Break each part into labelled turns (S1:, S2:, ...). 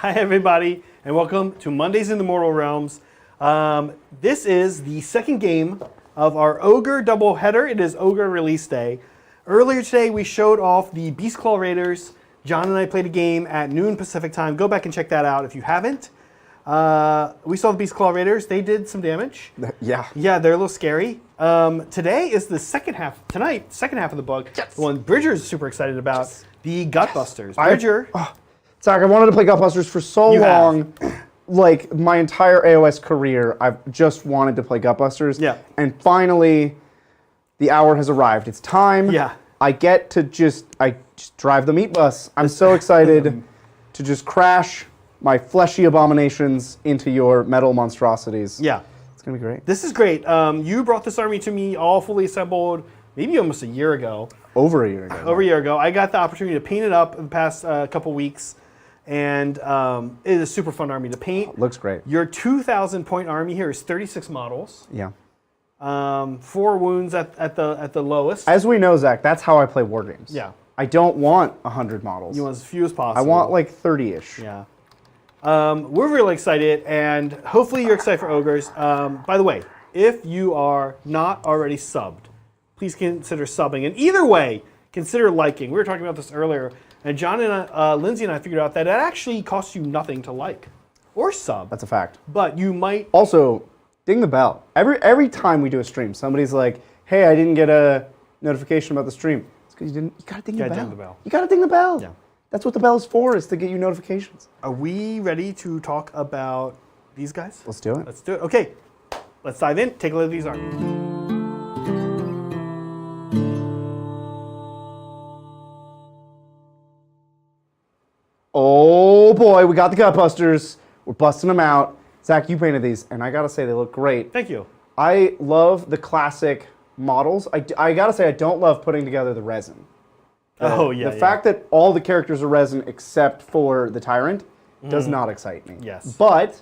S1: Hi everybody, and welcome to Mondays in the Mortal Realms. This is the second game of our Ogre doubleheader. It is Ogre release day. Earlier today we showed off the Beastclaw Raiders. John and I played a game at noon Pacific time. Go back and check that out if you haven't. We saw the Beastclaw Raiders. They did some damage.
S2: Yeah.
S1: Yeah, they're a little scary. Today is the second half of the book.
S2: Yes.
S1: The one Bridger's super excited about. Yes. The Gutbusters. Yes. Bridger.
S2: Zach, I wanted to play Gutbusters for so long. Like, my entire AOS career, I've just wanted to play Gutbusters.
S1: Yeah.
S2: And finally, the hour has arrived. It's time.
S1: Yeah.
S2: I get to just drive the meat bus. I'm so excited to just crash my fleshy abominations into your metal monstrosities.
S1: Yeah.
S2: It's going to be great.
S1: This is great. You brought this army to me all fully assembled, maybe almost a year ago.
S2: Over a year ago.
S1: Over a year ago. I got the opportunity to paint it up in the past couple weeks, and it is a super fun army to paint.
S2: Looks great.
S1: Your 2,000 point army here is 36 models.
S2: Yeah.
S1: 4 wounds at the lowest.
S2: As we know, Zach, that's how I play war games.
S1: Yeah.
S2: I don't want 100 models.
S1: You want as few as possible.
S2: I want like 30-ish.
S1: Yeah. We're really excited, and hopefully you're excited for Ogres. By the way, if you are not already subbed, please consider subbing. And either way, consider liking. We were talking about this earlier, and John and Lindsay and I figured out that it actually costs you nothing to like or sub.
S2: That's a fact.
S1: But you might...
S2: Also, ding the bell. Every time we do a stream, somebody's like, hey, I didn't get a notification about the stream. It's because you gotta ding the bell. You gotta ding the bell. Yeah. That's what the bell is for, is to get you notifications.
S1: Are we ready to talk about these guys?
S2: Let's do it.
S1: Let's do it. Okay, let's dive in. Take a look at these armies.
S2: Oh boy, we got the Gutbusters. We're busting them out. Zach, you painted these, and I gotta say they look great.
S1: Thank you.
S2: I love the classic models. I gotta say I don't love putting together the resin. The fact that all the characters are resin except for the Tyrant does not excite me.
S1: Yes.
S2: But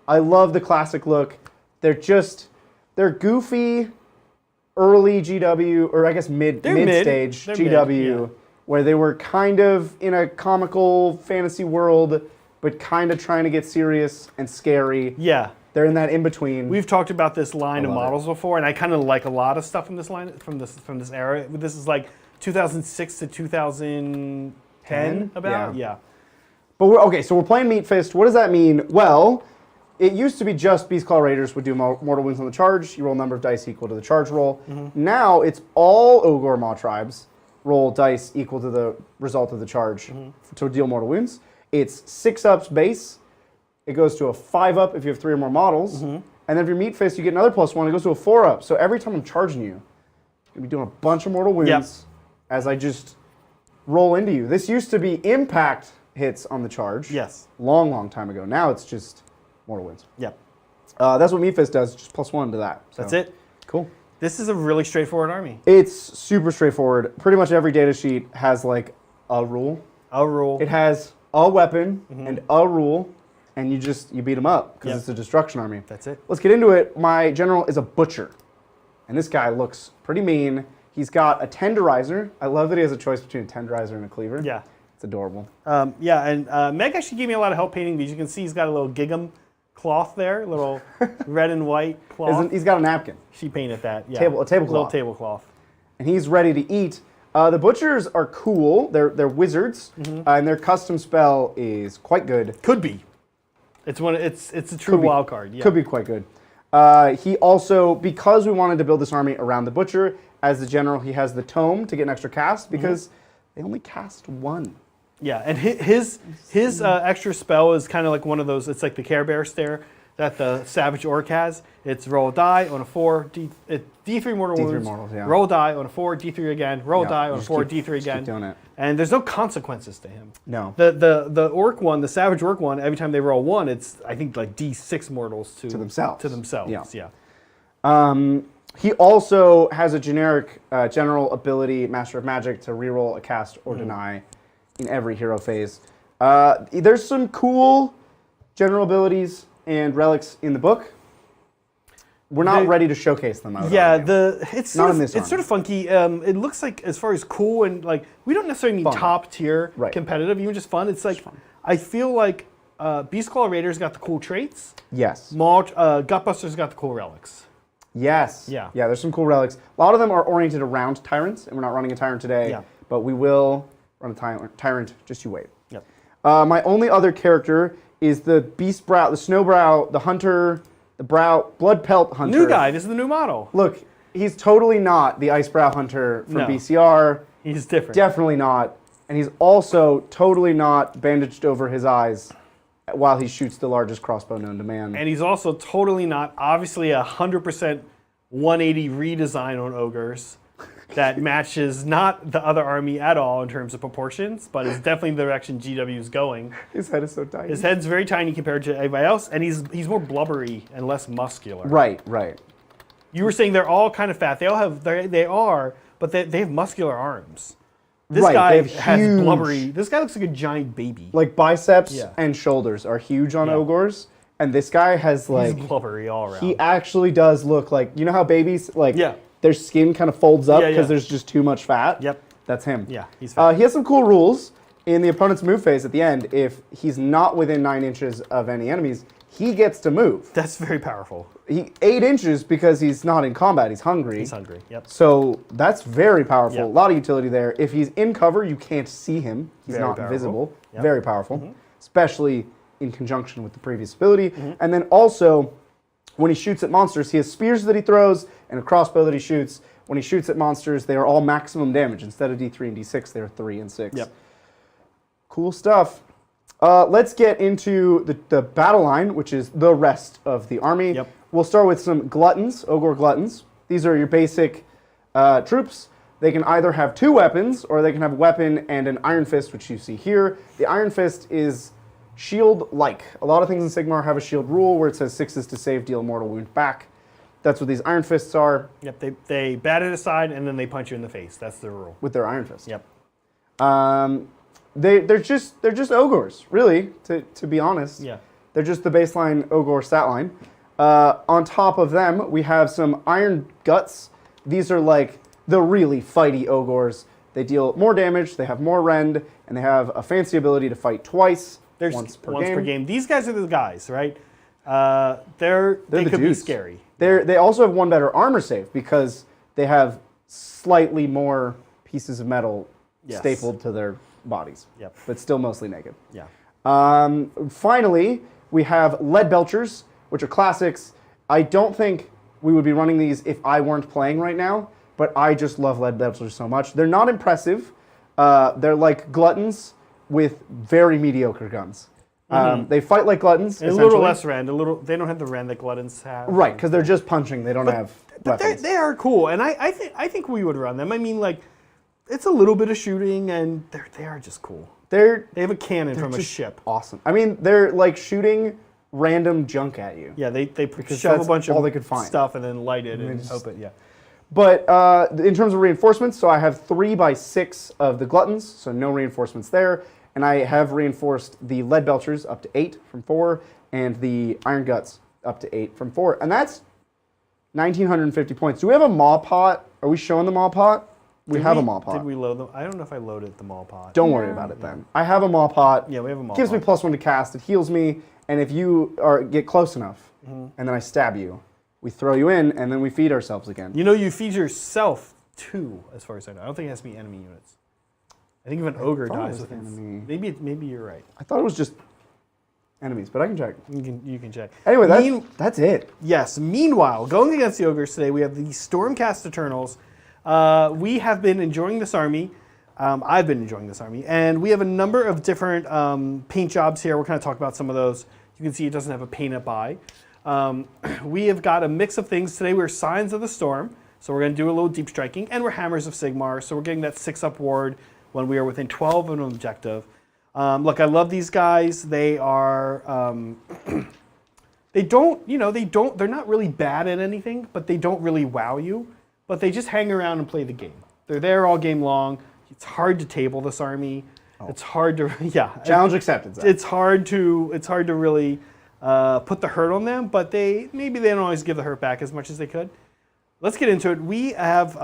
S2: I love the classic look. They're goofy early GW, or I guess mid-stage GW, where they were kind of in a comical fantasy world, but kind of trying to get serious and scary.
S1: Yeah.
S2: They're in that in-between.
S1: We've talked about this line of models before, and I kind of like a lot of stuff from this line, from this era. This is like 2006 to 2010, about? Yeah.
S2: But okay, so we're playing Meat Fist. What does that mean? Well, it used to be just Beastclaw Raiders would do mortal wounds on the charge. You roll a number of dice equal to the charge roll. Now it's all Ogor Mawtribes roll dice equal to the result of the charge to deal mortal wounds. It's 6-ups base. It goes to a 5-up if you have 3 or more models. And then if you're Meat Fist, you get another +1. It goes to a 4-up. So every time I'm charging you, I'm going to be doing a bunch of mortal wounds as I just roll into you. This used to be impact hits on the charge.
S1: Yes.
S2: Long time ago. Now it's just mortal wounds.
S1: Yep.
S2: That's what Meat Fist does, just +1 to that. So.
S1: That's it.
S2: Cool.
S1: This is a really straightforward army.
S2: It's super straightforward. Pretty much every data sheet has like a rule.
S1: A rule.
S2: It has a weapon and a rule, and you beat them up because it's a destruction army.
S1: That's it.
S2: Let's get into it. My general is a butcher, and this guy looks pretty mean. He's got a tenderizer. I love that he has a choice between a tenderizer and a cleaver.
S1: Yeah.
S2: It's adorable.
S1: Yeah, and Meg actually gave me a lot of help painting these. You can see he's got a little gingham cloth there, a little red and white cloth.
S2: He's got a napkin.
S1: She painted that, yeah.
S2: A tablecloth.
S1: Little tablecloth.
S2: And he's ready to eat. The butchers are cool. They're wizards, and their custom spell is quite good.
S1: Could be. It's a true wild card. Yeah.
S2: Could be quite good. He also, because we wanted to build this army around the butcher, as the general, he has the tome to get an extra cast because they only cast 1.
S1: Yeah, and his extra spell is kind of like one of those. It's like the Care Bear stare that the Savage Orc has. It's roll a die on a 4, D3 mortal wounds.
S2: Mortals, yeah.
S1: Roll a die on a 4, D3 again. Roll a die on a 4, D3 again.
S2: Keep doing it.
S1: And there's no consequences to him.
S2: No.
S1: The Orc one, the Savage Orc one, every time they roll 1, it's I think like D6 mortals to
S2: themselves.
S1: To themselves.
S2: Yeah.
S1: Yeah.
S2: He also has a generic general ability, Master of Magic, to reroll a cast or deny in every hero phase. There's some cool general abilities and relics in the book. We're not ready to showcase them.
S1: It's sort of funky. It looks like, as far as cool and like, we don't necessarily mean top tier competitive, even just fun. It's like, I feel like Beastclaw Raiders got the cool traits.
S2: Yes.
S1: Gutbusters got the cool relics.
S2: Yes.
S1: Yeah.
S2: Yeah, there's some cool relics. A lot of them are oriented around tyrants, and we're not running a tyrant today.
S1: Yeah.
S2: But we will run a tyrant. Just you wait.
S1: Yep.
S2: My only other character is the Beastbrow, the Snowbrow, the Hunter, the Blood Pelt Hunter.
S1: New guy. This is the new model.
S2: Look, he's totally not the Icebrow Hunter from BCR.
S1: He's different.
S2: Definitely not. And he's also totally not bandaged over his eyes while he shoots the largest crossbow known to man.
S1: And he's also totally not, obviously, 100% 180 redesign on ogres that matches not the other army at all in terms of proportions, but is definitely the direction GW is going.
S2: His head is so tiny.
S1: His head's very tiny compared to everybody else, and he's more blubbery and less muscular.
S2: Right, right.
S1: You were saying they're all kind of fat. They all have, they are, but they have muscular arms. This
S2: Right,
S1: guy
S2: they have
S1: has
S2: huge-
S1: blubbery. This guy looks like a giant baby.
S2: Like biceps
S1: Yeah.
S2: and shoulders are huge on
S1: Yeah.
S2: ogres, and this guy has like
S1: He's blubbery all around.
S2: he actually does look like, you know how babies like
S1: Yeah.
S2: their skin kind of folds up
S1: Yeah,
S2: because
S1: yeah.
S2: there's just too much fat.
S1: Yep.
S2: That's him.
S1: Yeah, he's fat.
S2: He has some cool rules in the opponent's move phase at the end. If he's not within 9 inches of any enemies, he gets to move.
S1: That's very powerful.
S2: 8 inches because he's not in combat. He's hungry.
S1: He's hungry. Yep.
S2: So that's very powerful.
S1: Yep.
S2: A lot of utility there. If he's in cover, you can't see him. He's
S1: Very
S2: not
S1: powerful.
S2: visible.
S1: Yep.
S2: Very powerful, especially in conjunction with the previous ability. And then also, when he shoots at monsters, he has spears that he throws and a crossbow that he shoots. When he shoots at monsters, they are all maximum damage. Instead of D3 and D6, they're 3 and 6.
S1: Yep.
S2: Cool stuff. Let's get into the battle line, which is the rest of the army.
S1: Yep.
S2: We'll start with some gluttons, Ogor gluttons. These are your basic troops. They can either have 2 weapons, or they can have a weapon and an Iron Fist, which you see here. The Iron Fist is shield-like. A lot of things in Sigmar have a shield rule where it says 6s to save, deal mortal wound back. That's what these Iron Fists are
S1: Yep. They bat it aside and then they punch you in the face. That's the rule.
S2: with their Iron Fist.
S1: Yep.
S2: They're just ogres, really, to be honest.
S1: Yeah.
S2: They're just the baseline ogre stat line. On top of them, we have some Iron Guts. These are like the really fighty ogres. They deal more damage, they have more rend, and they have a fancy ability to fight twice,
S1: There's
S2: once per game.
S1: These guys are the guys, right? They
S2: the
S1: could be
S2: dudes.
S1: scary.
S2: They also have 1 better armor save because they have slightly more pieces of metal
S1: Yes.
S2: stapled to their bodies.
S1: Yep.
S2: But still mostly naked.
S1: Yeah.
S2: Finally, we have Lead Belchers, which are classics. I don't think we would be running these if I weren't playing right now, but I just love Lead Belchers so much. They're not impressive. They're like gluttons with very mediocre guns. They fight like gluttons,
S1: And a little less rend. They don't have the rend that gluttons have.
S2: Right, because they're just punching. They don't have
S1: But
S2: weapons.
S1: they are cool, and I think we would run them. I mean, like, it's a little bit of shooting, and they are just cool. They have a cannon from a
S2: just
S1: ship.
S2: Awesome. I mean, they're like shooting random junk at you.
S1: Yeah, they
S2: Because
S1: shove a
S2: that's
S1: bunch
S2: all
S1: of
S2: they could find.
S1: stuff and then light it and
S2: just-
S1: hope it. Yeah.
S2: But in terms of reinforcements, so I have 3 by 6 of the gluttons, so no reinforcements there. And I have reinforced the Lead Belchers up to 8 from 4, and the Iron Guts up to 8 from 4. And that's 1,950 points. Do we have a Maw Pot? Are we showing the Maw Pot? We have a Maw Pot.
S1: Did we load them? I don't know if I loaded the Maw Pot.
S2: Don't worry about it then. I have a Maw Pot.
S1: Yeah, we have a Maw
S2: Gives me
S1: Pot.
S2: +1 to cast. It heals me. And if you get close enough, and then I stab you, we throw you in, and then we feed ourselves again.
S1: You know, you feed yourself 2, as far as I know. I don't think it has to be enemy units. I think if an ogre
S2: thought it
S1: dies
S2: was
S1: with it,
S2: enemy.
S1: maybe you're right.
S2: I thought it was just enemies, but I can check.
S1: You can check.
S2: Anyway, that's it.
S1: Yes. Meanwhile, going against the ogres today, we have the Stormcast Eternals. We have been enjoying this army. I've been enjoying this army, and we have a number of different paint jobs here. We're going to talk about some of those. You can see it doesn't have a paint up eye. We have got a mix of things today. We're Signs of the Storm, so we're going to do a little deep striking, and we're Hammers of Sigmar, so we're getting that 6-up ward when we are within 12 of an objective. Look, I love these guys. They are, they're not really bad at anything, but they don't really wow you. But they just hang around and play the game. They're there all game long. It's hard to table this army. It's hard to,
S2: Challenge accepted, Zach.
S1: It's hard to really put the hurt on them, but maybe they don't always give the hurt back as much as they could. Let's get into it. We have,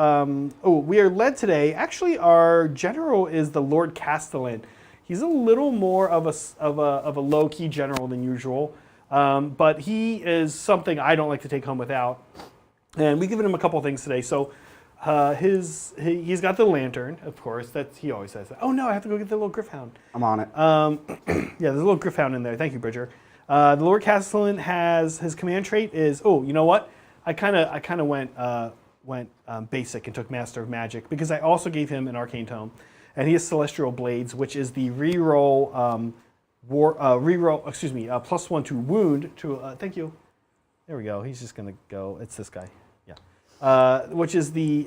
S1: we are led today. Actually, our general is the Lord Castellan. He's a little more of a low-key general than usual, but he is something I don't like to take home without. And we've given him a couple things today. So he's got the lantern, of course. He always says that. Oh no, I have to go get the little Griffhound.
S2: I'm on it.
S1: Yeah, there's a little Griffhound in there. Thank you, Bridger. The Lord Castellan has his command trait is, oh, you know what? I kind of went basic and took Master of Magic because I also gave him an Arcane Tome, and he has Celestial Blades, which is the reroll +1 to wound to. Thank you. There we go. He's just gonna go. It's this guy. Yeah, which is the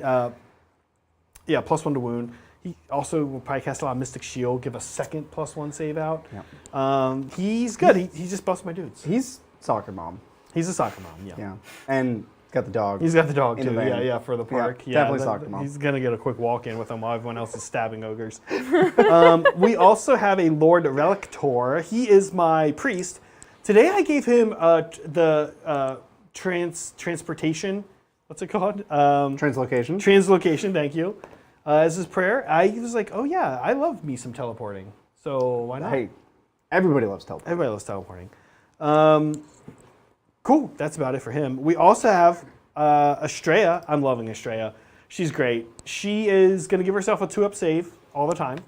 S1: +1 to wound. He also will probably cast a lot of Mystic Shield, give a second +1 save out.
S2: Yep.
S1: He's good. He just busts my dudes.
S2: He's soccer mom.
S1: He's a soccer mom. Yeah.
S2: Yeah, and got the dog.
S1: He's got the dog
S2: in
S1: too.
S2: the van.
S1: Yeah, for the park.
S2: Yeah, definitely soccer mom.
S1: He's gonna get a quick walk in with him while everyone else is stabbing ogres. We also have a Lord Relictor. He is my priest. Today I gave him the transportation. What's it called?
S2: Translocation.
S1: Translocation. Thank you. As his prayer, I was like, oh yeah, I love me some teleporting. So why not?
S2: Hey, everybody loves teleporting.
S1: Everybody loves teleporting. Cool. That's about it for him. We also have Estrella. I'm loving Estrella. She's great. She is going to give herself a 2-up save all the time.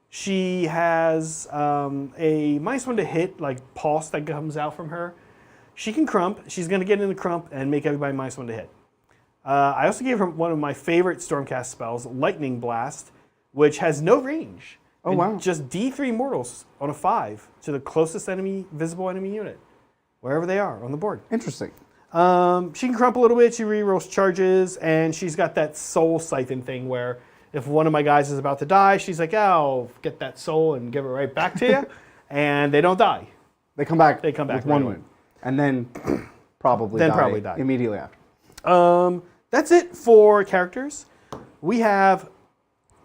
S1: She has a -1 to hit, like pulse that comes out from her. She can crump. She's going to get in the crump and make everybody -1 to hit. I also gave her one of my favorite Stormcast spells, Lightning Blast, which has no range.
S2: Oh, wow.
S1: Just D3 mortals on a 5 to the closest visible enemy unit, wherever they are on the board.
S2: Interesting.
S1: She can crump a little bit. She rerolls charges, and she's got that soul siphon thing where if one of my guys is about to die, she's like, I'll get that soul and give it right back to you, and they don't die.
S2: They come back.
S1: They come back
S2: with
S1: right
S2: one
S1: away.
S2: wound, and then probably die immediately after.
S1: That's it for characters. We have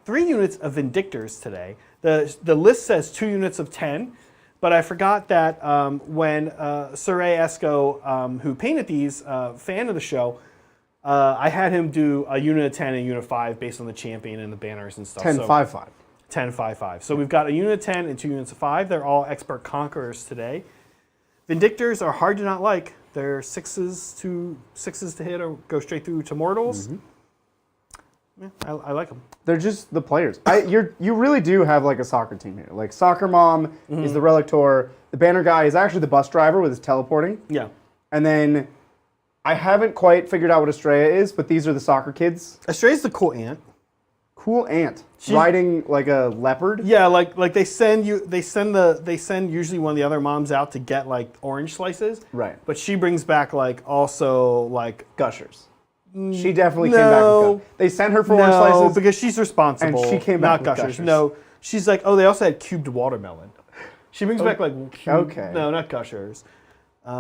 S1: 3 units of Vindictors today. The list says 2 units of 10, but I forgot that when Saray Esco, who painted these, fan of the show, I had him do a unit of 10 and a unit of 5 based on the champion and the banners and stuff.
S2: 10-5-5.
S1: 10-5-5. So we've got a unit of 10 and 2 units of 5. They're all expert conquerors today. Vindictors are hard to not like. They're 6s to hit or go straight through to mortals. Mm-hmm. Yeah, I like them.
S2: They're just the players. You really do have like a soccer team here. Like Soccer Mom is the Relictor. The banner guy is actually the bus driver with his teleporting.
S1: Yeah.
S2: And then I haven't quite figured out what Estrella is, but these are the soccer kids.
S1: Estrella's the cool ant.
S2: Cool ant. Riding like a leopard.
S1: Yeah, like they send usually one of the other moms out to get like orange slices.
S2: Right.
S1: But she brings back like also like
S2: gushers. She definitely came back with gushers. They sent her for orange slices.
S1: No, because she's responsible.
S2: And she came back
S1: not
S2: with
S1: gushers. No, she's like, oh, they also had cubed watermelon. She brings back like
S2: okay.
S1: No, not gushers.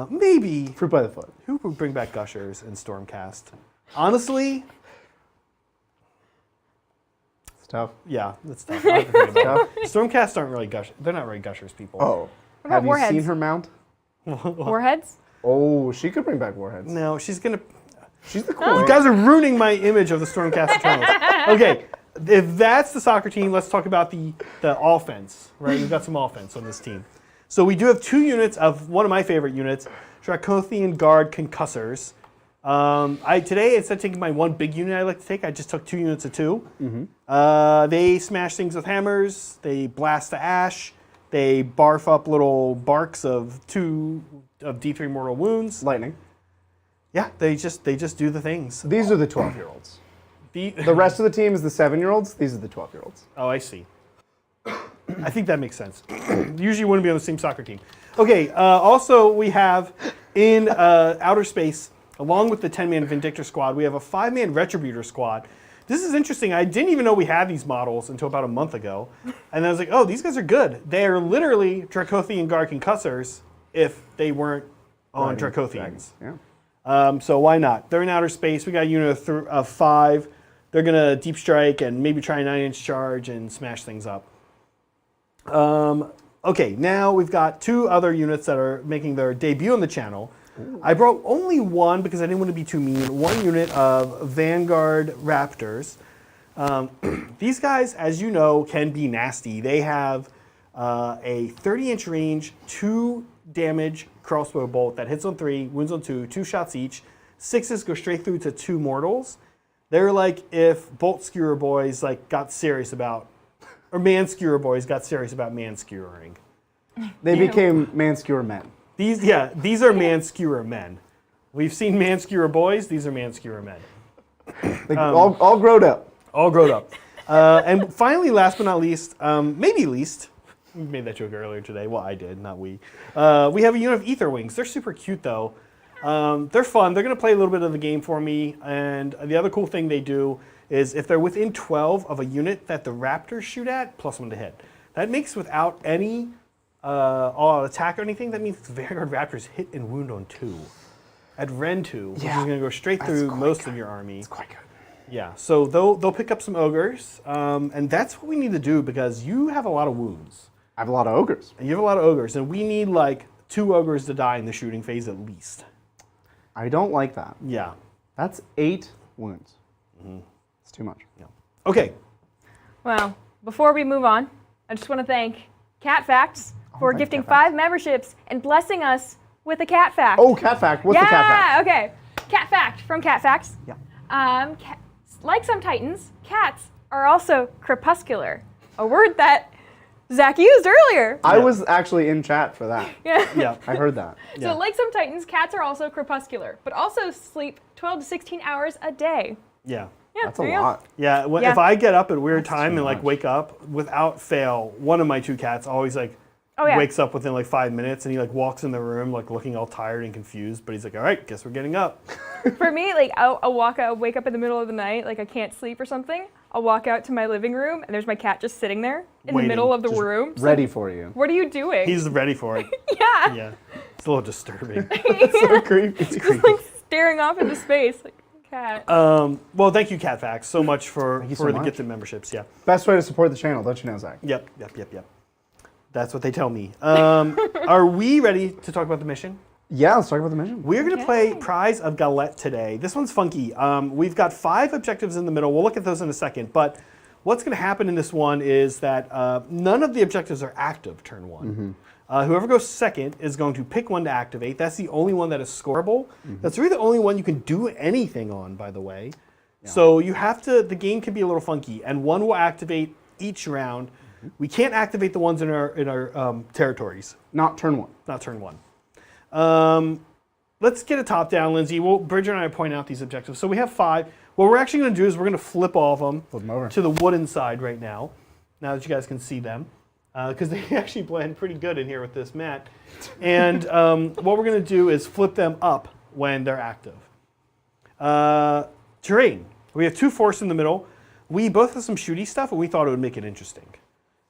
S1: Maybe
S2: Fruit by the foot.
S1: Who would bring back gushers in Stormcast? Honestly,
S2: it's tough.
S1: Yeah, that's tough. Stormcast aren't really gushers. They're not really gushers people.
S2: Oh,
S3: What about
S2: have you
S3: warheads?
S2: seen her mount?
S3: Warheads?
S2: Oh, she could bring back warheads.
S1: No, she's the
S2: cool.
S1: You guys are ruining my image of the Stormcast Eternals. Okay, if that's the soccer team, let's talk about the offense, right? We've got some offense on this team. So we do have 2 units of one of my favorite units, Dracothian Guard Concussors. Today, instead of taking my 1 big unit I like to take, I just took 2 units of 2. Mm-hmm. They smash things with hammers. They blast the ash. They barf up little barks of D3 mortal wounds.
S2: Lightning.
S1: Yeah, they just do the things.
S2: These are the 12-year-olds. The rest of the team is the 7-year-olds. These are the 12-year-olds.
S1: Oh, I see. I think that makes sense. Usually you wouldn't be on the same soccer team. Okay, also we have in outer space, along with the 10-man Vindictor squad, we have a 5-man Retributor squad. This is interesting. I didn't even know we had these models until about a month ago. And I was like, oh, these guys are good. They're literally Dracothian Guard Concussors if they weren't on Dracothians.
S2: Yeah.
S1: So why not? They're in outer space. We got a unit of 5. They're going to deep strike and maybe try a 9-inch charge and smash things up. Okay, now we've got 2 other units that are making their debut on the channel. Ooh. I brought only 1 because I didn't want to be too mean. 1 unit of Vanguard Raptors. These guys, as you know, can be nasty. They have a 30-inch range, 2 damage crossbow bolt that hits on 3, wounds on 2, 2 shots each. 6s go straight through to 2 mortals. They're like if bolt skewer boys like got serious about, or man skewer boys got serious about man skewering.
S2: They became man skewer men.
S1: These are man skewer men. We've seen man skewer boys. These are man skewer men.
S2: Like, all grown up.
S1: All grown up. And finally, last but not least, maybe least, we made that joke earlier today. Well, I did, not we. We have a unit of Ether Wings. They're super cute, though. They're fun. They're going to play a little bit of the game for me. And the other cool thing they do is if they're within 12 of a unit that the Raptors shoot at, +1 to hit. That makes without any all-out attack or anything, that means the Vanguard Raptors hit and wound on 2. At Ren 2, which is going to go straight through most of your army.
S2: It's quite good.
S1: Yeah, so they'll pick up some ogres, and that's what we need to do because you have a lot of wounds.
S2: I have a lot of ogres.
S1: And you have a lot of ogres, and we need like 2 ogres to die in the shooting phase at least.
S2: I don't like that.
S1: Yeah.
S2: That's 8 wounds. It's too much.
S1: Yeah. Okay.
S3: Well, before we move on, I just want to thank Cat Facts for gifting 5 memberships and blessing us with a cat fact.
S2: Oh, cat fact. What's the cat fact?
S3: Yeah, okay. Cat fact from Cat Facts.
S2: Yeah.
S3: Like some titans, cats are also crepuscular, a word that Zach used earlier.
S2: I was actually in chat for that.
S3: Yeah.
S2: I heard that.
S1: Yeah.
S3: So like some titans, cats are also crepuscular, but also sleep 12 to 16 hours a day.
S1: Yeah.
S3: Yeah,
S2: That's a
S3: there you go.
S2: lot.
S1: Yeah,
S3: Yeah.
S1: if I get up at a weird time
S2: too
S1: and like
S2: much.
S1: wake up, without fail, one of my 2 cats always like
S3: Oh, yeah.
S1: wakes up within like 5 minutes and he like walks in the room like looking all tired and confused, but he's like, all right, guess we're getting up.
S3: For me, like I'll wake up in the middle of the night, like I can't sleep or something. I'll walk out to my living room and there's my cat just sitting there in
S1: Waiting.
S3: the middle of the
S2: Just
S3: room. It's
S2: Ready
S3: like,
S2: for you.
S3: what are you doing?
S1: He's ready for it.
S3: yeah.
S1: Yeah. It's a little disturbing.
S2: It's so creepy.
S1: It's
S3: Just
S1: creepy.
S3: like staring off into space, like cat.
S1: Well, thank you, Cat Facts, so much for
S2: you so
S1: the
S2: much.
S1: gifted memberships. Yeah.
S2: Best way to support the channel, don't you know, Zach?
S1: Yep. That's what they tell me. Are we ready to talk about the mission?
S2: Yeah, let's talk about the mission.
S1: We're going to play Prize of Galette today. This one's funky. We've got 5 objectives in the middle. We'll look at those in a second. But what's going to happen in this one is that none of the objectives are active turn 1. Whoever goes second is going to pick one to activate. That's the only one that is scoreable. That's really the only one you can do anything on, by the way. So you have to, the game can be a little funky. And one will activate each round. We can't activate the ones in our territories.
S2: Not turn 1.
S1: Not turn 1. Let's get a top down, Lindsay. Bridger and I point out these objectives. So we have 5. What we're actually going to do is we're going to flip all of them
S2: Flip them over.
S1: to the wooden side right now. Now that you guys can see them, because they actually blend pretty good in here with this mat. And what we're going to do is flip them up when they're active. Terrain. We have 2 force in the middle. We both have some shooty stuff, and we thought it would make it interesting.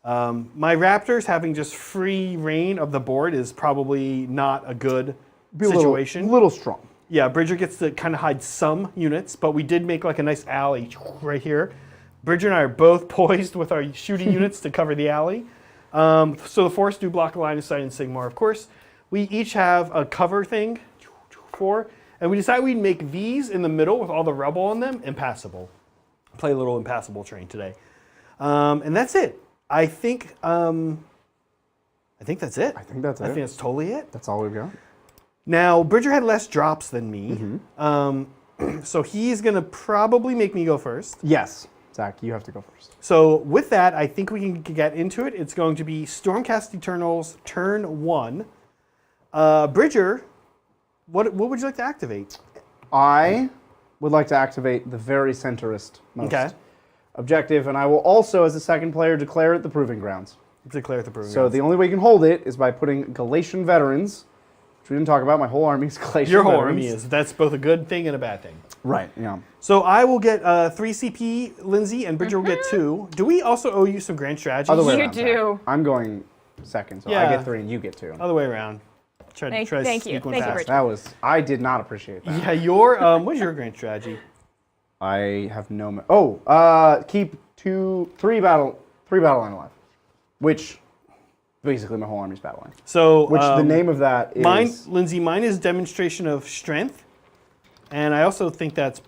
S1: My Raptors having just free reign of the board is probably not a good situation.
S2: A little strong.
S1: Yeah, Bridger gets to kind of hide some units, but we did make like a nice alley right here. Bridger and I are both poised with our shooting units to cover the alley. So the force do block a line of sight in Sigmar, of course. We each have a cover thing and we decided we'd make these in the middle with all the rubble on them impassable. Play a little impassable terrain today. And that's it. I think that's it.
S2: I think that's
S1: I
S2: it.
S1: think that's totally it.
S2: That's all we've got.
S1: Now, Bridger had less drops than me. So he's going to probably make me go first.
S2: Yes. Zach, you have to go first.
S1: So with that, I think we can get into it. It's going to be Stormcast Eternals turn 1. Bridger, what would you like to activate?
S2: I would like to activate the very centerist most
S1: Okay.
S2: objective, and I will also, as a second player, declare it the Proving Grounds.
S1: Declare the proving
S2: So
S1: grounds.
S2: the only way you can hold it is by putting Galatian veterans, which we didn't talk about. My whole army's Galatian
S1: Your whole
S2: veterans.
S1: army is. That's both a good thing and a bad thing.
S2: Right, yeah.
S1: So I will get 3 CP, Lindsay, and Bridger will get 2. Do we also owe you some grand strategies?
S2: Other way
S3: You
S2: around,
S3: do.
S2: Zach. I'm going second, so I
S1: Yeah.
S2: get 3 and you get 2.
S1: Other way around. Try
S3: Thank
S1: to
S3: you.
S1: sneak one
S3: Thank you,
S1: past.
S3: Bridger.
S2: I did not appreciate that.
S1: Yeah, what's your grand strategy?
S2: I have no. Keep 3 battle line alive, which basically my whole army's battle line.
S1: So
S2: Which the name of that is.
S1: Mine is demonstration of strength, and I also think that's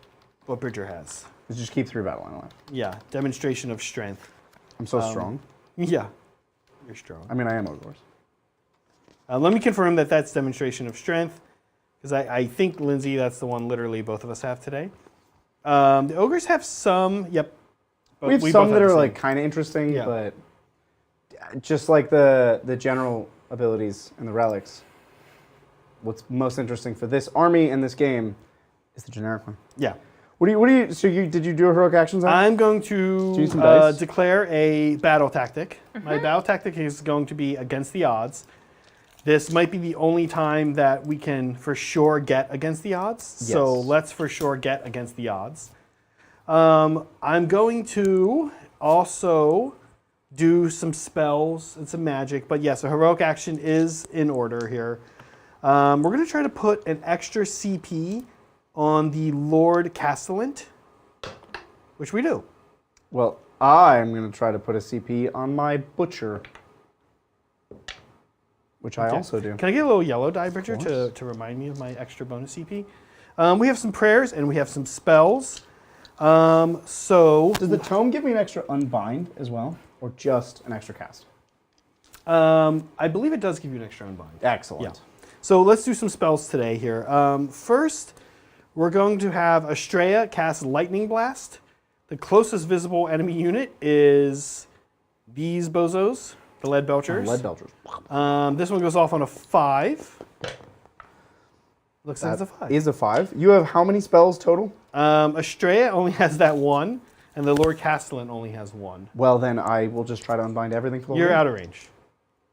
S1: what Bridger has.
S2: is just keep 3 battle line alive.
S1: Yeah, demonstration of strength.
S2: I'm so strong.
S1: Yeah, You're strong.
S2: I mean, I am Ogors.
S1: Let me confirm that that's demonstration of strength, because I think, Lindsay, that's the one literally both of us have today. The ogres have some, yep.
S2: We have some that are like kind of interesting,
S1: Yeah.
S2: but just like the general abilities and the relics, what's most interesting for this army and this game is the generic one.
S1: Yeah.
S2: Did you do heroic actions?
S1: I'm going to
S2: use some dice?
S1: declare a battle tactic. My battle tactic is going to be against the odds. This might be the only time that we can for sure get against the odds. So
S2: Yes.
S1: let's for sure get against the odds. I'm going to also do some spells and some magic. But yes, a heroic action is in order here. We're going to try to put an extra CP on the Lord Castellant, which we do.
S2: Well, I'm going to try to put a CP on my Butcher, which I also do.
S1: Can I get a little yellow die, Bridger, to remind me of my extra bonus CP? We have some prayers and we have some spells. So
S2: Does the tome give me an extra unbind as well, or just an extra cast?
S1: I believe it does give you an extra unbind.
S2: Excellent.
S1: Yeah. So let's do some spells today here. First, we're going to have Estrella cast Lightning Blast. The closest visible enemy unit is these bozos, the Lead Belchers.
S2: Lead Belchers.
S1: This one goes off on a 5. Looks like it's a 5.
S2: Is a 5. You have how many spells total?
S1: Estrella only has that one, and the Lord Castellan only has 1.
S2: Well, then I will just try to unbind everything for the
S1: You're
S2: Lord.
S1: out of range.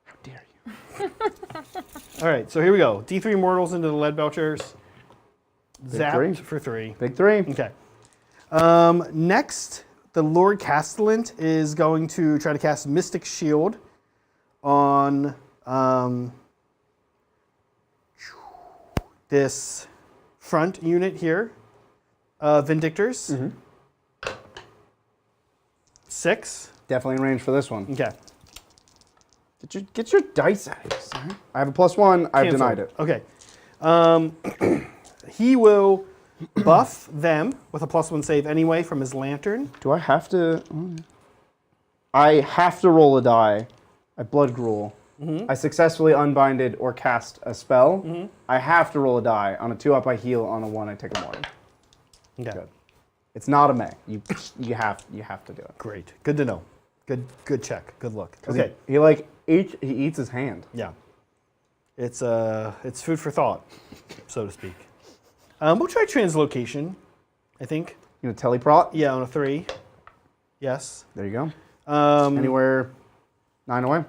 S2: How dare you?
S1: All right, so here we go. D3 Mortals into the Lead Belchers. Zapped
S2: 3.
S1: for 3.
S2: Big 3.
S1: Okay. Next, the Lord Castellant is going to try to cast Mystic Shield on this front unit here. Vindictors. 6.
S2: Definitely in range for this one.
S1: Okay.
S2: Get your dice out of here, sir. I have a +1. I've
S1: Cancel.
S2: denied it.
S1: Okay. He will buff them with a +1 save anyway from his lantern.
S2: Do I have to? I have to roll a die. I blood gruel. I successfully unbinded or cast a spell. I have to roll a die. On a 2-up, I heal. On a 1, I take a morning.
S1: Okay.
S2: Good. It's not a May. You have to do it.
S1: Great. Good to know. Good check. Good look. Okay.
S2: He eats his hand.
S1: Yeah. It's food for thought, so to speak. We'll try translocation, I think.
S2: You know, teleprot.
S1: Yeah, on a 3. Yes.
S2: There you go. Anywhere 9 away.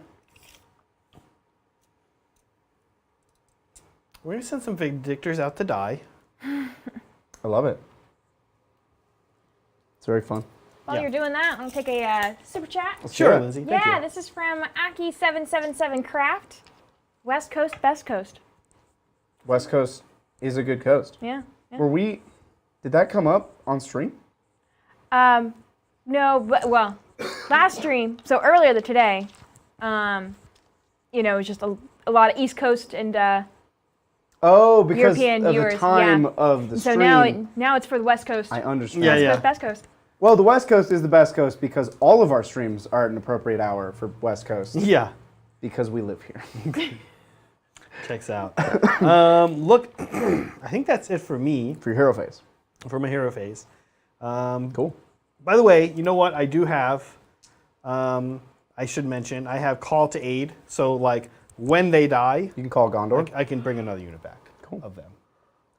S1: We're gonna send some Vindictors out to die.
S2: I love it. It's very fun.
S3: While you're doing that, I'm going to take a super chat.
S1: Sure, Lindsay. Thank
S3: Yeah,
S1: you.
S3: this is from Aki777 Craft. West Coast, best coast.
S2: West Coast is a good coast.
S3: Yeah.
S2: Did that come up on stream?
S3: No, but, well, last stream, so earlier today, it was just a lot of East Coast and
S2: Oh, because
S3: European
S2: of
S3: viewers,
S2: the time
S3: yeah.
S2: of the
S3: so
S2: stream.
S3: now it's for the West Coast.
S2: I understand.
S1: Yeah,
S3: West
S1: yeah.
S3: Coast, best coast.
S2: Well, the West Coast is the best coast because all of our streams are at an appropriate hour for West Coast
S1: Yeah.
S2: because we live here.
S1: Checks out. Look, I think that's it for me,
S2: For your hero phase.
S1: for my hero phase.
S2: Cool.
S1: By the way, you know what? I do have, I should mention, I have Call to Aid. So, like, when they die,
S2: You can call Gondor.
S1: I can bring another unit back
S2: Cool.
S1: of them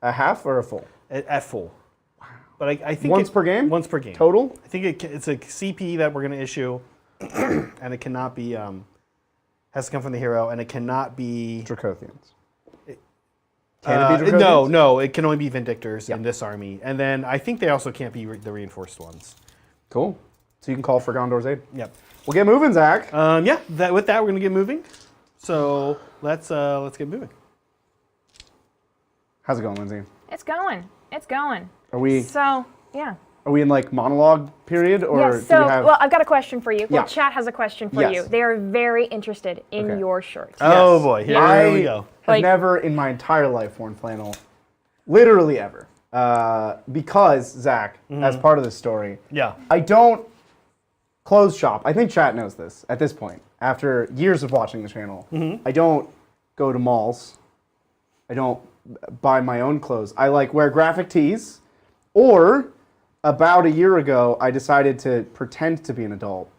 S2: A half or a full?
S1: at full. Wow. But I think
S2: Once per game?
S1: Once per game.
S2: Total?
S1: I think it's a CP that we're going to issue, and it cannot be, has to come from the hero, and it cannot be...
S2: Dracothians. Can it be Dracothians?
S1: No, it can only be Vindictors
S2: Yep.
S1: in this army. And then I think they also can't be the reinforced ones.
S2: Cool. So you can call for Gondor's aid.
S1: Yep.
S2: We'll get moving, Zach.
S1: Yeah, with that, we're going to get moving. So let's get moving.
S2: How's it going, Lindsay?
S3: It's going.
S2: Are we
S3: So, yeah.
S2: in like monologue period or
S3: Yes,
S2: do we
S3: so,
S2: have
S3: well, I've got a question for you.
S2: Yeah.
S3: Well, chat has a question for
S2: Yes.
S3: you. They are very interested in
S2: Okay.
S3: your shirt.
S1: Oh boy, here
S2: I
S1: we go.
S2: have
S3: Like-
S2: never in my entire life worn flannel. Literally ever. Because, Zach, as part of this story,
S1: Yeah.
S2: I don't clothes shop. I think chat knows this at this point. After years of watching the channel, I don't go to malls. I don't buy my own clothes. I like wear graphic tees, or about a year ago, I decided to pretend to be an adult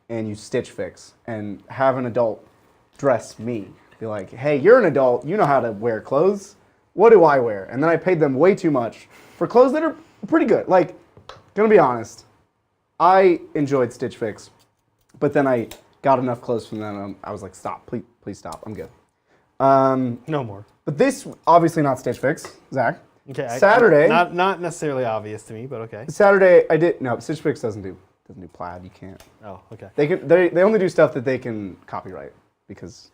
S2: and use Stitch Fix and have an adult dress me. Be like, hey, you're an adult. You know how to wear clothes. What do I wear? And then I paid them way too much for clothes that are pretty good. Like, gonna be honest, I enjoyed Stitch Fix, but then I got enough clothes from them. I was like, stop, please stop. I'm good.
S1: No more.
S2: But this, obviously not Stitch Fix, Zach.
S1: Okay.
S2: Saturday.
S1: Not necessarily obvious to me, but okay.
S2: Saturday, I did, no, Stitch Fix doesn't do plaid. You can't.
S1: Oh, okay.
S2: They only do stuff that they can copyright because.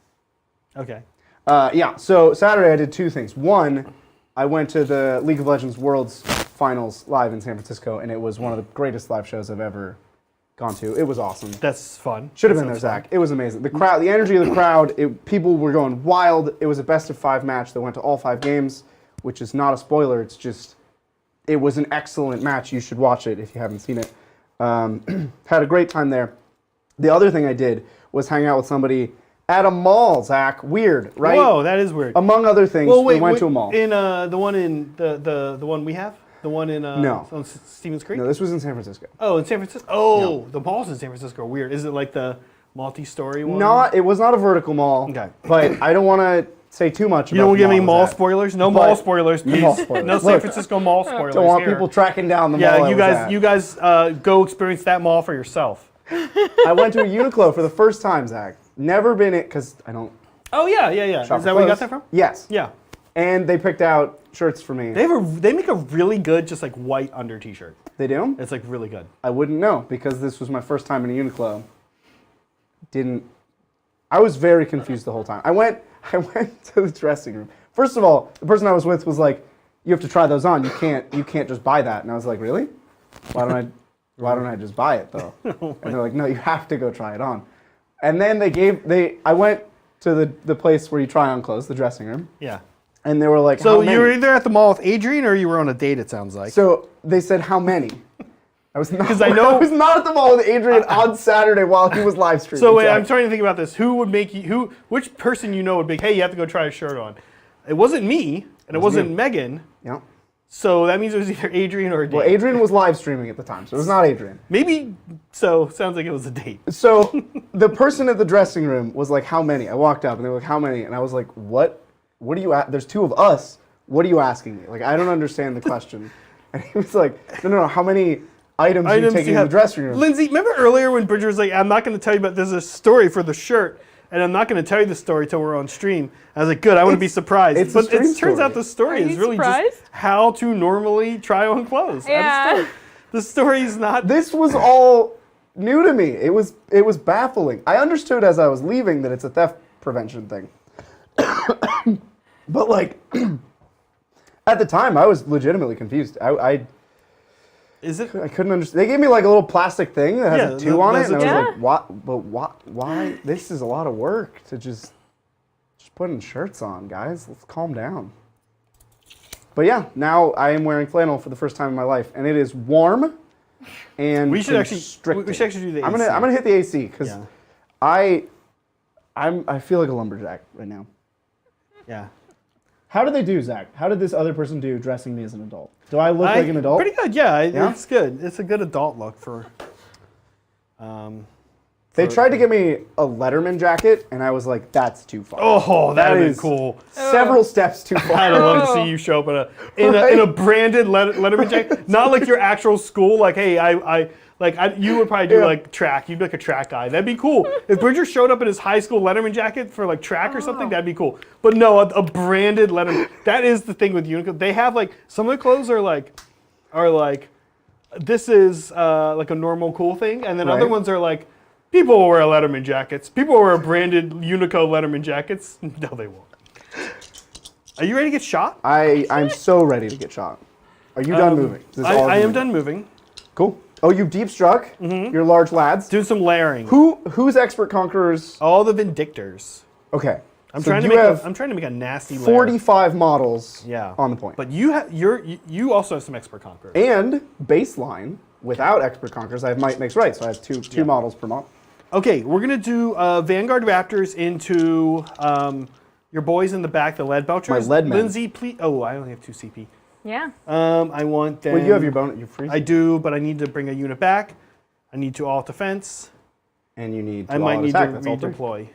S1: Okay.
S2: Yeah, so Saturday I did two things. One, I went to the League of Legends Worlds Finals live in San Francisco, and it was one of the greatest live shows I've ever gone to. It was awesome.
S1: That's fun.
S2: Should have been there, Zach. It was amazing. The crowd, the energy of the crowd, people were going wild. It was a best-of-5 match that went to all 5 games, which is not a spoiler. It's just, it was an excellent match. You should watch it if you haven't seen it. Had a great time there. The other thing I did was hang out with somebody at a mall, Zach. Weird, right?
S1: Whoa, that is weird.
S2: Among other things, we went to a mall.
S1: In the one in the one we have, the one in
S2: No.
S1: on Stevens Creek.
S2: No, this was in San Francisco.
S1: Oh, in San Francisco. Oh, the malls in San Francisco are weird. Is it like the multi-story one?
S2: It was not a vertical mall.
S1: Okay.
S2: But I don't want to say too much about
S1: You don't want to give
S2: the
S1: any
S2: mall
S1: mall
S2: I was at.
S1: spoilers? No
S2: But-
S1: mall spoilers, please.
S2: mall spoilers.
S1: No San
S2: Look,
S1: Francisco mall spoilers.
S2: Don't want
S1: here.
S2: people tracking down the mall.
S1: Yeah,
S2: I
S1: you
S2: was
S1: guys
S2: at.
S1: go experience that mall for yourself.
S2: I went to a Uniqlo for the first time, Zach. Never been it because I don't.
S1: Oh yeah.
S2: shop
S1: Is
S2: for
S1: that where you got
S2: clothes.
S1: that from?
S2: Yes.
S1: Yeah.
S2: And they picked out shirts for me.
S1: They make a really good just like white under t-shirt.
S2: They do?
S1: It's like really good.
S2: I wouldn't know because this was my first time in a Uniqlo. I was very confused the whole time. I went to the dressing room. First of all, the person I was with was like, "You have to try those on. You can't just buy that." And I was like, "Really? Why don't I just buy it though?" And they're like, "No, you have to go try it on." And then I went to the place where you try on clothes, the dressing room,
S1: Yeah.
S2: and they were like,
S1: So
S2: "How many?"
S1: you were either at the mall with Adrian or you were on a date. It sounds like.
S2: So they said, "How many?" I was not.
S1: 'Cause I know-
S2: I was not at the mall with Adrian on Saturday while he was live streaming.
S1: So wait, I'm trying to think about this. Who would make you? Which person you know would be? Hey, you have to go try a shirt on. It wasn't me, and it wasn't
S2: you.
S1: Megan.
S2: Yeah.
S1: So that means it was either Adrian or a date.
S2: Well, Adrian was live streaming at the time, so it was not Adrian.
S1: Maybe. So sounds like it was a date.
S2: So the person at the dressing room was like, "How many?" I walked up and they were like, "How many?" And I was like, "What? What are you? There's 2 of us. What are you asking me? Like, I don't understand the question." And he was like, "No. How many items are you taking in the dressing room?"
S1: Lindsay, remember earlier when Bridger was like, "I'm not going to tell you about. There's a story for the shirt." And I'm not going to tell you the story till we're on stream. I was like, good, I want to be surprised.
S2: it's a
S1: But
S2: stream
S1: it turns
S2: story.
S1: out the story
S3: Are
S1: is
S3: you
S1: really
S3: surprised?
S1: just how to normally try on clothes.
S3: Yeah.
S1: The story is not.
S2: This was all new to me. It was baffling. I understood as I was leaving that it's a theft prevention thing. But like at the time I was legitimately confused.
S1: Is it?
S2: I couldn't understand. They gave me like a little plastic thing that has a 2 on it, and I was
S3: Yeah.
S2: like, "What? But what? Why? This is a lot of work to just putting shirts on, guys. Let's calm down." But yeah, now I am wearing flannel for the first time in my life, and it is warm and
S1: We should actually
S2: constricting.
S1: do the
S2: I'm
S1: AC.
S2: gonna hit the AC because
S1: Yeah.
S2: I feel like a lumberjack right now.
S1: Yeah.
S2: How did they do, Zach? How did this other person do dressing me as an adult? Do I look like an adult?
S1: Pretty good, yeah.
S2: Yeah?
S1: It's good. It's a good adult look for.
S2: They tried to give me a Letterman jacket, and I was like, "That's too far."
S1: Oh, that is
S2: is
S1: cool.
S2: Several steps too far.
S1: I'd love to see you show up in a branded Letterman jacket, not like your actual school. Like, hey, you would probably do
S2: Yeah.
S1: like track. You'd be like a track guy. That'd be cool. If Bridger showed up in his high school Letterman jacket for like track or something, that'd be cool. But no, a branded Letterman. That is the thing with Uniqlo. They have like some of the clothes are like this is like a normal cool thing, and then other
S2: Right.
S1: ones are like. People will wear Letterman jackets. People will wear branded Uniqlo Letterman jackets. No, they won't. Are you ready to get shot?
S2: I'm so ready to get shot. Are you done moving? Is this all
S1: I am
S2: moving?
S1: done moving.
S2: Cool. Oh, you deep struck? You're large lads?
S1: Doing some layering.
S2: Who's Expert Conquerors?
S1: All the Vindictors.
S2: Okay.
S1: I'm
S2: so
S1: trying to
S2: you
S1: make
S2: have
S1: I'm trying to make a nasty layer.
S2: 45 models
S1: Yeah.
S2: on the point.
S1: But you also have some expert conquerors.
S2: And baseline, without Expert Conquerors, I have Might Makes Right, so I have two models per model.
S1: Okay, we're gonna do Vanguard Raptors into your boys in the back, the Lead Belchers.
S2: My lead men.
S1: Lindsay, please. Oh, I only have 2 CP.
S3: Yeah.
S1: I want them.
S2: Well, you have your bonus, your free.
S1: I do, but I need to bring a unit back. I need to alt defense.
S2: And you need to
S1: I might need
S2: attack.
S1: to
S2: That's all three.
S1: redeploy.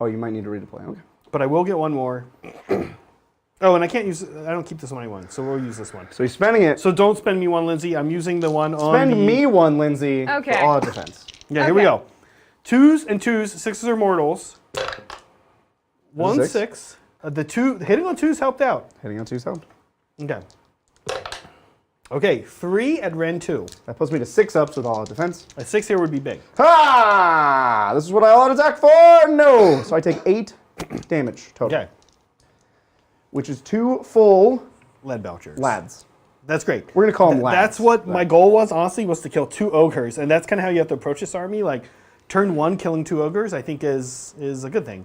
S2: Oh, you might need to redeploy. Okay.
S1: But I will get one more. Oh, and I can't use. I don't keep this on anyone, so we'll use this one.
S2: So he's spending it.
S1: So don't spend me one, Lindsay. I'm using the one on.
S2: Spend me one, Lindsay.
S3: Okay.
S2: For all out defense.
S1: Yeah, here we go. 2s and 2s, 6s are mortals. 1 6. The two hitting on 2s helped out.
S2: Hitting on 2 sound.
S1: Okay. Okay, 3 at Ren 2.
S2: That puts me to 6 ups with all out defense.
S1: A 6 here would be big.
S2: Ha! This is what I all out attack for. No. So I take 8 damage total.
S1: Okay.
S2: Which is 2 full
S1: Lead Belchers.
S2: lads.
S1: That's great.
S2: We're gonna call them lads.
S1: That's what my goal was, honestly, was to kill 2 ogres, and that's kind of how you have to approach this army. Like, turn 1 killing 2 ogres, I think is a good thing.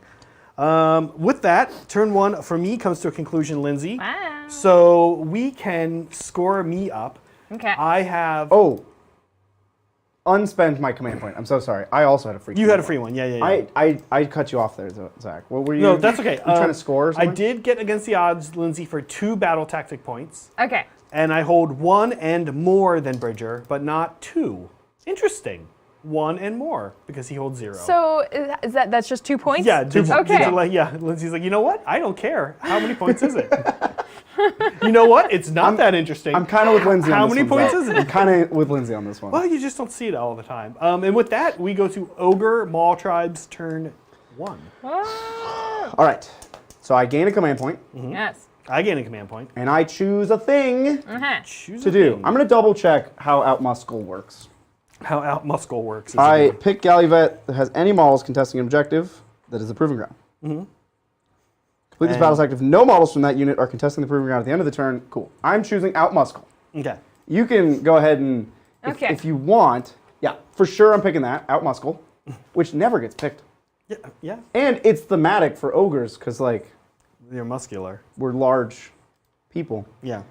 S1: With that, turn 1 for me comes to a conclusion, Lindsay.
S3: Wow.
S1: So we can score me up.
S3: Okay.
S1: I have.
S2: Oh. Unspend my command point. I'm so sorry. I also had a free.
S1: You had a free one, yeah.
S2: I cut you off there, Zach. What were you?
S1: No, that's okay.
S2: You trying to score or
S1: I
S2: something?
S1: did get against the odds, Lindsay, for 2 battle tactic points.
S3: Okay.
S1: And I hold 1 and more than Bridger, but not 2. Interesting. 1 and more, because he holds 0.
S3: So is that's just 2 points?
S1: Yeah, 2 points.
S3: Okay.
S1: Lindsay's like, you know what? I don't care. How many points is it? You know what? It's not that interesting.
S2: I'm kind of with Lindsay
S1: How
S2: on this
S1: many
S2: one,
S1: points
S2: Zach.
S1: is it?
S2: I'm kind of with Lindsay on this one.
S1: Well, you just don't see it all the time. And with that, we go to Ogor Mawtribe's turn 1.
S3: Oh.
S2: All right. So I gain a command point,
S3: Yes.
S1: I gain a command point.
S2: and I choose a thing
S1: Choose
S2: to
S1: a
S2: do.
S1: thing.
S2: I'm going to double check how Outmuscle works.
S1: How Outmuscle works. Is a
S2: I
S1: good one.
S2: pick Galleyvet that has any models contesting an objective that is the Proving Ground. Complete this
S1: And-
S2: battle's active. No models from that unit are contesting the Proving Ground at the end of the turn. Cool. I'm choosing Outmuscle.
S1: Okay.
S2: You can go ahead and, if you want, yeah, for sure I'm picking that, Outmuscle, which never gets picked.
S1: Yeah. Yeah.
S2: And it's thematic for ogres, because, like,
S1: You're muscular.
S2: we're large people.
S1: Yeah.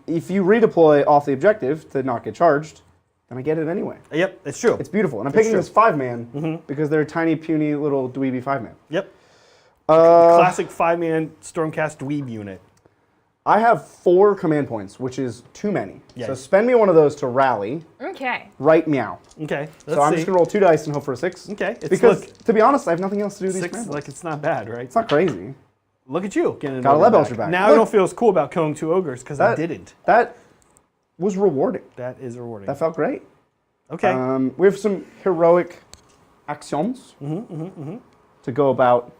S2: If you redeploy off the objective to not get charged, then I get it anyway.
S1: Yep. It's true.
S2: It's beautiful. And I'm picking
S1: true.
S2: this 5-man because they're a tiny, puny, little dweeby 5-man.
S1: Yep. Classic 5-man Stormcast dweeb unit.
S2: I have 4 command points, which is too many.
S1: Yeah.
S2: So spend me one of those to rally,
S3: Okay.
S2: right meow.
S1: Okay.
S2: So I'm just going to roll 2 dice and hope for a 6.
S1: Okay. It's
S2: Because, to be honest, I have nothing else to do with these
S1: 6,
S2: command points.
S1: like, it's not bad, right?
S2: It's not crazy.
S1: Look at you getting an
S2: Got a
S1: ogre
S2: lead belcher back.
S1: Now I
S2: Look.
S1: don't feel as cool about killing 2 ogres because I didn't.
S2: That was rewarding.
S1: That is rewarding.
S2: That felt great.
S1: Okay.
S2: We have some heroic actions to go about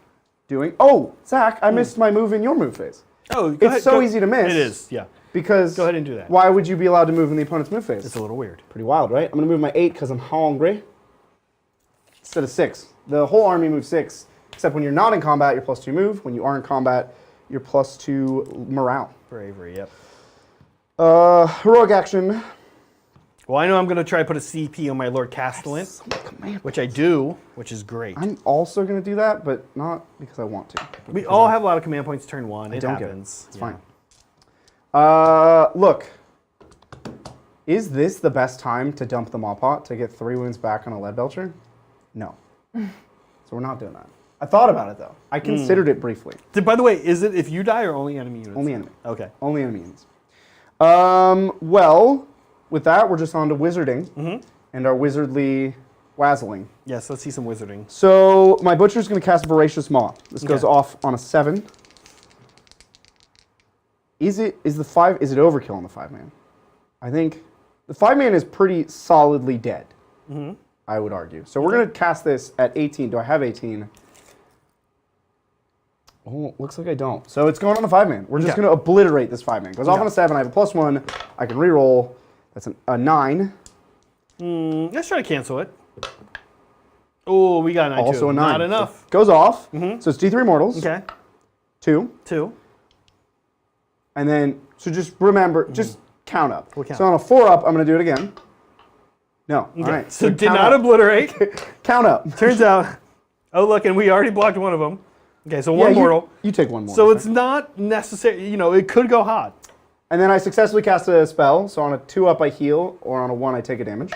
S2: doing. Oh, Zach, I missed my move in your move phase.
S1: Oh,
S2: It's so easy to miss.
S1: It is, yeah.
S2: Because
S1: Go ahead and do that.
S2: Why would you be allowed to move in the opponent's move phase?
S1: It's a little weird.
S2: Pretty wild, right? I'm going to move my 8 because I'm hungry. Instead of 6. The whole army moves 6. Except when you're not in combat, you're +2 move. When you are in combat, you're +2 morale.
S1: Bravery, yep.
S2: Heroic action.
S1: Well, I know I'm going to try to put a CP on my Lord Castellan, which I do, which is great.
S2: I'm also going to do that, but not because I want to.
S1: We all have a lot of command points turn 1. It
S2: don't get it.
S1: happens.
S2: It's
S1: Yeah.
S2: fine. Look. Is this the best time to dump the Maw Pot to get 3 wounds back on a Lead Belcher? No. So we're not doing that. I thought about it, though. I considered it briefly.
S1: By the way, is it if you die or only enemy units?
S2: Only enemy.
S1: Okay.
S2: Only enemy units. Well, with that, we're just on to wizarding and our wizardly wazzling.
S1: Yes, let's see some wizarding.
S2: So my butcher's going to cast Voracious Maw. This goes off on a 7. Is it overkill on the 5-man? I think the 5-man is pretty solidly dead. I would argue. So we're going to cast this at 18. Do I have 18? Oh, looks like I don't. So it's going on the 5-man. We're just going to obliterate this 5-man. Goes off on a 7. I have a +1. I can reroll. That's a 9.
S1: Let's try to cancel it. Oh, we got a 9
S2: Also
S1: too.
S2: a 9.
S1: Not enough.
S2: Goes off. So it's D3 mortals.
S1: Okay.
S2: 2.
S1: 2.
S2: And then, so just remember, just count up.
S1: We'll count.
S2: So on a 4-up, I'm going to do it again. No.
S1: Okay.
S2: All right.
S1: So did
S2: count
S1: not
S2: up.
S1: obliterate.
S2: Count up.
S1: Turns out, oh look, and we already blocked one of them. Okay, so one mortal.
S2: You take one more.
S1: So it's not necessary, it could go hot.
S2: And then I successfully cast a spell, so on a 2-up I heal, or on a 1 I take a damage.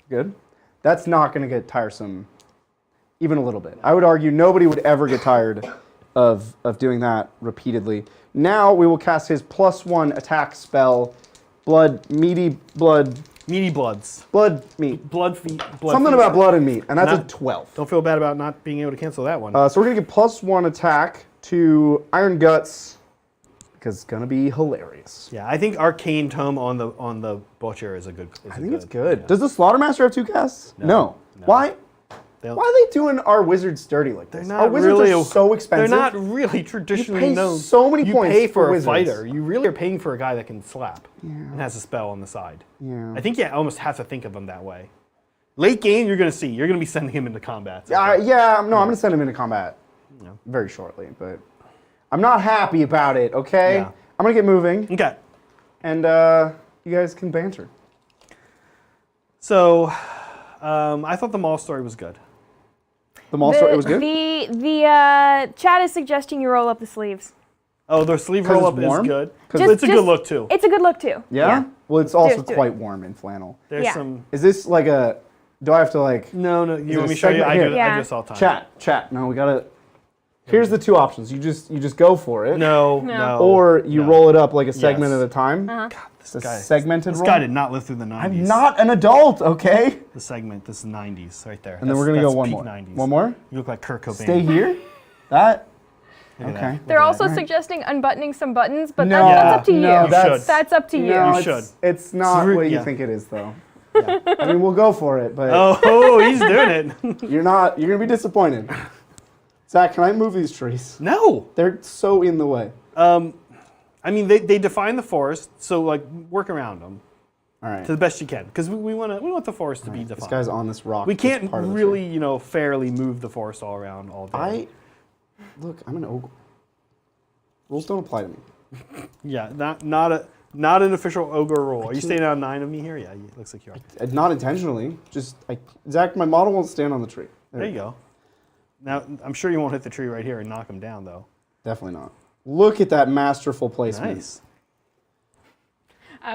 S2: Good. That's not going to get tiresome even a little bit. I would argue nobody would ever get tired of doing that repeatedly. Now we will cast his +1 attack spell, Meaty Bloods. Blood Meat.
S1: Blood feet.
S2: Something about blood and meat, and that's a 12.
S1: Don't feel bad about not being able to cancel that one.
S2: So we're going to give +1 attack to Iron Guts, because it's going to be hilarious.
S1: Yeah, I think Arcane Tome on the Butcher is a good.
S2: I think it's good. Yeah. Does the Slaughtermaster have 2 casts? No. Why? Why are they doing our wizards dirty like this? Our wizards are so expensive.
S1: They're not really traditionally known.
S2: You pay so many points
S1: You pay for a
S2: wizards.
S1: fighter. You really are paying for a guy that can slap and has a spell on the side.
S2: Yeah.
S1: I think you almost have to think of them that way. Late game, you're going to see. You're going to be sending him into combat.
S2: I'm going to send him into combat very shortly, but I'm not happy about it, okay?
S1: Yeah.
S2: I'm going to get moving.
S1: Okay.
S2: And you guys can banter.
S1: So, I thought the mall story was good.
S2: The mall story, it was good?
S3: The chat is suggesting you roll up the sleeves.
S1: Oh, the sleeve roll up is good.
S2: Just-
S1: It's a good look too.
S3: It's a good look too.
S2: Yeah? Well, it's also
S3: Just do it.
S2: quite warm in flannel.
S1: There's
S3: Yeah.
S1: some.
S2: Is this like a... Do I have to like...
S1: No. You
S2: it
S1: want me
S2: a
S1: to show you?
S2: segment?
S1: I
S2: Here.
S1: do
S3: Yeah.
S1: this all the time.
S2: Chat. No, we got to... Here's the 2 options. You just go for it.
S1: No.
S2: Or you
S1: No.
S2: roll it up like a segment
S1: Yes.
S2: at a time.
S3: Uh-huh.
S2: It's a
S1: guy-
S2: segmented
S1: This
S2: roll.
S1: guy did not live through the 90s.
S2: I'm not an adult, okay?
S1: The segment, this is 90s right there.
S2: And then we're going to go one
S1: peak
S2: more.
S1: 90s.
S2: One more?
S1: You look like Kurt Cobain.
S2: Stay here? That?
S1: Look at
S2: Okay.
S1: that.
S3: They're
S1: Look at
S3: also
S1: that.
S3: suggesting unbuttoning some buttons, but
S2: No,
S3: that's up to you.
S2: no,
S1: You should.
S3: That's up to you.
S2: No,
S1: You should.
S2: it's not
S1: It's
S2: what you
S1: yeah.
S2: think it is, though.
S1: Yeah.
S2: I mean, we'll go for it, but
S1: Oh, he's doing it.
S2: you're going to be disappointed. Zach, can I move these trees?
S1: No.
S2: They're so in the way.
S1: I mean, they define the forest, so like work around them
S2: All right.
S1: to the best you can, because we want the forest to be defined.
S2: This guy's on this rock.
S1: We
S2: that's
S1: can't
S2: part of the
S1: really,
S2: tree.
S1: fairly move the forest all around all day.
S2: Look, I'm an ogre. Rules don't apply to me.
S1: Yeah, not an official ogre rule. Are you staying on 9 of me here? Yeah, it looks like you are.
S2: Not intentionally. Zach, my model won't stand on the tree.
S1: There you go. Now, I'm sure you won't hit the tree right here and knock him down, though.
S2: Definitely not. Look at that masterful placement.
S1: Nice.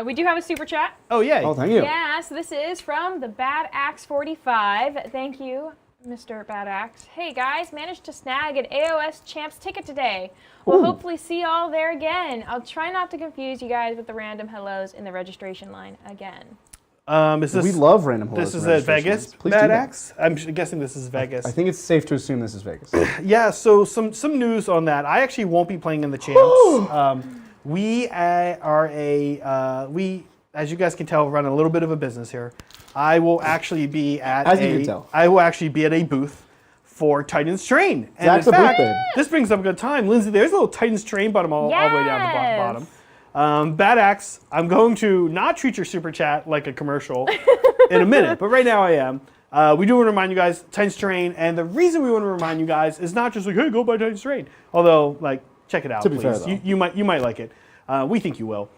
S3: We do have a super chat.
S1: Oh, yeah.
S2: Oh, thank you.
S3: Yes, this is from the Bad Axe 45. Thank you, Mr. Bad Axe. Hey guys, managed to snag an AOS Champs ticket today. We'll hopefully see y'all there again. I'll try not to confuse you guys with the random hellos in the registration line again.
S1: Is this,
S2: We love random hellos
S1: This is
S2: and
S1: at
S2: registration
S1: Vegas,
S2: lines. Please do
S1: Bad
S2: that.
S1: Axe? I'm guessing this is Vegas.
S2: I think it's safe to assume this is Vegas.
S1: Yeah, so some news on that. I actually won't be playing in the champs. We as you guys can tell, run a little bit of a business here. I will actually be at
S2: As you can tell.
S1: I will actually be at a booth for Titans Train. And
S2: Zach's
S1: in
S2: a booth
S1: fact,
S2: babe.
S1: this brings up a good time. Lindsay, there's a little Titans Train bottom all the way down to the bottom. Bad Axe, I'm going to not treat your super chat like a commercial in a minute, but right now I am. We do want to remind you guys, Titans Terrain, and the reason we want to remind you guys is not just like, hey, go buy Titans Terrain. Although, like, check it out,
S2: To be
S1: please.
S2: fair, though.
S1: You might like it. We think you will.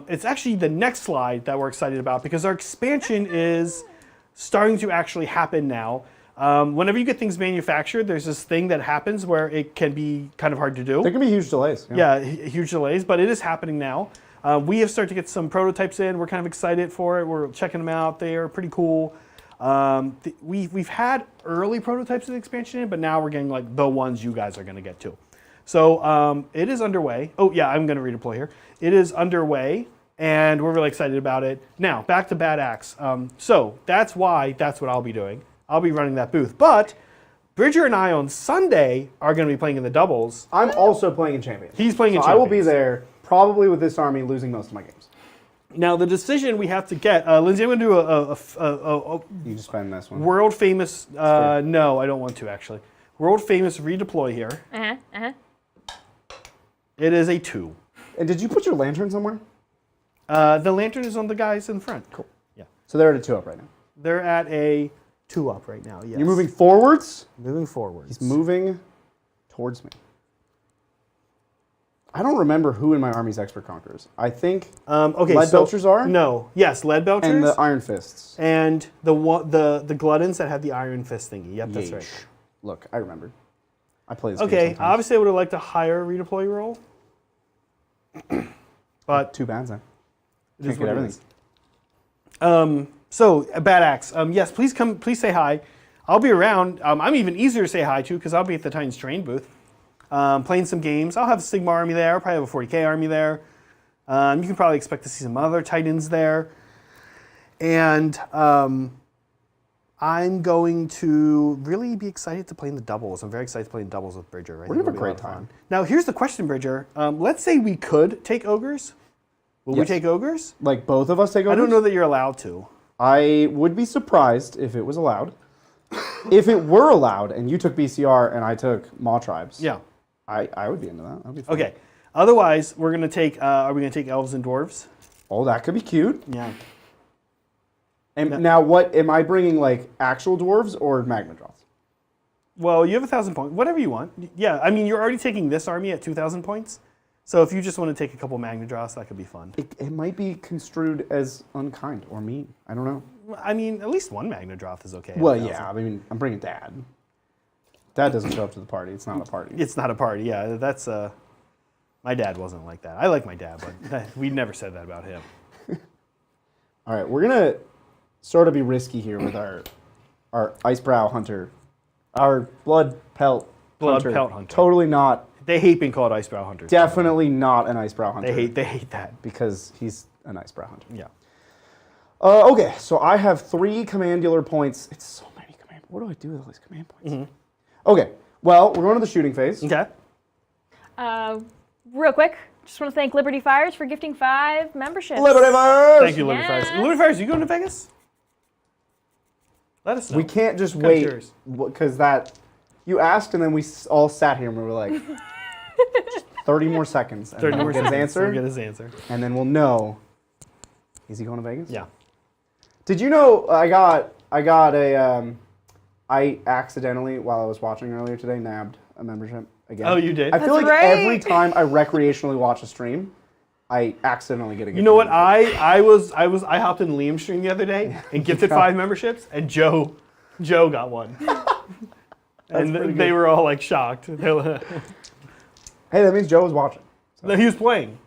S1: It's actually the next slide that we're excited about because our expansion is starting to actually happen now. Whenever you get things manufactured, there's this thing that happens where it can be kind of hard to do.
S2: There can be huge delays.
S1: Yeah, huge delays, but it is happening now. We have started to get some prototypes in. We're kind of excited for it. We're checking them out. They are pretty cool. We've had early prototypes of the expansion in, but now we're getting like the ones you guys are going to get too. So it is underway. Oh yeah, I'm going to redeploy here. It is underway, and we're really excited about it. Now back to Bad Axe. So that's what I'll be doing. I'll be running that booth, but Bridger and I on Sunday are going to be playing in the doubles.
S2: I'm also playing in Champions.
S1: He's playing in
S2: I will be
S1: Champions.
S2: there, probably with this army, losing most of my games.
S1: Now the decision we have to get, Lindsay, I'm going to do a
S2: You just spend this one.
S1: world famous.
S2: fair.
S1: No, I don't want to actually. World famous redeploy here. It is a 2.
S2: And did you put your lantern somewhere?
S1: The lantern is on the guys in front. Cool. Yeah,
S2: So they're at a 2-up right now.
S1: they're at a 2 up right now. Yes.
S2: You're moving forwards?
S1: Moving forward.
S2: He's moving towards me. I don't remember who in my army's expert conquerors. I think
S1: Okay.
S2: Lead
S1: so,
S2: Belchers are?
S1: No. Yes, lead belchers
S2: and the Iron Fists.
S1: and the gluttons that have the iron fist thingy. Yep, that's right.
S2: Yeesh. Look, I remembered. I play this game
S1: Okay.
S2: sometimes.
S1: Obviously, I would have liked a higher redeploy roll. But
S2: Too bad, Zach.
S1: it is
S2: Can't get
S1: what it is.
S2: everything.
S1: So, Bad Axe. Yes, please say hi. I'll be around. I'm even easier to say hi to because I'll be at the Titans Train booth playing some games. I'll have a Sigmar army there. I'll probably have a 40k army there. You can probably expect to see some other Titans there. And I'm going to really be excited to play in the doubles. I'm very excited to play in doubles with Bridger.
S2: We're going to have a great time.
S1: Now, here's the question, Bridger. Let's say we could take ogres. Will we
S2: Yes.
S1: take ogres?
S2: Like both of us take ogres?
S1: I don't know that you're allowed to.
S2: I would be surprised if it was allowed. If it were allowed and you took BCR and I took Mawtribes,
S1: Yeah.
S2: I would be into that. That'd be fun.
S1: Okay. Otherwise, we're going to take, are we going to take elves and dwarves?
S2: Oh, that could be cute.
S1: Yeah.
S2: And now what, am I bringing like actual dwarves or Magmadroths?
S1: Well, you have 1,000 points. Whatever you want. Yeah, I mean, you're already taking this army at 2,000 points. So if you just want to take a couple Magmadroths, that could be fun.
S2: It might be construed as unkind or mean. I don't know.
S1: I mean, at least one Magmadroth is okay. at
S2: Well,
S1: 1,000.
S2: yeah, I mean, I'm bringing Dad. Dad doesn't show up to the party. It's not a party.
S1: It's not a party. Yeah, that's, my dad wasn't like that. I like my dad, but we never said that about him.
S2: All right, we're going to sort of be risky here with our Icebrow Hunter. Our Blood Pelt Hunter.
S1: Pelt Hunter.
S2: Totally not.
S1: They hate being called Icebrow Hunters.
S2: Definitely not an Icebrow Hunter.
S1: They hate that.
S2: Because he's an Icebrow Hunter.
S1: Yeah.
S2: Okay, so I have 3 commandular points. It's so many command. What do I do with all these command points? Okay, well, we're going to the shooting phase.
S1: Okay.
S3: Real quick, just want to thank Liberty Fires for gifting 5 memberships.
S2: Liberty Fires!
S1: Thank you, Liberty Fires.
S3: Yes.
S1: Liberty Fires, are you going to Vegas? Let us know.
S2: We can't just
S1: Kinda
S2: wait
S1: curious.
S2: because that you asked and then we all sat here and we were like 30 more seconds and
S1: 30
S2: then
S1: more
S2: we'll get his
S1: seconds, so
S2: answer
S1: we'll get his answer.
S2: and then we'll know. Is he going to Vegas?
S1: Yeah.
S2: Did you know I accidentally while I was watching earlier today nabbed a membership again.
S1: Oh, you did?
S2: I feel
S3: That's
S2: like
S3: right.
S2: every time I recreationally watch a stream, I accidentally get a gift.
S1: You know what? I hopped in Liam's stream the other day and gifted 5 memberships, and Joe got one.
S2: pretty
S1: And
S2: good.
S1: they were all like shocked. They were-
S2: Hey, that means Joe was watching.
S1: No, he was playing.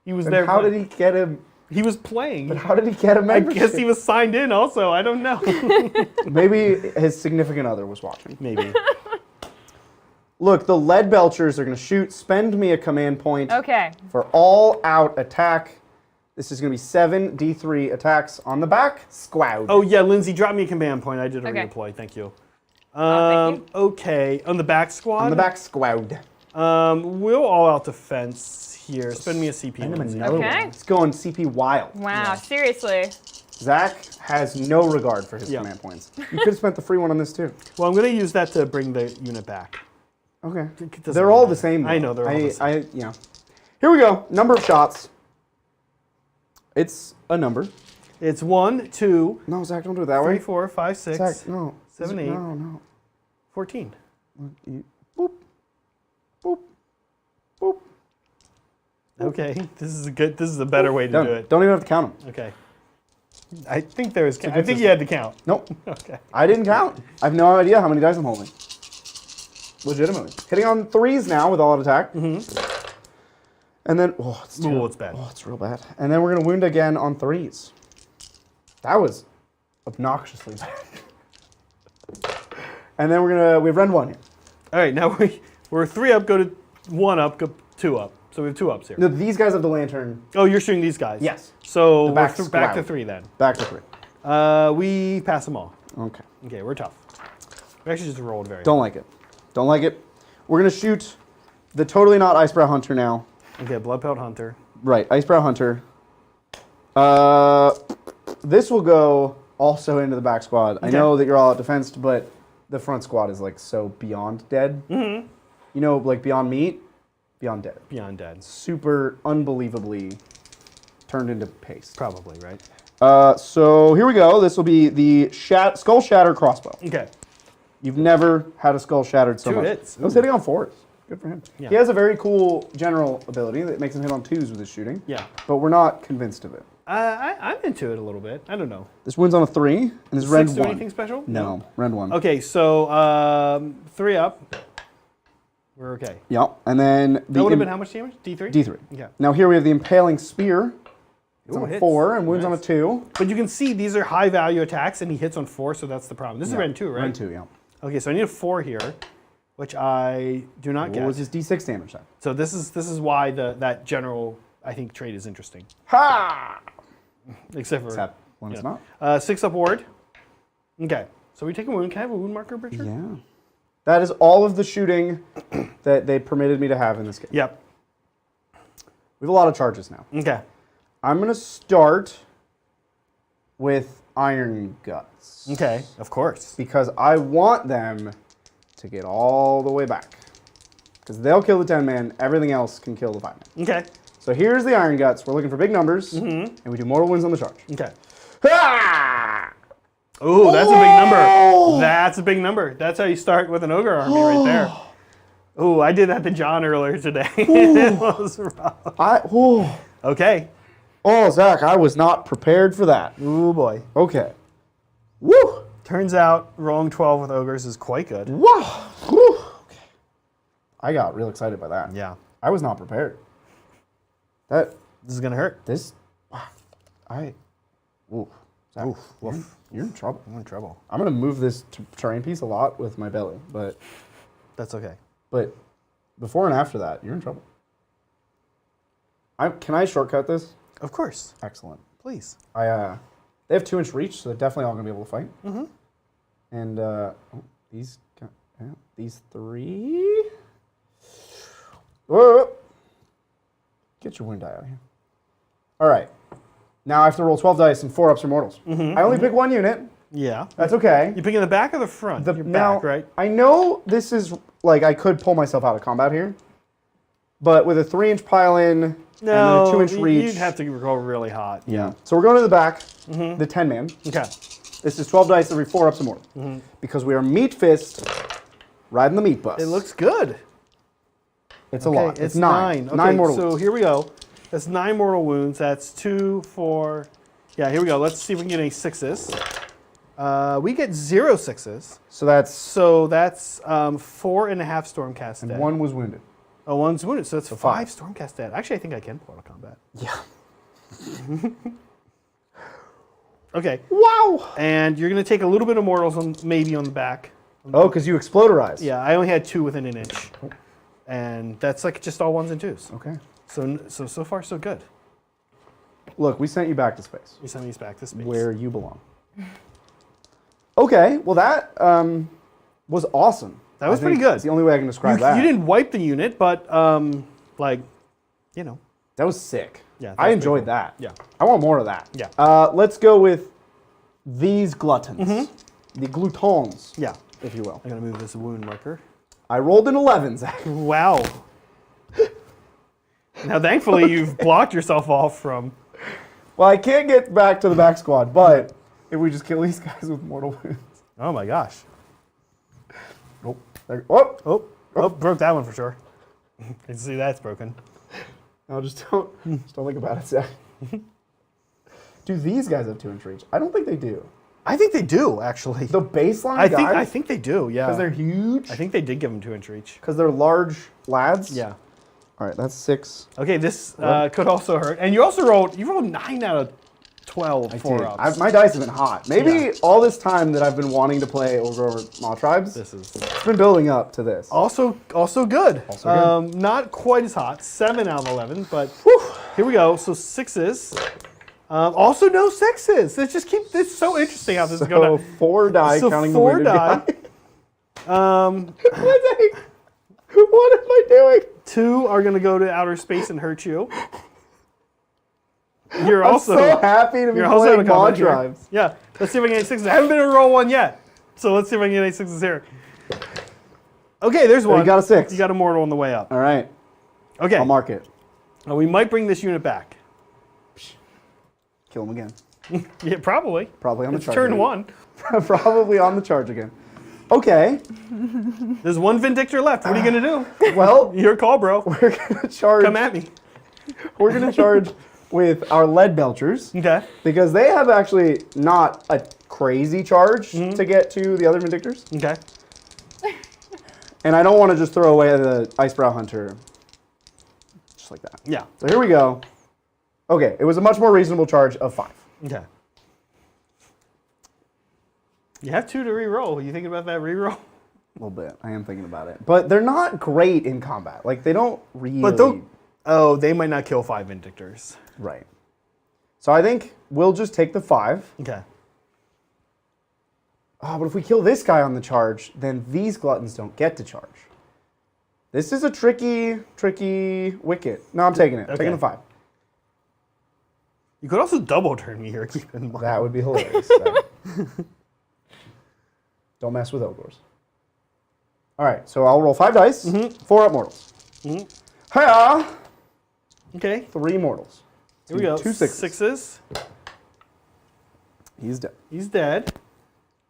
S1: He was
S2: And
S1: there.
S2: how
S1: playing.
S2: did he get him?
S1: He was playing.
S2: But how did he get a
S1: I
S2: membership?
S1: guess he was signed in also. I don't know.
S2: Maybe his significant other was watching.
S1: Maybe.
S2: Look, the lead belchers are going to shoot. Spend me a command point
S3: Okay.
S2: for all-out attack. This is going to be 7 D3 attacks on the back. Squad.
S1: Oh yeah, Lindsay, drop me a command point. I did a
S3: Okay.
S1: redeploy. Thank you.
S3: Thank you.
S1: Okay, on the back squad.
S2: on the back squad.
S1: We'll all out defense here. Spend me a CP.
S2: Spend him
S1: Lindsay.
S2: another
S3: Okay.
S2: one. It's going CP wild.
S3: Wow, seriously.
S2: Zach has no regard for his
S1: Yeah.
S2: command points. You could have spent the free one on this too.
S1: Well, I'm going to use that to bring the unit back.
S2: Okay.
S1: doesn't
S2: They're all
S1: matter.
S2: the same.
S1: I
S2: though.
S1: know, they're all the same.
S2: Yeah. Here we go. Number of shots. It's a number.
S1: It's 1, 2,
S2: No, Zach, don't do it that
S1: 3,
S2: way.
S1: 4, 5, 6,
S2: Zach, no.
S1: 7, 8.
S2: No.
S1: 14.
S2: Boop. Boop. Boop.
S1: Okay, this is a better way to
S2: Done.
S1: do it.
S2: Don't even have to count them.
S1: Okay. I think there was. I
S2: good
S1: think you had to count.
S2: Nope.
S1: Okay.
S2: I didn't count. I have no idea how many dice I'm holding. Legitimately. Hitting on 3s now with all-out attack. Mm-hmm. And then, oh, it's terrible.
S1: Oh, it's bad.
S2: Oh, it's real bad. And then we're going to wound again on 3s. That was obnoxiously bad. And then we've run 1 here.
S1: All right, now we're 3 up, go to 1 up, go 2 up. So we have 2 ups here.
S2: No, these guys have the lantern.
S1: Oh, you're shooting these guys.
S2: Yes.
S1: So
S2: The
S1: we're
S2: back
S1: back to
S2: squad.
S1: 3 then.
S2: Back to 3.
S1: We pass them all.
S2: Okay.
S1: Okay, we're tough. We actually just rolled very.
S2: Don't like it. Don't like it. We're going to shoot the totally not Icebrow Hunter now.
S1: Okay, Bloodpelt Hunter.
S2: Right, Icebrow Hunter. This will go also into the back squad. I
S1: Okay.
S2: know that you're all out defensed, but the front squad is like so beyond dead. Mm-hmm. You know, like beyond meat, beyond dead.
S1: Beyond Dead.
S2: Super unbelievably turned into paste.
S1: Probably, right?
S2: So here we go. This will be the Skull Shatter crossbow.
S1: Okay.
S2: You've never had a skull shattered so
S1: 2
S2: much.
S1: hits.
S2: It was hitting on 4s. Good for him.
S1: Yeah.
S2: He has a very cool general ability that makes him hit on 2s with his shooting.
S1: Yeah.
S2: But we're not convinced of it.
S1: I'm into it a little bit. I don't know.
S2: This wins on a 3, and this is
S1: Six
S2: rend
S1: do
S2: 1.
S1: anything special?
S2: No, rend 1.
S1: Okay, so 3 up. We're okay.
S2: Yep. And then
S1: That would have been how much damage? D3?
S2: D3.
S1: Yeah.
S2: Now here we have the Impaling Spear. It's
S1: Ooh,
S2: on a
S1: hits.
S2: 4 and wounds
S1: Nice.
S2: on a 2.
S1: But you can see these are high value attacks, and he hits on 4, so that's the problem. This is
S2: Yeah.
S1: Ren 2, right?
S2: Ren 2, yeah.
S1: Okay, so I need a 4 here, which I do not
S2: What
S1: get.
S2: was his D6 damage then?
S1: So this is why that general, I think, trait is interesting.
S2: Ha!
S1: Except for
S2: Except when it's not.
S1: 6 up ward. Okay, so we take a wound. Can I have a wound marker, Bridger?
S2: Yeah. That is all of the shooting that they permitted me to have in this game.
S1: Yep.
S2: We have a lot of charges now.
S1: Okay.
S2: I'm going to start with Iron Guts.
S1: Okay, of course.
S2: Because I want them to get all the way back. Because they'll kill the 10-man, everything else can kill the 5-man.
S1: Okay.
S2: So here's the Iron Guts. We're looking for big numbers, and we do mortal wounds on the charge.
S1: Okay.
S2: Ah!
S1: Ooh, that's a big number. That's a big number. That's how you start with an ogre army right there. Ooh, I did that to John earlier today. It was rough. Okay.
S2: Oh, Zach, I was not prepared for that.
S1: Ooh, boy.
S2: Okay. Woo!
S1: Turns out rolling 12 with ogres is quite good.
S2: Wow. Woo. Okay. I got real excited by that.
S1: Yeah.
S2: I was not prepared.
S1: This is going to hurt.
S2: Ooh. Zach,
S1: Oof.
S2: you're in trouble.
S1: I'm in trouble.
S2: I'm going to move this terrain piece a lot with my belly, but
S1: That's okay.
S2: before and after that, you're in trouble. Can I shortcut this?
S1: Of course.
S2: Excellent.
S1: Please.
S2: They have 2-inch reach, so they're definitely all going to be able to fight. Mm-hmm. And these 3. Whoa. Get your wound die out of here. All right. Now I have to roll 12 dice and 4 ups or mortals. I only pick 1 unit.
S1: Yeah.
S2: That's okay.
S1: You picking the back or the front? Your
S2: Now,
S1: back, right?
S2: I know this is, like, I could pull myself out of combat here. But with a 3-inch pile-in and then a 2-inch reach.
S1: You'd have to go really hot.
S2: Yeah. So we're going to the back, the 10-man.
S1: Okay.
S2: This is 12 dice every 4 ups or mortal. Because we are meat fist riding the meat bus.
S1: It looks good.
S2: It's a lot.
S1: It's
S2: 9.
S1: Okay,
S2: 9 mortal
S1: so
S2: wounds.
S1: here we go. That's 9 mortal wounds. That's 2, 4. Yeah, here we go. Let's see if we can get any 6s. We get 0 6s.
S2: So that's...
S1: So that's 4.5 Stormcast
S2: And
S1: dead.
S2: 1 was wounded.
S1: Oh, 1's wounded. So that's 5
S2: 5.
S1: Stormcast dead. Actually, I think I can pull out of combat.
S2: Yeah.
S1: Okay.
S2: Wow!
S1: And you're going to take a little bit of mortals maybe on the back.
S2: Oh, because you exploderize.
S1: Yeah, I only had 2 within an inch. And that's like just all 1s and 2s.
S2: Okay.
S1: So far, so good.
S2: Look, we sent you back to space.
S1: We sent these back to space.
S2: Where you belong. Okay, well that was awesome.
S1: That was
S2: I
S1: pretty
S2: think
S1: good.
S2: It's the only way I can describe that.
S1: You didn't wipe the unit, but like, you know.
S2: That was sick.
S1: Yeah, that
S2: I
S1: was
S2: enjoyed
S1: pretty cool.
S2: that.
S1: Yeah.
S2: I want more of that.
S1: Yeah.
S2: Let's go with these gluttons. The glutons,
S1: Yeah.
S2: if you will.
S1: I'm gonna move this wound marker.
S2: I rolled an 11, Zach.
S1: Wow. Now, thankfully, you've blocked yourself off from.
S2: Well, I can't get back to the back squad, but if we just kill these guys with mortal wounds.
S1: Oh my gosh.
S2: Oh, there, oh.
S1: Oh, broke that one for sure. You can see that's broken.
S2: No, just don't think about it, Zach. Do these guys have 2-inch reach? I don't think they do.
S1: I think they do, actually.
S2: The baseline
S1: I
S2: guys?
S1: think they do, yeah.
S2: Because they're huge?
S1: I think they did give them 2-inch reach.
S2: Because they're large lads?
S1: Yeah.
S2: All right, that's 6.
S1: Okay, this could also hurt. And you rolled 9 out of 12 4-ups.
S2: My dice have been hot. Maybe all this time that I've been wanting to play Ogor Mawtribes, it's been building up to this.
S1: Also good.
S2: Also good.
S1: Not quite as hot. 7 out of 11, but here we go. So 6s. Also no 6s. It's so interesting how this is going.
S2: So 4 die counting the wounded guy. What am I doing?
S1: 2 are going to go to outer space and hurt you. You're
S2: I'm
S1: also
S2: so happy to be
S1: also
S2: playing
S1: out of combat here.
S2: Mawtribes.
S1: Yeah. Let's see if I can get any 6s. I haven't been able to roll one yet. So let's see if I can get any 6s here. Okay, there's one.
S2: You got a 6.
S1: You got a mortal on the way up.
S2: All right.
S1: Okay.
S2: I'll mark it.
S1: Now, we might bring this unit back.
S2: Kill him again.
S1: Yeah, probably.
S2: Probably on the
S1: It's
S2: charge.
S1: turn
S2: again.
S1: 1.
S2: Probably on the charge again. Okay.
S1: There's 1 Vindictor left. What are you going to do?
S2: Well,
S1: Your call, bro.
S2: we're gonna charge.
S1: Come at me.
S2: We're gonna charge with our lead belchers.
S1: Okay.
S2: Because they have actually not a crazy charge to get to the other Vindictors.
S1: Okay.
S2: And I don't want to just throw away the Icebrow Hunter just like that.
S1: Yeah.
S2: So here we go. Okay, it was a much more reasonable charge of 5.
S1: Okay. You have 2 to re-roll. You thinking about that re-roll?
S2: A little bit. I am thinking about it. But they're not great in combat. Like, they don't really...
S1: But don't... Oh, they might not kill 5 Vindictors.
S2: Right. So I think we'll just take the 5.
S1: Okay.
S2: Oh, but if we kill this guy on the charge, then these Gluttons don't get to charge. This is a tricky wicket. No, I'm taking it.
S1: Okay.
S2: Taking the 5.
S1: You could also double turn me here, keep in mind.
S2: That would be hilarious. Don't mess with Ogres. All right, so I'll roll 5 dice. 4 up mortals. Hiya!
S1: Okay.
S2: 3 mortals.
S1: Here we go.
S2: 2
S1: sixes.
S2: He's dead.
S1: He's dead.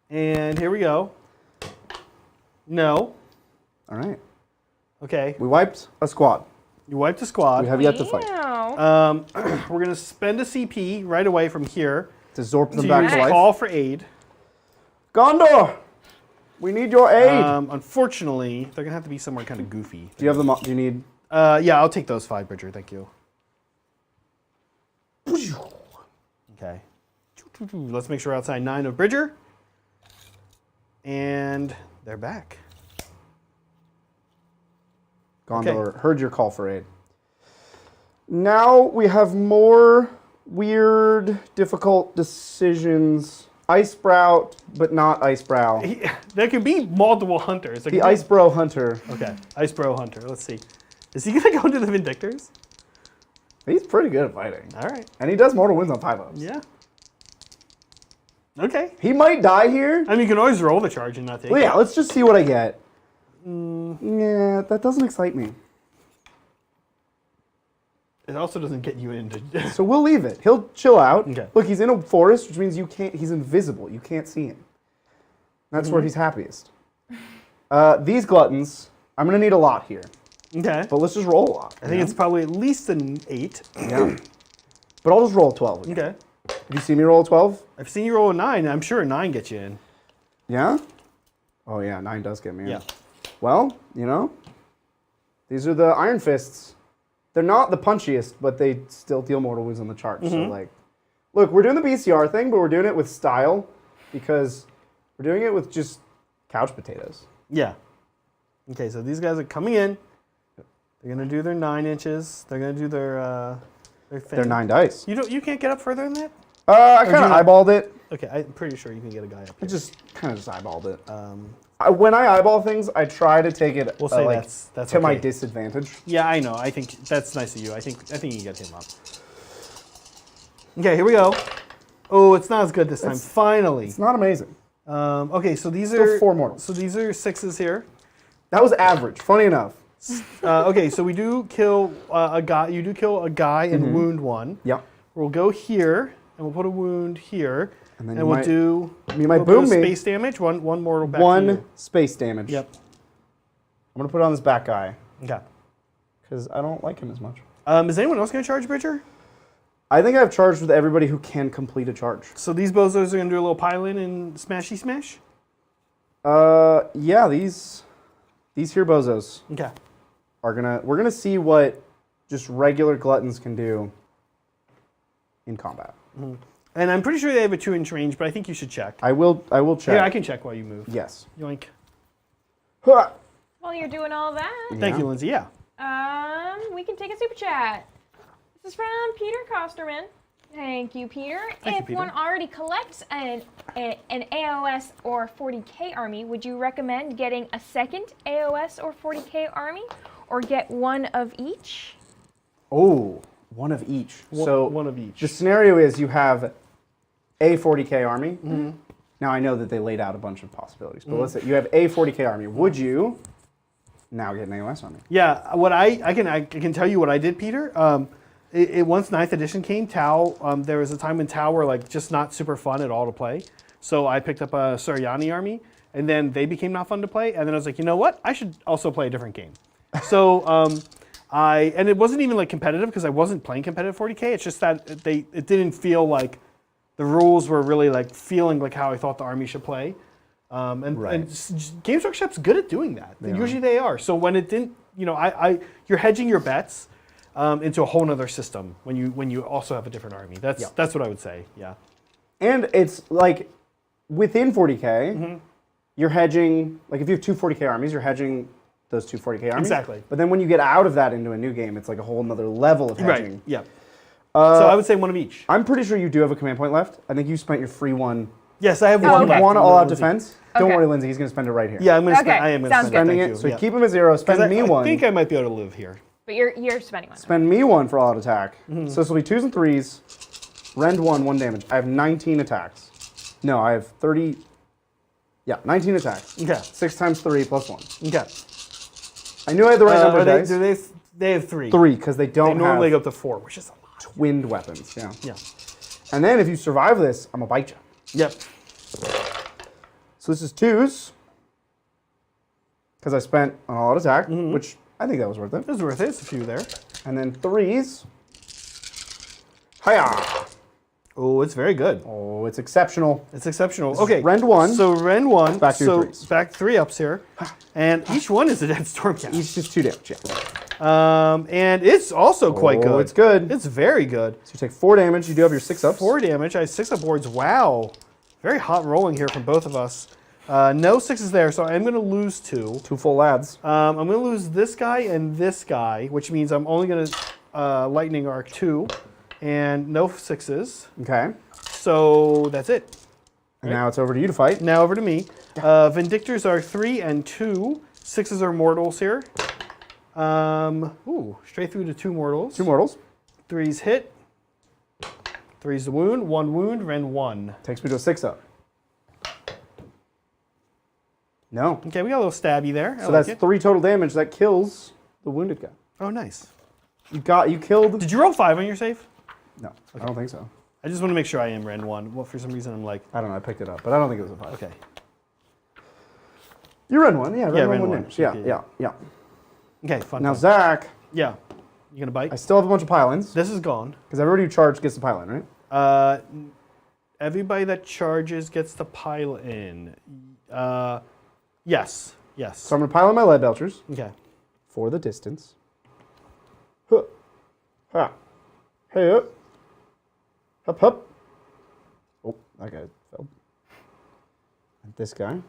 S1: And here we go. No.
S2: All right.
S1: Okay.
S2: We wiped a squad.
S1: You wiped a squad.
S2: We have yet to fight.
S3: Wow.
S1: We're going to spend a CP right away from here
S2: To Zorp them
S1: to
S2: back
S1: use
S2: to life.
S1: call for aid.
S2: Gondor! We need your aid.
S1: Unfortunately, they're going to have to be somewhere kind of goofy.
S2: Do you have the... Do you need...
S1: Yeah, I'll take those 5, Bridger. Thank you. Okay. Let's make sure we're outside 9 of Bridger. And they're back.
S2: Gondor heard your call for aid. Now we have more weird, difficult decisions. Icebrow, but not Icebrow.
S1: There could be multiple hunters.
S2: The Icebrow Hunter.
S1: Okay, Icebrow Hunter. Let's see. Is he going to go into the Vindictors?
S2: He's pretty good at fighting.
S1: All right.
S2: And he does mortal wounds on 5-ups.
S1: Yeah. Okay.
S2: He might die here.
S1: I mean, you can always roll the charge and not take
S2: Well, yeah,
S1: it.
S2: let's just see what I get. Yeah, that doesn't excite me.
S1: It also doesn't get you into...
S2: So we'll leave it. He'll chill out.
S1: Okay.
S2: Look, he's in a forest, which means you can't. He's invisible. You can't see him. That's where he's happiest. These Gluttons, I'm gonna need a lot here,
S1: Okay.
S2: but let's just roll a lot.
S1: I think it's probably at least an 8.
S2: Yeah. But I'll just roll a 12. Again.
S1: Okay.
S2: Have you seen me roll a 12?
S1: I've seen you roll a 9. I'm sure a 9 gets you in.
S2: Yeah. Oh yeah, 9 does get me in.
S1: Yeah.
S2: Well, you know, these are the Iron Fists. They're not the punchiest, but they still deal mortal wounds on the charge. So like, look, we're doing the BCR thing, but we're doing it with style because we're doing it with just couch potatoes.
S1: Yeah. Okay, so these guys are coming in. They're gonna do their 9 inches. They're gonna do their thing.
S2: They're 9 dice.
S1: You can't get up further than that?
S2: I kind of eyeballed it.
S1: Okay, I'm pretty sure you can get a guy up
S2: I
S1: here.
S2: just kind of just eyeballed it. When I eyeball things, I try to take it
S1: We'll say
S2: like
S1: that's
S2: to my
S1: okay.
S2: disadvantage.
S1: Yeah, I know. I think that's nice of you. I think you get him up. Okay, here we go. Oh, it's not as good this time. Finally.
S2: It's not amazing.
S1: Okay, so these
S2: Still
S1: are
S2: 4 mortals.
S1: So these are 6s here.
S2: That was average. Funny enough.
S1: Okay, so we do kill a guy. You do kill a guy and wound 1.
S2: Yeah.
S1: We'll go here and we'll put a wound here,
S2: And then
S1: and
S2: you
S1: we'll
S2: might-
S1: do
S2: you might
S1: a little bit
S2: boom
S1: of
S2: me.
S1: space damage. One mortal back. to
S2: 1
S1: you.
S2: space damage.
S1: Yep.
S2: I'm gonna put it on this back guy
S1: Okay.
S2: because I don't like him as much.
S1: Is anyone else going to charge Bridger?
S2: I think I've charged with everybody who can complete a charge.
S1: So these bozos are going to do a little pile-in and smashy smash?
S2: Yeah, these here bozos
S1: Okay.
S2: we're gonna see what just regular gluttons can do in combat.
S1: And I'm pretty sure they have a 2-inch range, but I think you should check.
S2: I will check.
S1: Here, I can check while you move.
S2: Yes.
S1: Yoink.
S2: Huh.
S3: While you're doing all that,
S1: Thank you, Lindsay. Yeah.
S3: we can take a super chat. This is from Peter Kosterman. Thank you, Peter.
S1: Thank you,
S3: If
S1: Peter.
S3: one already collects an AOS or 40k army, would you recommend getting a second AOS or 40k army, or get one of each?
S2: Oh, one of each. So
S1: one of each.
S2: The scenario is you have a 40k army. Now I know that they laid out a bunch of possibilities, but let's say you have a 40k army. Would you now get an AOS army?
S1: Yeah, what I can tell you what I did, Peter. Once 9th edition came, Tau, there was a time when Tau were like just not super fun at all to play. So I picked up a Suryani army, and then they became not fun to play. And then I was like, you know what? I should also play a different game. So and it wasn't even like competitive because I wasn't playing competitive 40k. It's just that it didn't feel like the rules were really like feeling like how I thought the army should play.
S2: Right.
S1: Games Workshop's good at doing that. Usually they are. So when it didn't, you're hedging your bets into a whole other system when you also have a different army. That's what I would say. Yeah.
S2: And it's like within 40K, you're hedging, like if you have two 40K armies, you're hedging those two 40K armies.
S1: Exactly.
S2: But then when you get out of that into a new game, it's like a whole nother level of hedging.
S1: Right. Yeah. So I would say one of each.
S2: I'm pretty sure you do have a command point left. I think you spent your free one.
S1: Yes, I have
S3: Oh,
S1: one
S3: okay.
S1: left.
S2: One all-out
S1: Lindsay.
S2: defense. Don't
S3: Okay.
S2: worry, Lindsay. He's going to spend it right here.
S1: Yeah, I'm going to
S3: Okay,
S1: spend. I am going to
S3: sounds
S1: spend
S3: good.
S1: it.
S2: Spending
S1: Thank
S2: it.
S1: you.
S2: So
S1: Yeah.
S2: keep him at 0. Spend me
S1: I
S2: one.
S1: think I might be able to live here.
S3: But you're spending one.
S2: Spend me one for all-out attack. So this will be 2s and 3s. Rend 1 damage. I have 19 attacks. No, I have 30. Yeah, 19 attacks.
S1: Okay.
S2: 6 times 3 plus 1.
S1: Okay.
S2: I knew I had the right number of dice.
S1: They have 3.
S2: 3, because they
S1: They
S2: don't
S1: normally
S2: have
S1: go up to 4, which is a lot.
S2: twinned weapons. Yeah.
S1: Yeah.
S2: And then if you survive this, I'm going to bite you.
S1: Yep.
S2: So this is 2s. Because I spent an all-out attack, which I think that was worth it.
S1: It was worth it. It's a few there.
S2: And then 3s. Hiya!
S1: Oh, it's very good.
S2: Oh, it's exceptional.
S1: It's exceptional.
S2: This is
S1: Okay.
S2: Rend 1.
S1: So Rend 1.
S2: Back to your
S1: so
S2: 3s.
S1: back 3 ups here. And each one is a dead Stormcast.
S2: Each just 2 damage. Yeah.
S1: And it's also quite good.
S2: it's good.
S1: It's very good.
S2: So you take 4 damage. You do have your 6 ups.
S1: 4 damage. I have 6 up boards. Wow. Very hot rolling here from both of us. No 6s there, so I'm going to lose 2.
S2: 2 full lads.
S1: I'm going to lose this guy and this guy, which means I'm only going to Lightning Arc 2. And no 6s.
S2: Okay.
S1: So that's it.
S2: And now it's over to you to fight.
S1: Now over to me. Vindictors are 3 and 2. 6s are mortals here. Straight through to 2 mortals.
S2: 2 mortals.
S1: 3s hit. 3's the wound. 1 wound. Rend 1.
S2: Takes me to a 6 up. No.
S1: Okay, we got a little stabby there.
S2: So that's 3 total damage. That kills the wounded guy.
S1: Oh, nice.
S2: You killed.
S1: Did you roll 5 on your save?
S2: No, I don't think so.
S1: I just want to make sure I am Rend 1. Well, for some reason I'm like,
S2: I don't know. I picked it up, but I don't think it was a 5.
S1: okay.
S2: You run 1. Yeah,
S1: Rend
S2: run
S1: one.
S2: damage. Yeah,
S1: Okay,
S2: yeah.
S1: Okay, fun.
S2: Now
S1: fun.
S2: Zach,
S1: Yeah. You gonna bite?
S2: I still have a bunch of pile-ins
S1: This is gone.
S2: because everybody who charged gets the pile-in, right?
S1: Everybody that charges gets the pile in. Yes. Yes.
S2: So I'm gonna pile in my lead belchers
S1: Okay.
S2: for the distance. Huh. Ha. Hey up. Hup hup. Oh, that guy fell. And this guy.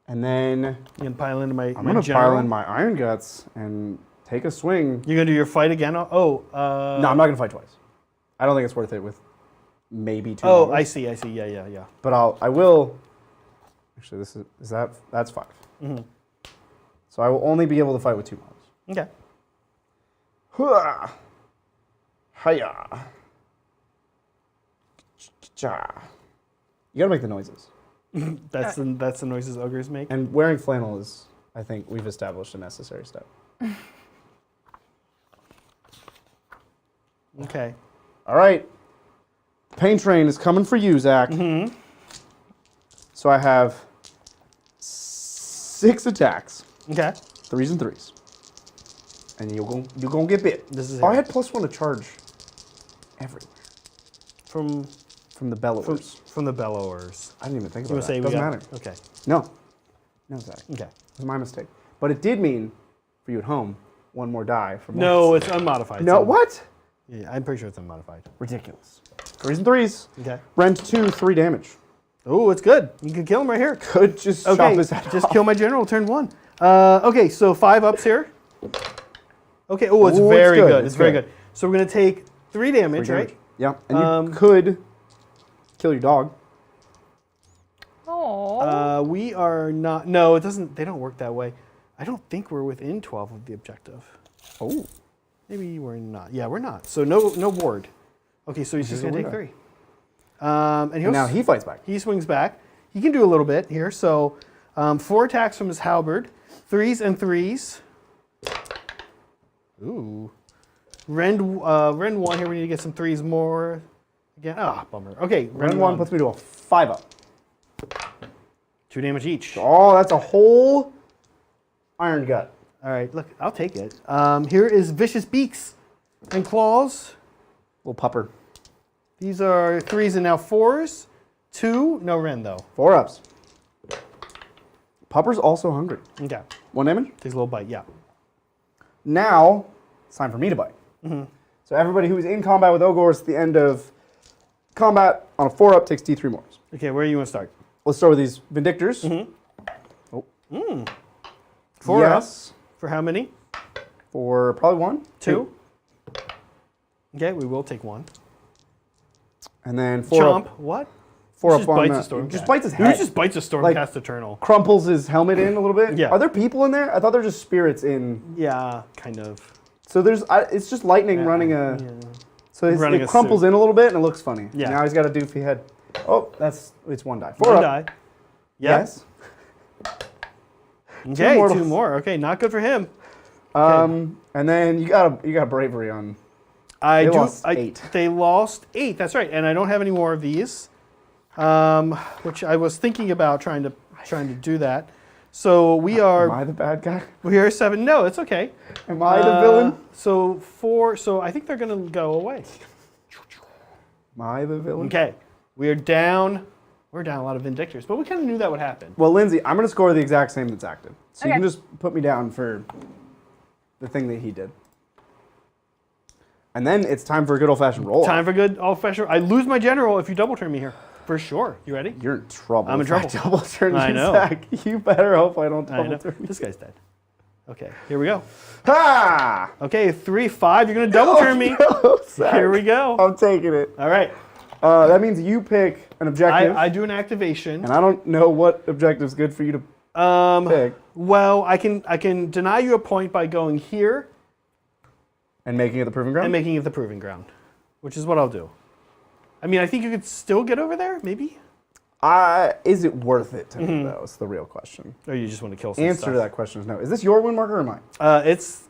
S2: And then
S1: You can pile into my
S2: I'm
S1: my
S2: gonna
S1: general.
S2: pile in my Iron Guts and take a swing.
S1: You're gonna do your fight again? Oh.
S2: No, I'm not gonna fight twice. I don't think it's worth it with maybe 2.
S1: Oh,
S2: models.
S1: I see. Yeah.
S2: But I will. Actually, that's 5.
S1: Mm-hmm.
S2: So I will only be able to fight with 2 models.
S1: Okay.
S2: Hua! Hiya! Cha! You gotta make the noises.
S1: That's the noises ogres make.
S2: And wearing flannel is, I think, we've established a necessary step.
S1: Okay.
S2: All right. Pain train is coming for you, Zach.
S1: Mm-hmm.
S2: So I have 6 attacks,
S1: Okay.
S2: 3s and 3s. And you're gonna get bit.
S1: This is
S2: Oh, I
S1: it.
S2: had +1 to charge everywhere.
S1: From
S2: From the bellowers.
S1: from the bellowers.
S2: I didn't even think
S1: You
S2: about
S1: want to say
S2: that.
S1: we
S2: Doesn't
S1: got?
S2: matter.
S1: Okay.
S2: No. No, Zach. It
S1: Okay.
S2: was my mistake. But it did mean, for you at home, 1 more die from
S1: No, it's unmodified.
S2: No,
S1: so-
S2: what?
S1: Yeah, I'm pretty sure it's unmodified.
S2: Ridiculous. 3s and 3s.
S1: Okay.
S2: Rend 2, 3 damage.
S1: Oh, it's good. You can kill him right here.
S2: Could just chop
S1: Okay,
S2: his head
S1: just
S2: off.
S1: kill my general. Turn 1. Okay, so 5 ups here. Okay. Oh, it's
S2: Ooh, it's
S1: very
S2: good,
S1: good.
S2: it's
S1: It's very
S2: good.
S1: good. So we're gonna take 3 damage,
S2: 3
S1: right?
S2: damage. Yeah, and you
S1: Um,
S2: could kill your dog.
S3: Oh.
S1: We are not. No, it doesn't. They don't work that way. I don't think we're within 12 of the objective.
S2: Oh.
S1: Maybe we're not. Yeah, we're not. So no ward. Okay, so he's just
S2: Here's
S1: gonna
S2: a
S1: take
S2: window.
S1: 3. And
S2: And now he fights back.
S1: he swings back. He can do a little bit here. So 4 attacks from his halberd, 3s and 3s. Ooh. Rend 1 here. We need to get some 3s more. Again. Ah, bummer. Okay,
S2: Rend 1 puts me to a 5 up.
S1: 2 damage each.
S2: Oh, that's a whole Iron Gut.
S1: All right, look, I'll take it. Here is Vicious Beaks and Claws.
S2: Little pupper.
S1: These are 3s and now 4s. 2, no Ren though.
S2: 4 ups. Pupper's also hungry.
S1: Okay.
S2: 1 damage.
S1: Takes a little bite, yeah.
S2: Now, it's time for me to bite. So everybody who's in combat with Ogors at the end of combat on a 4 up takes D3 more.
S1: Okay, where do you want to start?
S2: Let's start with these Vindictors.
S1: 4
S2: yes.
S1: up. For how many?
S2: For probably 1.
S1: 2. Okay, we will take 1.
S2: And then 4
S1: Chomp.
S2: up.
S1: What?
S2: 4
S1: Just
S2: up on
S1: bites a
S2: the,
S1: Stormcast.
S2: just bites his
S1: Who
S2: head.
S1: just bites a Stormcast
S2: Like-
S1: Eternal?
S2: Crumples his helmet in a little bit.
S1: Yeah.
S2: Are there people in there? I thought they're just spirits in.
S1: Yeah, kind of.
S2: So there's, it's just lightning running a.
S1: Yeah.
S2: So
S1: Running
S2: it
S1: a
S2: crumples
S1: suit.
S2: in a little bit and it looks funny.
S1: Yeah.
S2: Now he's got a doofy head. Oh, it's 1 die. 4
S1: One
S2: up.
S1: die. Yeah.
S2: Yes.
S1: Okay,
S2: mortals.
S1: 2 more. Okay, not good for him.
S2: And then you got a bravery on.
S1: They
S2: lost 8.
S1: They lost 8. That's right, and I don't have any more of these, which I was thinking about trying to do that. So we
S2: Am
S1: are
S2: I the bad guy?
S1: 7. No, it's okay.
S2: Am I the villain?
S1: So 4. So I think they're gonna go away.
S2: Am I the villain?
S1: Okay, we are down. We're down a lot of Vindictors, but we kind of knew that would happen.
S2: Well, Lindsay, I'm going to score the exact same that Zach did. So you
S3: Okay.
S2: can just put me down for the thing that he did. And then it's time for a good old-fashioned roll.
S1: Time for good old-fashioned. I lose my general if you double turn me here, for sure. You ready?
S2: You're in trouble.
S1: I'm in
S2: if I
S1: trouble.
S2: double turn
S1: I
S2: you,
S1: know.
S2: Zach. You better hope I don't
S1: I
S2: double
S1: know.
S2: turn you.
S1: This guy's dead. Okay, here we go.
S2: Ha!
S1: Okay, 3, 5. You're gonna double turn me.
S2: No, Zach.
S1: Here we go.
S2: I'm taking it.
S1: All right.
S2: That means you pick an objective.
S1: I do an activation.
S2: And I don't know what objective's good for you to pick.
S1: Well, I can deny you a point by going here
S2: And making it the proving ground?
S1: and making it the proving ground, which is what I'll do. I mean, I think you could still get over there, maybe.
S2: Is it worth it to me, though? Is the real question.
S1: Or you just want to kill some
S2: Answer
S1: stuff.
S2: to that question is no. Is this your win marker or mine?
S1: It's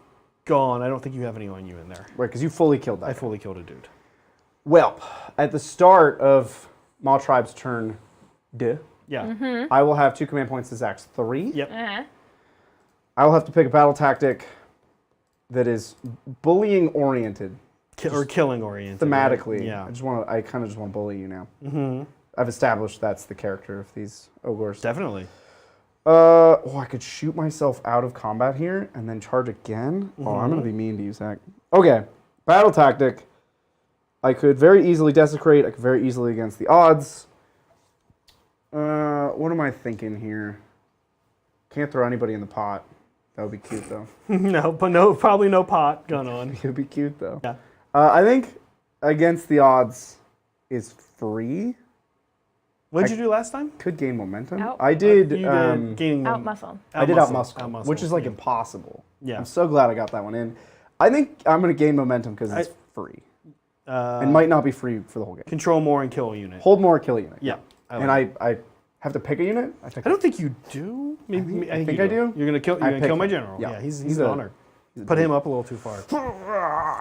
S1: gone. I don't think you have any on you in there.
S2: Right, because you fully killed that
S1: I
S2: guy.
S1: fully killed a dude.
S2: Well, at the start of Mawtribe's turn,
S1: Yeah.
S2: I will have 2 command points to Zach's 3.
S1: Yep.
S2: I will have to pick a battle tactic that is bullying oriented
S1: Or killing oriented. right?
S2: thematically.
S1: Yeah.
S2: I kind of just want to bully you now. I've established that's the character of these ogres.
S1: Definitely.
S2: I could shoot myself out of combat here and then charge again. Oh, I'm gonna be mean to you, Zach. Okay, battle tactic. I could very easily desecrate. I could very easily against the odds. What am I thinking here? Can't throw anybody in the pot. That would be cute though.
S1: No, but no, probably no pot gun on.
S2: It would be cute though.
S1: Yeah.
S2: I think against the odds is free.
S1: What did you do last time?
S2: Could gain momentum.
S3: Out.
S2: I did.
S1: You did gaining
S3: Out muscle.
S2: I did out muscle,
S1: Out-muscle,
S2: which is like
S1: yeah.
S2: impossible.
S1: Yeah.
S2: I'm so glad I got that one in. I think I'm going to gain momentum because it's free. And might not be free for the whole game.
S1: Control more and kill a unit.
S2: Hold more, kill a unit.
S1: Yeah.
S2: And I have to pick a unit?
S1: I don't think you do. Maybe, I think
S2: I
S1: you
S2: do.
S1: You're gonna kill. You're
S2: I
S1: gonna
S2: pick
S1: kill my
S2: him.
S1: general.
S2: Yeah.
S1: Yeah, he's
S2: He's
S1: an
S2: a-
S1: honor. Put him up a little too far.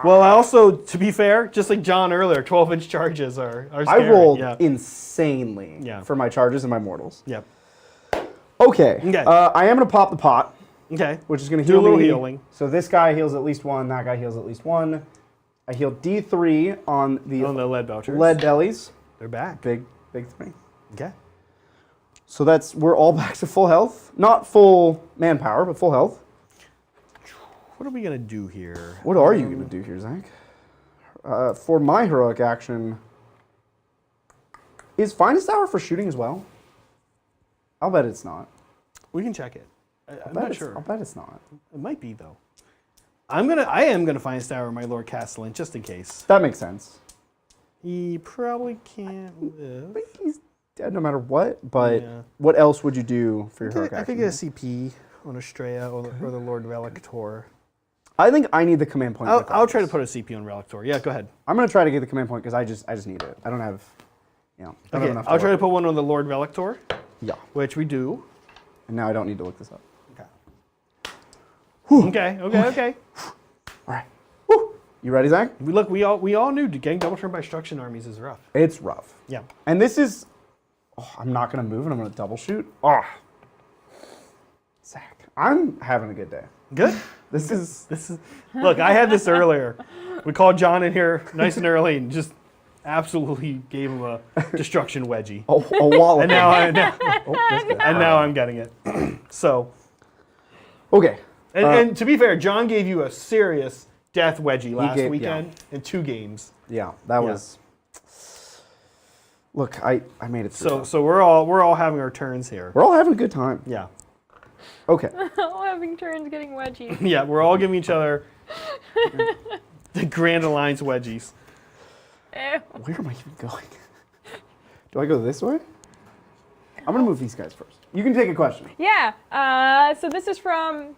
S1: Well, I also, to be fair, just like John earlier, 12-inch charges are scary.
S2: I rolled
S1: Yeah.
S2: insanely for my charges and my mortals.
S1: Yep.
S2: Okay.
S1: Okay.
S2: I am going to pop the pot,
S1: Okay.
S2: which is going to
S1: Do
S2: heal
S1: a little
S2: me.
S1: healing.
S2: So this guy heals at least 1. That guy heals at least 1. I heal D3 on the
S1: On the lead vouchers.
S2: lead bellies.
S1: They're back.
S2: Big 3.
S1: Okay.
S2: So we're all back to full health. Not full manpower, but full health.
S1: What are we gonna do here?
S2: What are you going to do here, Zach? For my heroic action, is Finest Hour for shooting as well? I'll bet it's not.
S1: We can check it. I'm
S2: I'll
S1: not sure.
S2: bet it's not.
S1: It might be though. I am gonna find Stour my Lord Castellan just in case.
S2: That makes sense.
S1: He probably can't live.
S2: But he's dead no matter what. But
S1: Yeah.
S2: what else would you do for your heroic
S1: I
S2: action?
S1: think a CP on Estrella or the Lord Relictor.
S2: I think I need the command point.
S1: I'll try to put a CP on Relictor. Yeah, go ahead.
S2: I'm going to try to get the command point because I just need it. I don't have, don't have
S1: Okay,
S2: enough.
S1: I'll try to
S2: work
S1: put one on the Lord Relictor,
S2: with. Yeah.
S1: which we do.
S2: And now I don't need to look this up.
S1: Okay. Okay.
S2: All right. Woo. You ready, Zach?
S1: We all knew getting double turned by Destruction armies is rough.
S2: It's rough.
S1: Yeah.
S2: And this is, I'm not going to move and I'm going to double shoot. Oh. Zach, I'm having a good day.
S1: Good.
S2: This is,
S1: Look, I had this earlier. We called John in here nice and early and just absolutely gave him a destruction wedgie.
S2: A wall.
S1: And now
S2: Oh,
S1: I'm getting it. So,
S2: okay.
S1: and to be fair, John gave you a serious death wedgie last weekend in 2 games.
S2: Yeah, that was. Look, I made it through.
S1: So we're all having our turns here.
S2: We're all having a good time.
S1: Yeah.
S2: Okay.
S3: All having turns getting wedgies.
S1: Yeah, we're all giving each other the Grand Alliance wedgies.
S3: Ew.
S2: Where am I even going? Do I go this way? I'm gonna move these guys first. You can take a question.
S3: Yeah. So this is from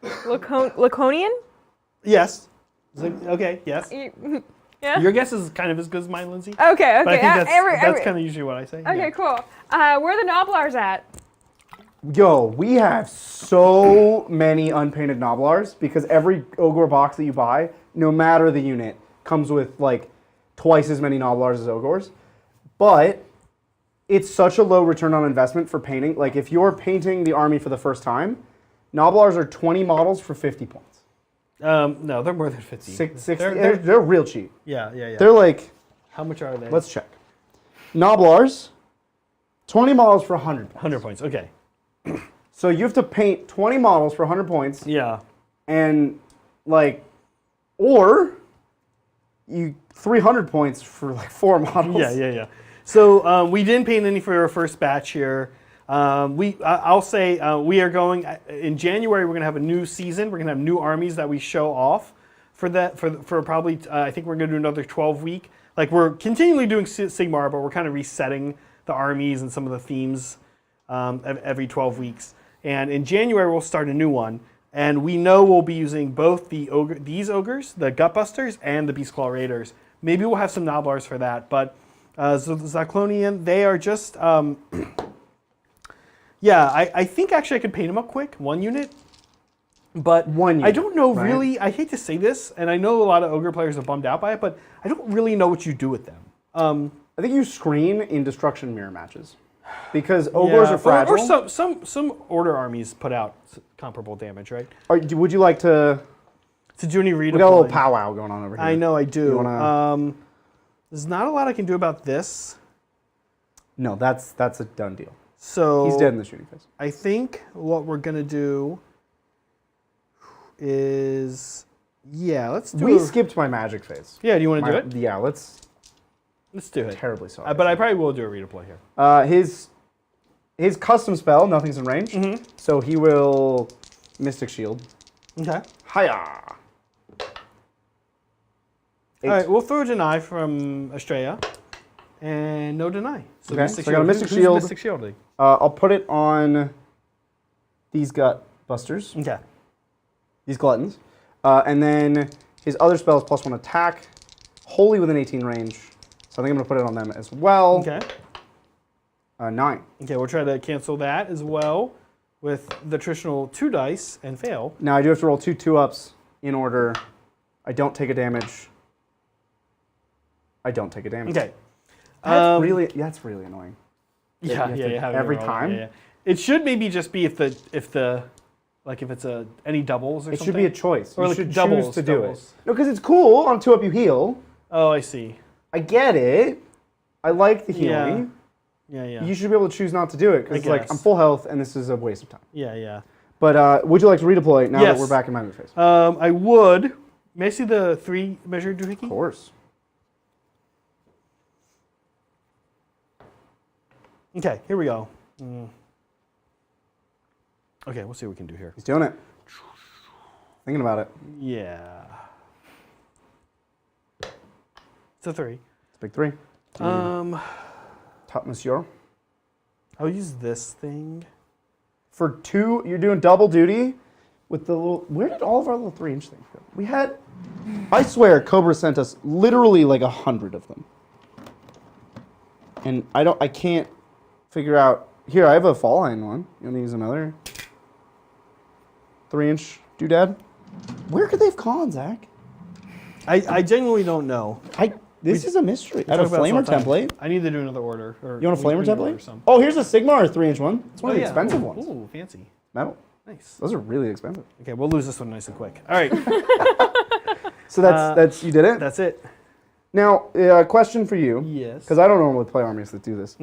S3: Laconian.
S1: Yes. Okay. Yes.
S3: Yeah.
S1: Your guess is kind of as good as mine, Lindsay.
S3: Okay.
S1: But I think
S3: Okay.
S1: that's kind of usually what I say.
S3: Okay.
S1: Yeah.
S3: Cool. Where are the Noblars at?
S2: Yo, we have so many unpainted Noblars because every Ogor box that you buy, no matter the unit, comes with like twice as many Noblars as Ogors. But it's such a low return on investment for painting. Like if you're painting the army for the first time, Noblars are 20 models for 50 points.
S1: No, they're more than 50.
S2: 60, they're real cheap.
S1: Yeah.
S2: They're like,
S1: How much are they?
S2: let's check. Noblars, 20 models for 100 points.
S1: 100 points. Okay.
S2: So you have to paint 20 models for 100 points.
S1: Yeah.
S2: And like, or you 300 points for like 4 models.
S1: Yeah. So we didn't paint any for our first batch here. I'll say we are going in January. We're going to have a new season. We're going to have new armies that we show off for that for probably. I think we're going to do another 12-week. Like we're continually doing Sigmar, but we're kind of resetting the armies and some of the themes every 12 weeks. And in January we'll start a new one. And we know we'll be using both these ogres, the Gutbusters, and the Beastclaw Raiders. Maybe we'll have some Noblars for that, but Zaclonian, they are just. Yeah, I think actually I could paint them up quick, 1 unit. But I don't know really, I hate to say this, and I know a lot of Ogre players are bummed out by it, but I don't really know what you do with them.
S2: I think you screen in destruction mirror matches. Because Ogres are fragile.
S1: Or some Order armies put out comparable damage, right?
S2: Would you like to
S1: do any redeploying?
S2: We got a little powwow going on over here.
S1: I know, I do.
S2: You wanna...
S1: There's not a lot I can do about this.
S2: No, that's a done deal.
S1: So
S2: he's dead in the shooting phase.
S1: I think what we're gonna do is, let's do.
S2: We skipped my magic phase.
S1: Yeah, do you want to do it?
S2: Yeah, let's
S1: do it.
S2: Terribly sorry.
S1: But I probably will do a redeploy here.
S2: His custom spell, nothing's in range.
S1: Mm-hmm.
S2: So he will Mystic Shield.
S1: Okay.
S2: Hiya.
S1: All right, we'll throw a deny from Estrella, and no deny. So
S2: okay, so I got a Mystic Shield.
S1: Who's Mystic Shielding?
S2: I'll put it on these Gutbusters.
S1: Okay.
S2: These Gluttons. And then his other spell is +1 attack, wholly within 18 range. So I think I'm going to put it on them as well.
S1: Okay.
S2: 9.
S1: Okay, we'll try to cancel that as well with the traditional 2 dice and fail.
S2: Now I do have to roll 2 2-ups in order. I don't take a damage. I don't take a damage.
S1: Okay.
S2: That's really annoying.
S1: Yeah.
S2: Every time.
S1: Yeah. It should maybe just be if it's any doubles or something.
S2: It should be a choice.
S1: Or
S2: you
S1: like
S2: should
S1: doubles,
S2: choose to do
S1: doubles.
S2: it. No, because it's cool. On 2-up you heal.
S1: Oh, I see.
S2: I get it. I like the healing.
S1: Yeah.
S2: You should be able to choose not to do it because it's like I'm full health and this is a waste of time.
S1: Yeah.
S2: But would you like to redeploy now
S1: Yes.
S2: that we're back in my move phase?
S1: I would. May I see the 3 measure doohickey?
S2: Of course.
S1: Okay, here we go. Okay, we'll see what we can do here.
S2: He's doing it. Thinking about it.
S1: Yeah. It's a 3.
S2: It's a big 3. Top monsieur.
S1: I'll use this thing.
S2: For 2, you're doing double duty with the little... Where did all of our little 3-inch things go? We had... I swear, Cobra sent us literally like 100 of them. And I can't figure out... Here, I have a fall line one. You want to use another 3-inch doodad? Where could they have gone, Zach?
S1: I genuinely don't know.
S2: This is a mystery. I have a flamer template.
S1: I need to do another order.
S2: You want a flamer template? Oh, here's a Sigmar 3-inch one. It's one of the expensive ones.
S1: Ooh, fancy.
S2: Metal.
S1: Nice.
S2: Those are really expensive.
S1: Okay, we'll lose this one nice and quick. All right.
S2: So that's you did it?
S1: That's it.
S2: Now, a question for you.
S1: Yes.
S2: Because I don't normally play armies that do this.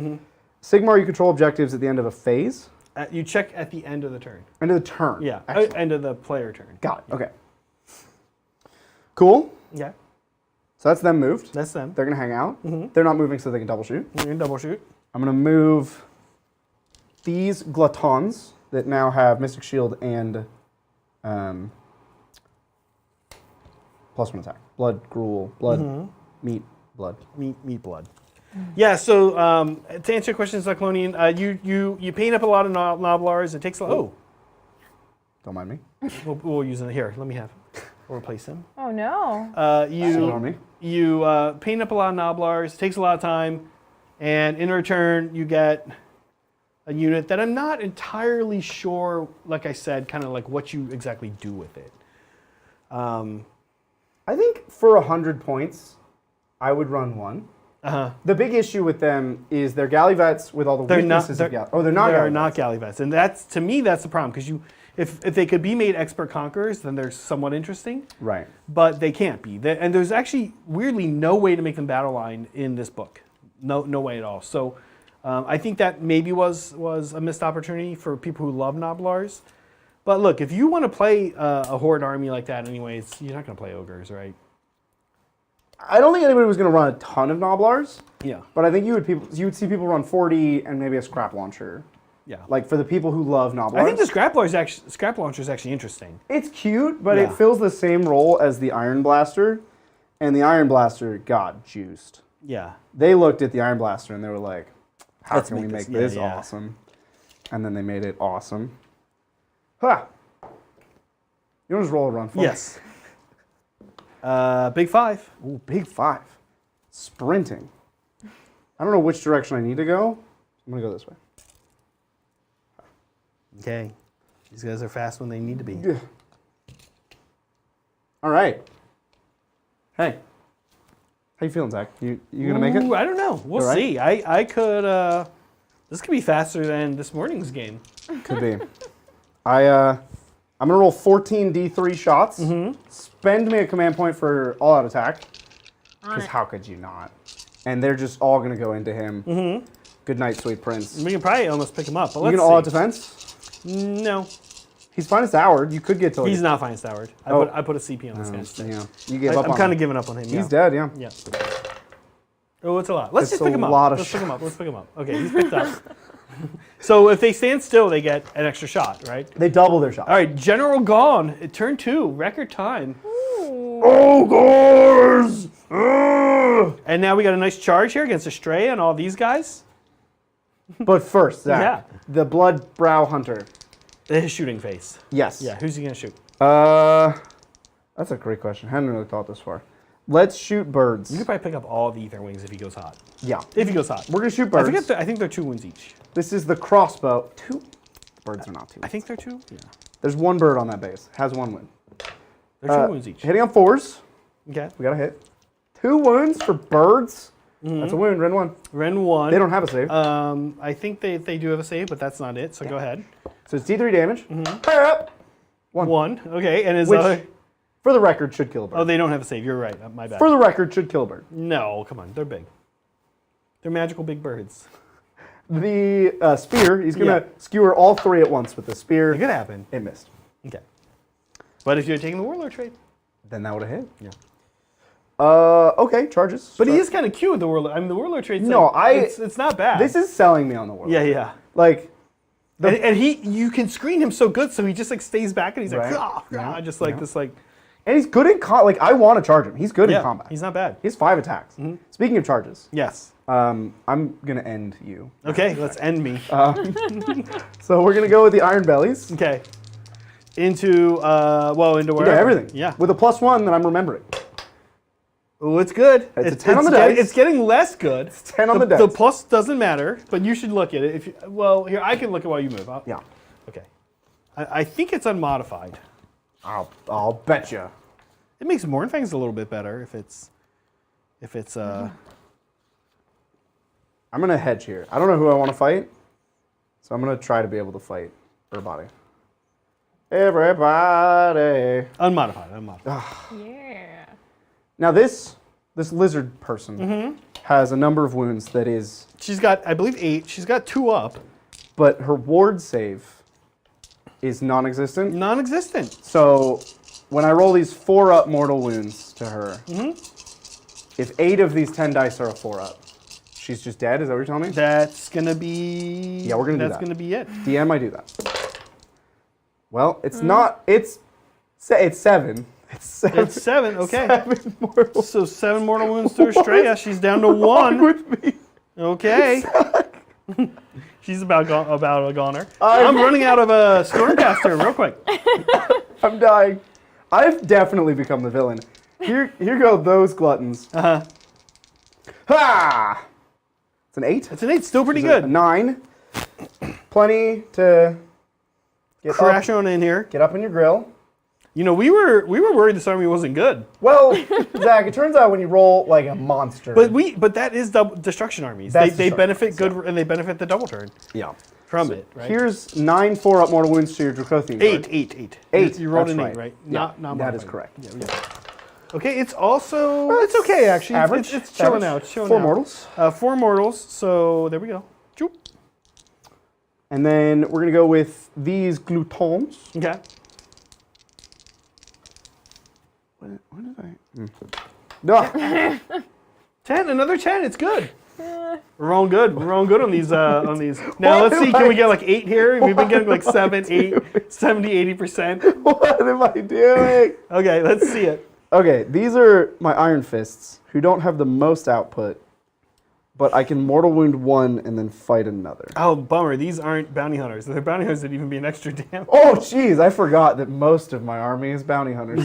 S2: Sigmar, you control objectives at the end of a phase?
S1: You check at the end of the turn.
S2: End of the turn?
S1: Yeah,
S2: Excellent.
S1: end of the player turn.
S2: Got it. Okay. Cool.
S1: Yeah,
S2: So that's them moved.
S1: that's them.
S2: They're going to hang out. They're not moving so they can double shoot.
S1: You're gonna double shoot.
S2: I'm going to move these Gluttons that now have Mystic Shield and +1 attack. Blood, gruel, blood, meat, blood.
S1: Meat blood. Yeah, so to answer your question, Cyclonian, you paint up a lot of Noblars. It takes a lot. Oh,
S2: Don't mind me.
S1: we'll use it here. Let me have him. We'll replace him.
S3: Oh no.
S2: Ignore me.
S1: You paint up a lot of Noblars. It takes a lot of time, and in return, you get a unit that I'm not entirely sure. Like I said, kind of like what you exactly do with it.
S2: I think for 100 points, I would run one. The big issue with them is they're galley vets with all the weaknesses of galley. Oh, they're not.
S1: They're not galley vets, and that's to me that's the problem because if they could be made expert conquerors, then they're somewhat interesting.
S2: Right.
S1: But they can't be. And there's actually weirdly no way to make them battle line in this book. No way at all. So I think that maybe was a missed opportunity for people who love Noblars. But look, if you want to play a horde army like that, anyways, you're not going to play ogres, right?
S2: I don't think anybody was going to run a ton of Noblars.
S1: Yeah.
S2: But I think you would see people run 40 and maybe a scrap launcher.
S1: Yeah.
S2: Like for the people who love Noblars.
S1: I think the scrap launcher is actually interesting.
S2: It's cute, but
S1: Yeah.
S2: it fills the same role as the Iron Blaster, and the Iron Blaster got juiced.
S1: Yeah.
S2: They looked at the Iron Blaster and they were like, "How
S1: Let's
S2: can we
S1: make
S2: make
S1: this-
S2: this
S1: yeah.
S2: awesome?" And then they made it awesome. Ha! You want to just roll a run for me?
S1: Yes. Big 5.
S2: Ooh, big 5. Sprinting. I don't know which direction I need to go. I'm gonna go this way.
S1: Okay. These guys are fast when they need to be.
S2: Yeah. All right. Hey. How you feeling, Zach? You gonna make it?
S1: Ooh, I don't know. We'll
S2: All right.
S1: see. I could. This could be faster than this morning's game.
S2: Could be. I'm gonna roll 14 D3 shots. Spend me a command point for all-out attack. Because how could you not? And they're just all gonna go into him. Good night, sweet prince.
S1: We can probably almost pick him up. But
S2: You
S1: let's
S2: gonna all-out
S1: see.
S2: defense?
S1: No,
S2: He's finest houred. You could get to.
S1: he's not finest houred. I put a CP on this guy's thing.
S2: Yeah. You gave up
S1: I'm
S2: on
S1: kind
S2: him.
S1: of giving up on him.
S2: He's
S1: yeah.
S2: dead. Yeah.
S1: Yeah. Oh, it's a lot. Let's
S2: It's
S1: just pick
S2: a
S1: him up.
S2: lot of
S1: Let's pick him up. Let's pick him up. Okay, he's picked up. So if they stand still, they get an extra shot, right?
S2: They double their shot.
S1: All right, General gone. Turn 2, record time.
S2: Ogres!
S1: And now we got a nice charge here against Astray and all these guys.
S2: But first, Zach,
S1: Yeah.
S2: the Blood Brow Hunter.
S1: His shooting face.
S2: Yes.
S1: Yeah, who's he gonna shoot?
S2: That's a great question. I hadn't really thought this far. Let's shoot birds.
S1: You could probably pick up all the Ether Wings if he goes hot.
S2: Yeah.
S1: If he goes hot.
S2: We're gonna shoot
S1: I
S2: birds.
S1: think they're 2 wounds each.
S2: This is the crossbow. 2 birds are not 2.
S1: I think they're 2. Yeah.
S2: There's 1 bird on that base. Has 1 win.
S1: They're 2 wounds each.
S2: Hitting on 4s.
S1: Okay.
S2: We got a hit. 2 wounds for birds. That's a wound. Ren 1.
S1: Ren 1.
S2: They don't have a save.
S1: I think they do have a save, but that's not it. So go ahead.
S2: So it's D3 damage. Fire up.
S1: 1. Okay, and his
S2: Which,
S1: other.
S2: for the record, should kill a bird.
S1: Oh, they don't have a save. You're right. My bad.
S2: For the record, should kill a bird.
S1: No, come on. They're big. They're magical big birds.
S2: The spear, he's going to
S1: Yeah.
S2: skewer all 3 at once with the spear.
S1: It could happen.
S2: It missed.
S1: Okay. But if you're taking the Warlord trade.
S2: Then that would have hit.
S1: Yeah.
S2: Okay, charges.
S1: But he is kind of cute with the Warlord. I mean, the Warlord trade.
S2: No,
S1: It's not bad.
S2: This is selling me on the world.
S1: Yeah, yeah.
S2: Like,
S1: And you can screen him so good, so he just like stays back and he's like,
S2: Right.
S1: "Rah, rah,"
S2: Yeah,
S1: just like
S2: yeah.
S1: this, like.
S2: and he's good in like I want to charge him. He's good in
S1: Yeah,
S2: combat.
S1: he's not bad.
S2: He has 5 attacks. Speaking of charges,
S1: Yes.
S2: I'm gonna end you.
S1: Okay, let's end me.
S2: So we're gonna go with the Iron Bellies.
S1: Okay. Into into
S2: You
S1: where?
S2: got everything.
S1: Yeah.
S2: With a +1 that I'm remembering.
S1: Oh, it's good.
S2: It's a 10 on the dice.
S1: It's getting less good. It's
S2: 10 on the dice.
S1: The plus doesn't matter, but you should look at it. Here I can look at while you move.
S2: Yeah.
S1: Okay. I think it's unmodified.
S2: I'll bet you.
S1: It makes Mournfang's a little bit better if it's
S2: I'm gonna hedge here. I don't know who I want to fight, so I'm gonna try to be able to fight everybody. Everybody.
S1: unmodified.
S3: Yeah.
S2: Now this this lizard person has a number of wounds that is...
S1: She's got, I believe, 8. She's got 2 up.
S2: But her ward save is non-existent.
S1: Non-existent.
S2: So when I roll these 4-up mortal wounds to her, if 8 of these 10 dice are a 4-up, she's just dead? Is that what you're telling me?
S1: That's going to be...
S2: Yeah, we're going to do that.
S1: That's going to be it.
S2: DM, I do that. Well, it's not... It's 7. It's 7.
S1: It's 7, okay.
S2: 7 mortal.
S1: So 7 mortal wounds to Estrella. She's down to 1.
S2: Wrong with me?
S1: Okay. She's about a goner. I'm running out of a Stormcast here real quick.
S2: I'm dying. I've definitely become the villain. Here go those gluttons.
S1: Uh-huh.
S2: Ha! It's an 8.
S1: It's an 8. Still pretty
S2: A
S1: good.
S2: 9. Plenty to
S1: Crash on in here.
S2: get up in your grill.
S1: You know, we were worried this army wasn't good.
S2: Well, Zach, it turns out when you roll like a monster.
S1: But that is destruction armies. They
S2: Destruction,
S1: benefit good and they benefit the double turn
S2: yeah.
S1: from it, right?
S2: Here's 9 4-up mortal wounds to your Dracothian.
S1: 8.
S2: 8.
S1: You rolled
S2: That's
S1: an 8,
S2: right?
S1: right?
S2: Yeah,
S1: Not
S2: that is
S1: modified.
S2: correct.
S1: Yeah. Okay, it's also it's okay actually.
S2: Average.
S1: It's chilling
S2: Average.
S1: out. It's chilling
S2: 4
S1: out.
S2: mortals.
S1: 4 mortals. So there we go. Choop.
S2: And then we're gonna go with these glutons.
S1: Okay.
S2: What did I? No.
S1: 10. Another 10. It's good. We're rolling good. We're rolling good on these. On these. Now
S2: What
S1: let's see.
S2: am
S1: Can
S2: I
S1: we get like 8 here? We've been getting like 7, 8, 70, 80%.
S2: What am I doing?
S1: Okay, let's see it.
S2: Okay, these are my Iron Fists, who don't have the most output, but I can mortal wound 1 and then fight another.
S1: Oh, bummer. These aren't bounty hunters. If they're bounty hunters, it'd even be an extra damage.
S2: Oh, jeez, I forgot that most of my army is bounty hunters.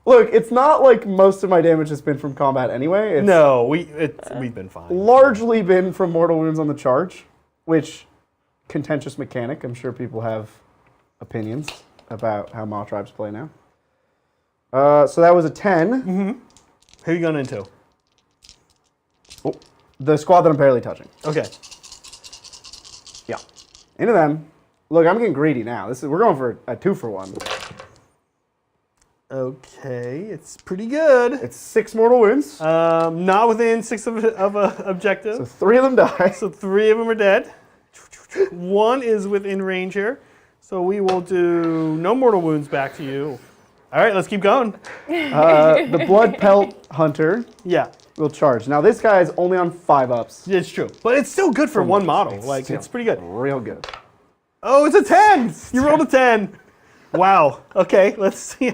S2: Look, it's not like most of my damage has been from combat anyway. It's
S1: No, we've been fine.
S2: largely been from mortal wounds on the charge, which, contentious mechanic, I'm sure people have opinions about how Mawtribes play now. So that was a 10.
S1: Who are you going into?
S2: Oh, the squad that I'm barely touching.
S1: Okay.
S2: Yeah. Into them. Look, I'm getting greedy now. We're going for a 2-for-1.
S1: Okay, it's pretty good.
S2: It's 6 mortal wounds.
S1: Not within 6 of a objective.
S2: So 3 of them die.
S1: So 3 of them are dead. 1 is within range here. So we will do no mortal wounds back to you. All right, let's keep going.
S2: The Blood Pelt Hunter
S1: Yeah,
S2: will charge. Now this guy is only on 5-ups.
S1: it's true. But it's still good for one model. Like, it's pretty good.
S2: Real good.
S1: Oh, it's a 10! You rolled a 10. Wow. Okay, let's see.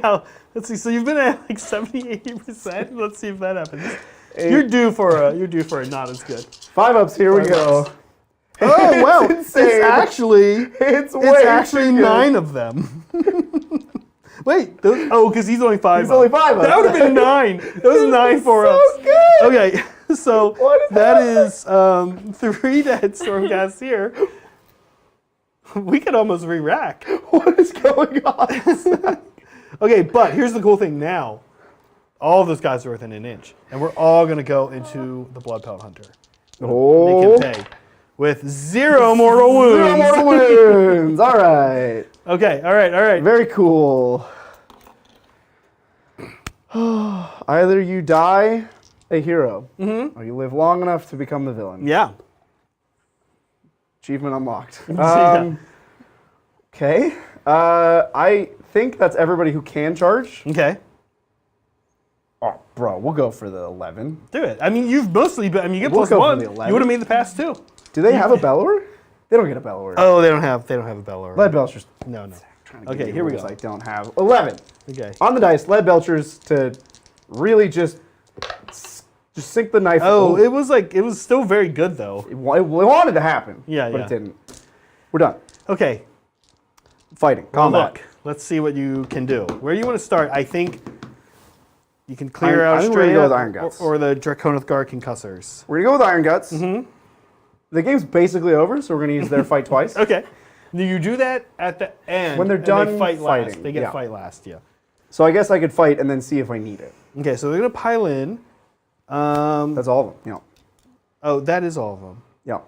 S1: So you've been at like 70, 80%. Let's see if that happens. You're due for a not as good.
S2: 5-ups, here we go.
S1: Oh, wow.
S2: insane.
S1: It's actually
S2: It's
S1: It's actually 9 of them. Wait, because he's only 5.
S2: He's only 5 up.
S1: That would have been 9. That was 9 4-ups.
S2: So good.
S1: Okay, so
S2: What is
S1: that is 3 dead Stormcast here. We could almost re-rack.
S2: What is going on?
S1: Okay, but here's the cool thing now. All of those guys are within an inch. And we're all going to go into the Blood Pelt Hunter.
S2: Oh.
S1: They can pay with 0 mortal wounds.
S2: 0 mortal wounds. All right.
S1: Okay, all right.
S2: Very cool. Either you die a hero, or you live long enough to become the villain.
S1: Yeah.
S2: Achievement unlocked.
S1: Yeah.
S2: Okay. I think that's everybody who can charge.
S1: Okay.
S2: Oh, bro, we'll go for the 11.
S1: Do it. I mean, you've mostly been, you get
S2: We'll
S1: plus
S2: go for
S1: 1.
S2: the
S1: You
S2: 11.
S1: would have made the pass too.
S2: Do they have a Bellower? They don't get a Bellower.
S1: Oh, they don't have a Bellower.
S2: Lead Belchers.
S1: No.
S2: Trying to give
S1: Okay,
S2: you
S1: here we
S2: rules
S1: go.
S2: I don't have. 11.
S1: Okay.
S2: On the dice, Lead Belchers to really just sink the knife.
S1: Oh, it was still very good though.
S2: It wanted to happen.
S1: Yeah,
S2: but
S1: yeah.
S2: it didn't. We're done.
S1: Okay.
S2: Fighting.
S1: Well,
S2: Combat.
S1: look, let's see what you can do. Where do you want to start? I think you can clear
S2: I
S1: out
S2: think we're gonna go with
S1: Australia
S2: Iron Guts.
S1: or the Draconithgar Concussors.
S2: We're going to go with Iron Guts. Mm-hmm. The game's basically over, so we're going to use their fight twice.
S1: Okay. You do that at the end.
S2: When they're
S1: and
S2: done
S1: they fight last.
S2: fighting,
S1: They get
S2: yeah.
S1: fight last, yeah.
S2: So I guess I could fight and then see if I need it.
S1: Okay, so they're going to pile in.
S2: That's all of them. Yeah.
S1: Oh, that is all of them.
S2: Yeah.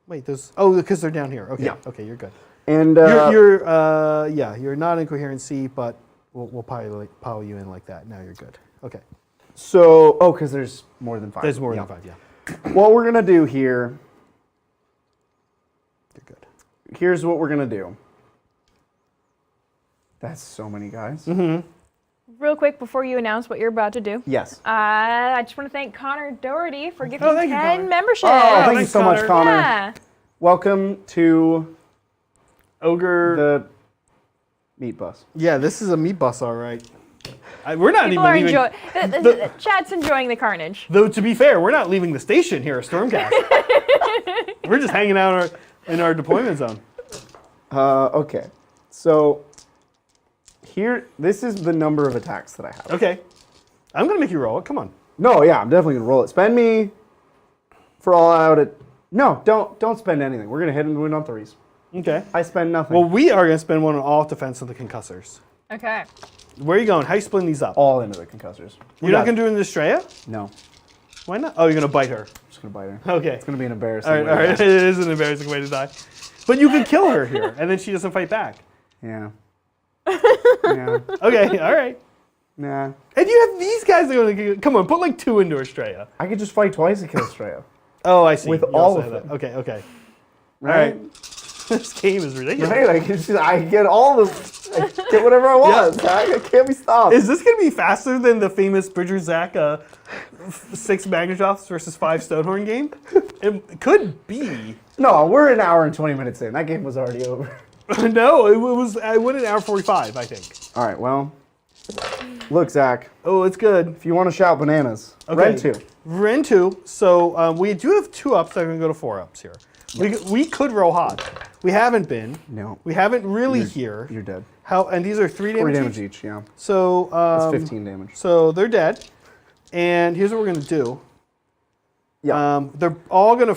S1: Wait, those. Oh, because they're down here. Okay.
S2: Yeah.
S1: Okay, you're good.
S2: And
S1: You're not incoherency, but We'll pile you in like that. Now you're good. Okay.
S2: So, because there's more than 5.
S1: There's more than 5, yeah.
S2: What we're going to do here,
S1: You're good.
S2: here's what we're going to do. That's so many guys.
S3: Real quick before you announce what you're about to do.
S2: Yes.
S3: I just want to thank Connor Doherty for giving
S1: thank you,
S3: 10
S1: Connor.
S3: memberships.
S2: Oh, thank you
S1: thanks,
S2: so much,
S1: Connor.
S2: Connor.
S3: Yeah.
S2: Welcome to
S1: Ogre.
S2: the meat bus.
S1: Yeah, this is a meat bus, all right. We're not
S3: People are
S1: even leaving.
S3: enjoying. Chat's enjoying the carnage.
S1: Though to be fair, we're not leaving the station here at Stormcast. We're just hanging out in our deployment zone.
S2: Okay. So here, this is the number of attacks that I have.
S1: Okay, I'm gonna make you roll it. Come on.
S2: No, yeah, I'm definitely gonna roll it. Spend me for all out at. No, don't spend anything. We're gonna hit and win on 3s.
S1: Okay.
S2: I spend nothing.
S1: Well, we are gonna spend one on all defense of the concussors.
S3: Okay.
S1: Where are you going? How are you splitting these up?
S2: all into the concussors.
S1: You're not gonna do it in Estrella?
S2: No,
S1: Why not? Oh, you're gonna bite her.
S2: I'm just gonna bite her.
S1: Okay.
S2: It's gonna be an embarrassing.
S1: All right.
S2: way
S1: All
S2: to
S1: right.
S2: die.
S1: It is an embarrassing way to die. But you can kill her here, and then she doesn't fight back.
S2: Yeah. Yeah.
S1: Okay. All right.
S2: Nah.
S1: And you have these guys that are gonna come on. Put like 2 into Estrella.
S2: I could just fight twice to kill Estrella.
S1: Oh, I see.
S2: With
S1: You
S2: all
S1: also
S2: of
S1: have
S2: them.
S1: that. Okay. Okay.
S2: Right?
S1: All right. This game is ridiculous.
S2: Right? I get all the. I get whatever I want. Zach. I can't be stopped.
S1: Is this going to be faster than the famous Bridger Zach 6 Magnetroths versus 5 Stonehorn game? It could be.
S2: No, we're an hour and 20 minutes in. That game was already over.
S1: No, it was. I went an hour 45, I think.
S2: All right, well. Look, Zach,
S1: Oh, it's good.
S2: if you want to shout bananas,
S1: Okay.
S2: Ren 2.
S1: Ren 2. So we do have 2 ups. I'm going to go to 4 ups here. We could roll hot. We haven't been.
S2: No.
S1: We haven't really here.
S2: You're dead.
S1: And these are 3
S2: 4
S1: damage,
S2: damage
S1: each?
S2: each, yeah.
S1: So
S2: That's 15 damage.
S1: So they're dead. And here's what we're going to do.
S2: Yeah.
S1: They're all going to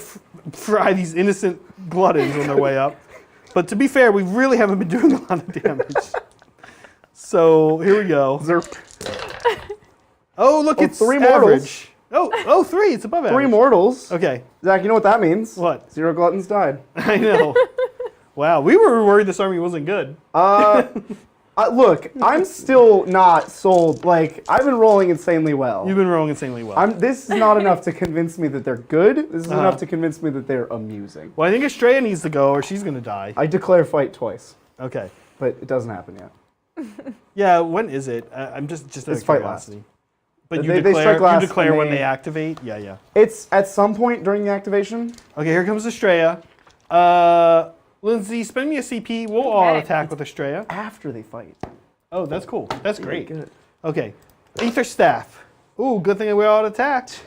S1: fry these innocent gluttons on their way up. But to be fair, we really haven't been doing a lot of damage. So here we go.
S2: Zerp.
S1: Oh, look, it's
S2: 3
S1: average.
S2: mortals.
S1: Oh, 3. It's above
S2: 3
S1: average.
S2: mortals.
S1: Okay.
S2: Zach, you know what that means?
S1: What?
S2: 0 gluttons died.
S1: I know. Wow, we were worried this army wasn't good.
S2: Look, I'm still not sold. Like, I've been rolling insanely well.
S1: You've been rolling insanely well.
S2: This is not enough to convince me that they're good. This is enough to convince me that they're amusing.
S1: Well, I think Estrella needs to go or she's going to die.
S2: I declare fight twice,
S1: Okay.
S2: but it doesn't happen yet.
S1: Yeah, when is it? I'm just out of
S2: It's fight last.
S1: curiosity. But
S2: They strike last
S1: you declare
S2: and
S1: when
S2: they-
S1: they activate? Yeah.
S2: It's at some point during the activation.
S1: Okay, here comes Estrella. Lindsay, spend me a CP. We'll all attack with Estrella.
S2: After they fight.
S1: Oh, that's cool. That's great.
S2: Good.
S1: Okay. Aether Staff. Ooh, good thing we all attacked.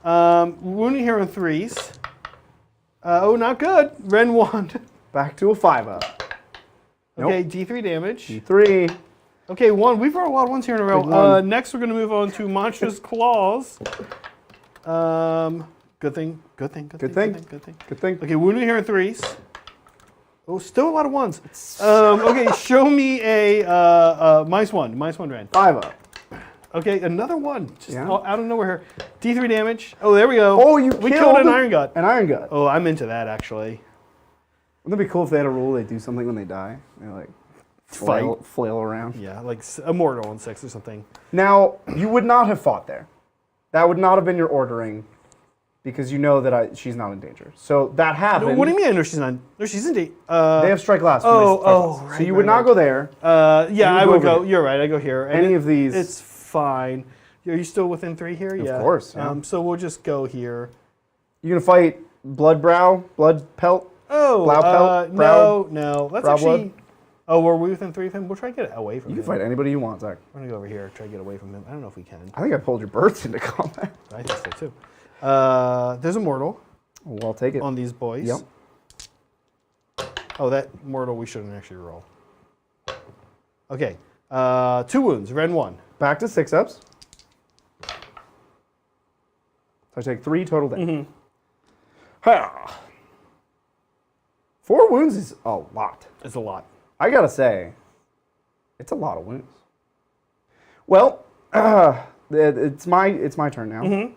S1: Wounding Hero 3s. Oh, not good. Ren 1.
S2: Back to a 5-up.
S1: Okay, D3 damage.
S2: D3.
S1: Okay, 1. We've rolled a lot of 1s here in a row.
S2: Big one.
S1: Next, we're going to move on to Monstrous Claws. Good thing.
S2: Good thing.
S1: Okay, Wounding Hero 3s. Oh, still a lot of 1s. Okay, show me a -1 Ren.
S2: 5-up.
S1: Okay, another 1. Just
S2: Yeah.
S1: out of nowhere here. D3 damage. Oh, there we go.
S2: Oh,
S1: we killed an Iron Gut.
S2: An Iron Gut.
S1: Oh, I'm into that actually.
S2: Wouldn't it be cool if they had a rule they do something when they die? They like flail around.
S1: Yeah, like Immortal on 6 or something.
S2: Now, you would not have fought there. That would not have been your ordering because you know that she's not in danger. So that happened.
S1: What do you mean? I know she's not. No, she's in danger.
S2: They have strike last.
S1: right,
S2: So you would
S1: right,
S2: not go there.
S1: Yeah, I
S2: go
S1: would
S2: over
S1: go.
S2: here.
S1: You're right. I go here. And
S2: Any of these.
S1: It's fine. Are you still within 3 here? Yeah.
S2: Of course. Yeah.
S1: So we'll just go here.
S2: You're gonna fight Blood Pelt.
S1: Oh,
S2: Brow pelt?
S1: no. Let's
S2: brow
S1: actually.
S2: blood?
S1: Oh, were we within 3 of him? We'll try to get away from
S2: You
S1: him.
S2: can fight anybody you want, Zach.
S1: I'm gonna go over here. Try to get away from him. I don't know if we can.
S2: I think I pulled your birds into combat.
S1: I think so too. There's a mortal
S2: Well, I'll take it.
S1: on these boys.
S2: Yep.
S1: Oh, that mortal we shouldn't actually roll. Okay. 2 wounds. Ren 1.
S2: Back to 6-ups. So I take 3 total damage. Ha! 4 wounds is a lot.
S1: It's a lot.
S2: I gotta say, it's a lot of wounds. Well, it's my turn now.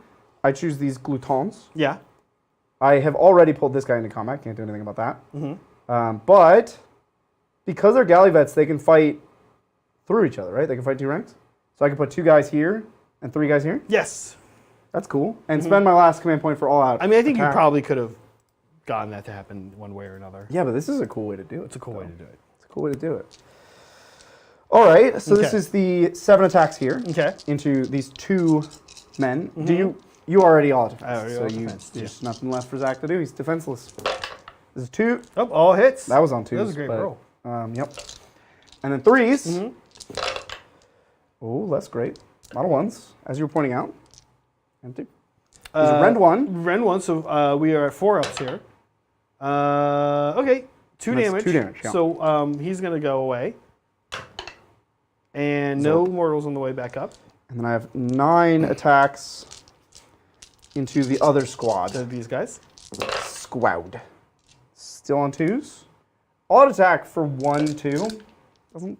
S2: I choose these glutons.
S1: Yeah.
S2: I have already pulled this guy into combat. Can't do anything about that. But because they're Gallivets, they can fight through each other, right? They can fight 2 ranks. So I can put 2 guys here and 3 guys here.
S1: Yes.
S2: That's cool. And spend my last command point for all out.
S1: I mean, I think
S2: attack.
S1: you probably could have gotten that to happen one way or another.
S2: Yeah, but this is a cool way to do it.
S1: It's a cool way to do it.
S2: It's a cool way to do it. All right, so this
S1: Okay.
S2: is the 7 attacks here.
S1: Okay.
S2: Into these 2 men. Do you already all defense?
S1: I already
S2: so
S1: all
S2: you
S1: defense, yeah.
S2: there's nothing left for Zach to do. He's defenseless. This is 2.
S1: Oh, all hits.
S2: That was on 2s.
S1: That was a great roll.
S2: Yep. And then 3s. Oh, that's great. A lot of 1s, as you were pointing out. Empty. These are rend 1.
S1: Rend 1, so we are at 4 ups here. Okay, 2
S2: That's
S1: damage.
S2: 2 damage, yeah.
S1: So he's going to go away. And no mortals on the way back up.
S2: And then I have 9 attacks into the other squad.
S1: So these guys.
S2: Squad. Still on 2s. Odd attack for 1, 2.
S1: Doesn't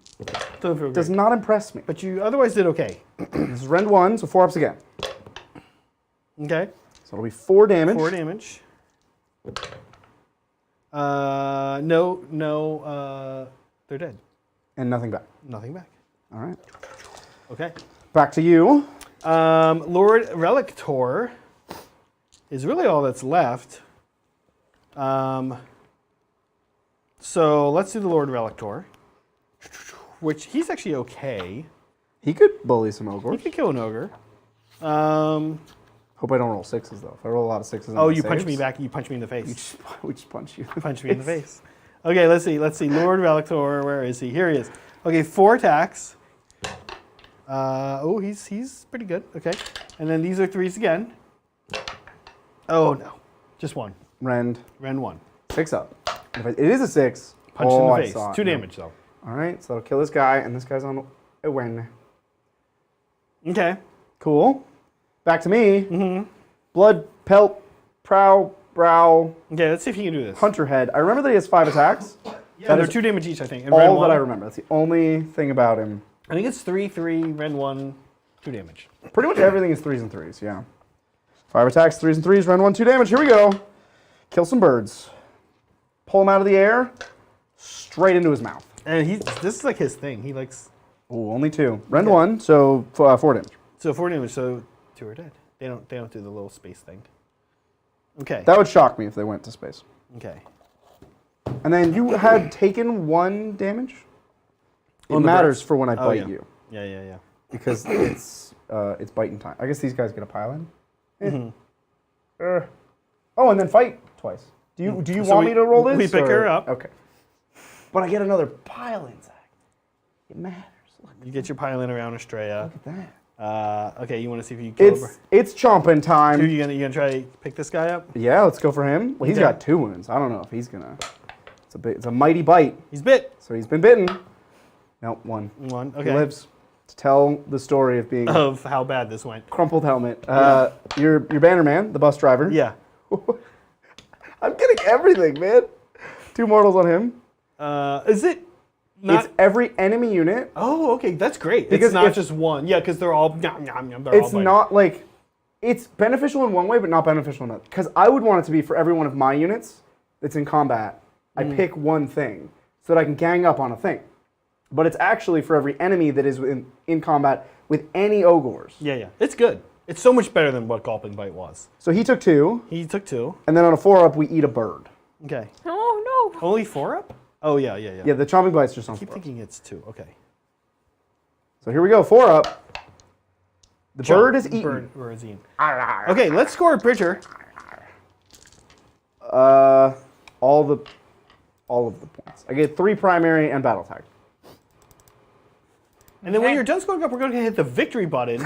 S1: feel great.
S2: Does not impress me.
S1: But you otherwise did okay.
S2: This is rend 1, so 4 ups again.
S1: Okay.
S2: So it'll be 4 damage.
S1: 4 damage. They're dead.
S2: And nothing back.
S1: Nothing back.
S2: All right.
S1: Okay.
S2: Back to you.
S1: Lord Relictor is really all that's left. So let's do the Lord Relictor, which he's actually okay.
S2: He could bully some
S1: He
S2: ogres.
S1: could kill an ogre.
S2: Hope I don't roll 6s though. If I roll a lot of 6s,
S1: Oh, you punch me back. You punch me in the face.
S2: We just punch you.
S1: Punch me in the face. Okay, let's see. Lord Relictor, where is he? Here he is. Okay, 4 attacks. Oh, he's pretty good. Okay, and then these are 3s again. Oh no, just 1.
S2: Rend.
S1: Rend 1.
S2: 6 up. It is a 6.
S1: Punch in
S2: I
S1: the face.
S2: saw it.
S1: 2 damage though.
S2: All right, so that'll kill this guy, and this guy's on a win.
S1: Okay.
S2: Cool. Back to me. Blood, pelt, prow, brow,
S1: Okay, let's see if he can do this.
S2: hunter head. I remember that he has 5 attacks.
S1: Yeah,
S2: That
S1: they're
S2: is
S1: 2 damage each, I think. And Rend
S2: all that
S1: 1.
S2: I remember. That's the only thing about him.
S1: I think it's 3, 3, Rend 1, 2 damage.
S2: Pretty much everything is 3s and 3s, yeah. 5 attacks, 3s and 3s, rend 1, 2 damage. Here we go. Kill some birds. Pull him out of the air, straight into his mouth.
S1: And this is like his thing. He likes.
S2: Ooh, only 2. Rend 1, so 4 damage.
S1: So 4 damage, so 2 are dead. They don't do the little space thing. Okay.
S2: That would shock me if they went to space.
S1: Okay.
S2: And then you had taken 1 damage? It
S1: On the
S2: matters
S1: birds.
S2: for when I
S1: Oh,
S2: bite
S1: yeah.
S2: you.
S1: Yeah.
S2: Because it's biting time. I guess these guys get a pile in. Oh, and then fight twice. Do you
S1: So
S2: want me to roll this?
S1: we pick
S2: or-
S1: her up.
S2: Okay. But I get another pile in, Zach. It matters. Look
S1: You get your pile-in around Estrella.
S2: at that.
S1: Okay, you want to see if you can kill
S2: It's chomping time.
S1: You gonna try to pick this guy up?
S2: Yeah, let's go for him. Well, he's
S1: Okay.
S2: got 2 wounds. I don't know if he's gonna. It's a mighty bite.
S1: He's bit.
S2: So he's been bitten. Nope, 1.
S1: 1.
S2: He
S1: Okay.
S2: lives to tell the story of being
S1: Of how bad this went.
S2: crumpled helmet. Your banner man, the bus driver.
S1: Yeah.
S2: I'm getting everything, man. 2 mortals on him.
S1: Is it not?
S2: It's every enemy unit.
S1: Oh, okay, that's great.
S2: Because
S1: it's not
S2: if-
S1: just one. Yeah, because they're all. They're
S2: It's
S1: all biting.
S2: not like it's beneficial in one way, but not beneficial in another. Because I would want it to be for every one of my units that's in combat. I pick one thing so that I can gang up on a thing. But it's actually for every enemy that is in combat with any ogres.
S1: Yeah. It's good. It's so much better than what Gulping Bite was.
S2: So he took 2,
S1: He took 2.
S2: and then on a 4 up we eat a bird.
S1: Okay.
S3: Oh no.
S1: Only 4 up? Oh yeah.
S2: Yeah, the chomping bite's just on
S1: I keep
S2: 4 up.
S1: thinking it's 2. Okay.
S2: So here we go, 4 up. The bird is eaten.
S1: Bird is eaten. Okay, let's score a Bridger.
S2: All of the points. I get 3 primary and battle tag.
S1: And then when you're done scoring up, we're going to hit the victory button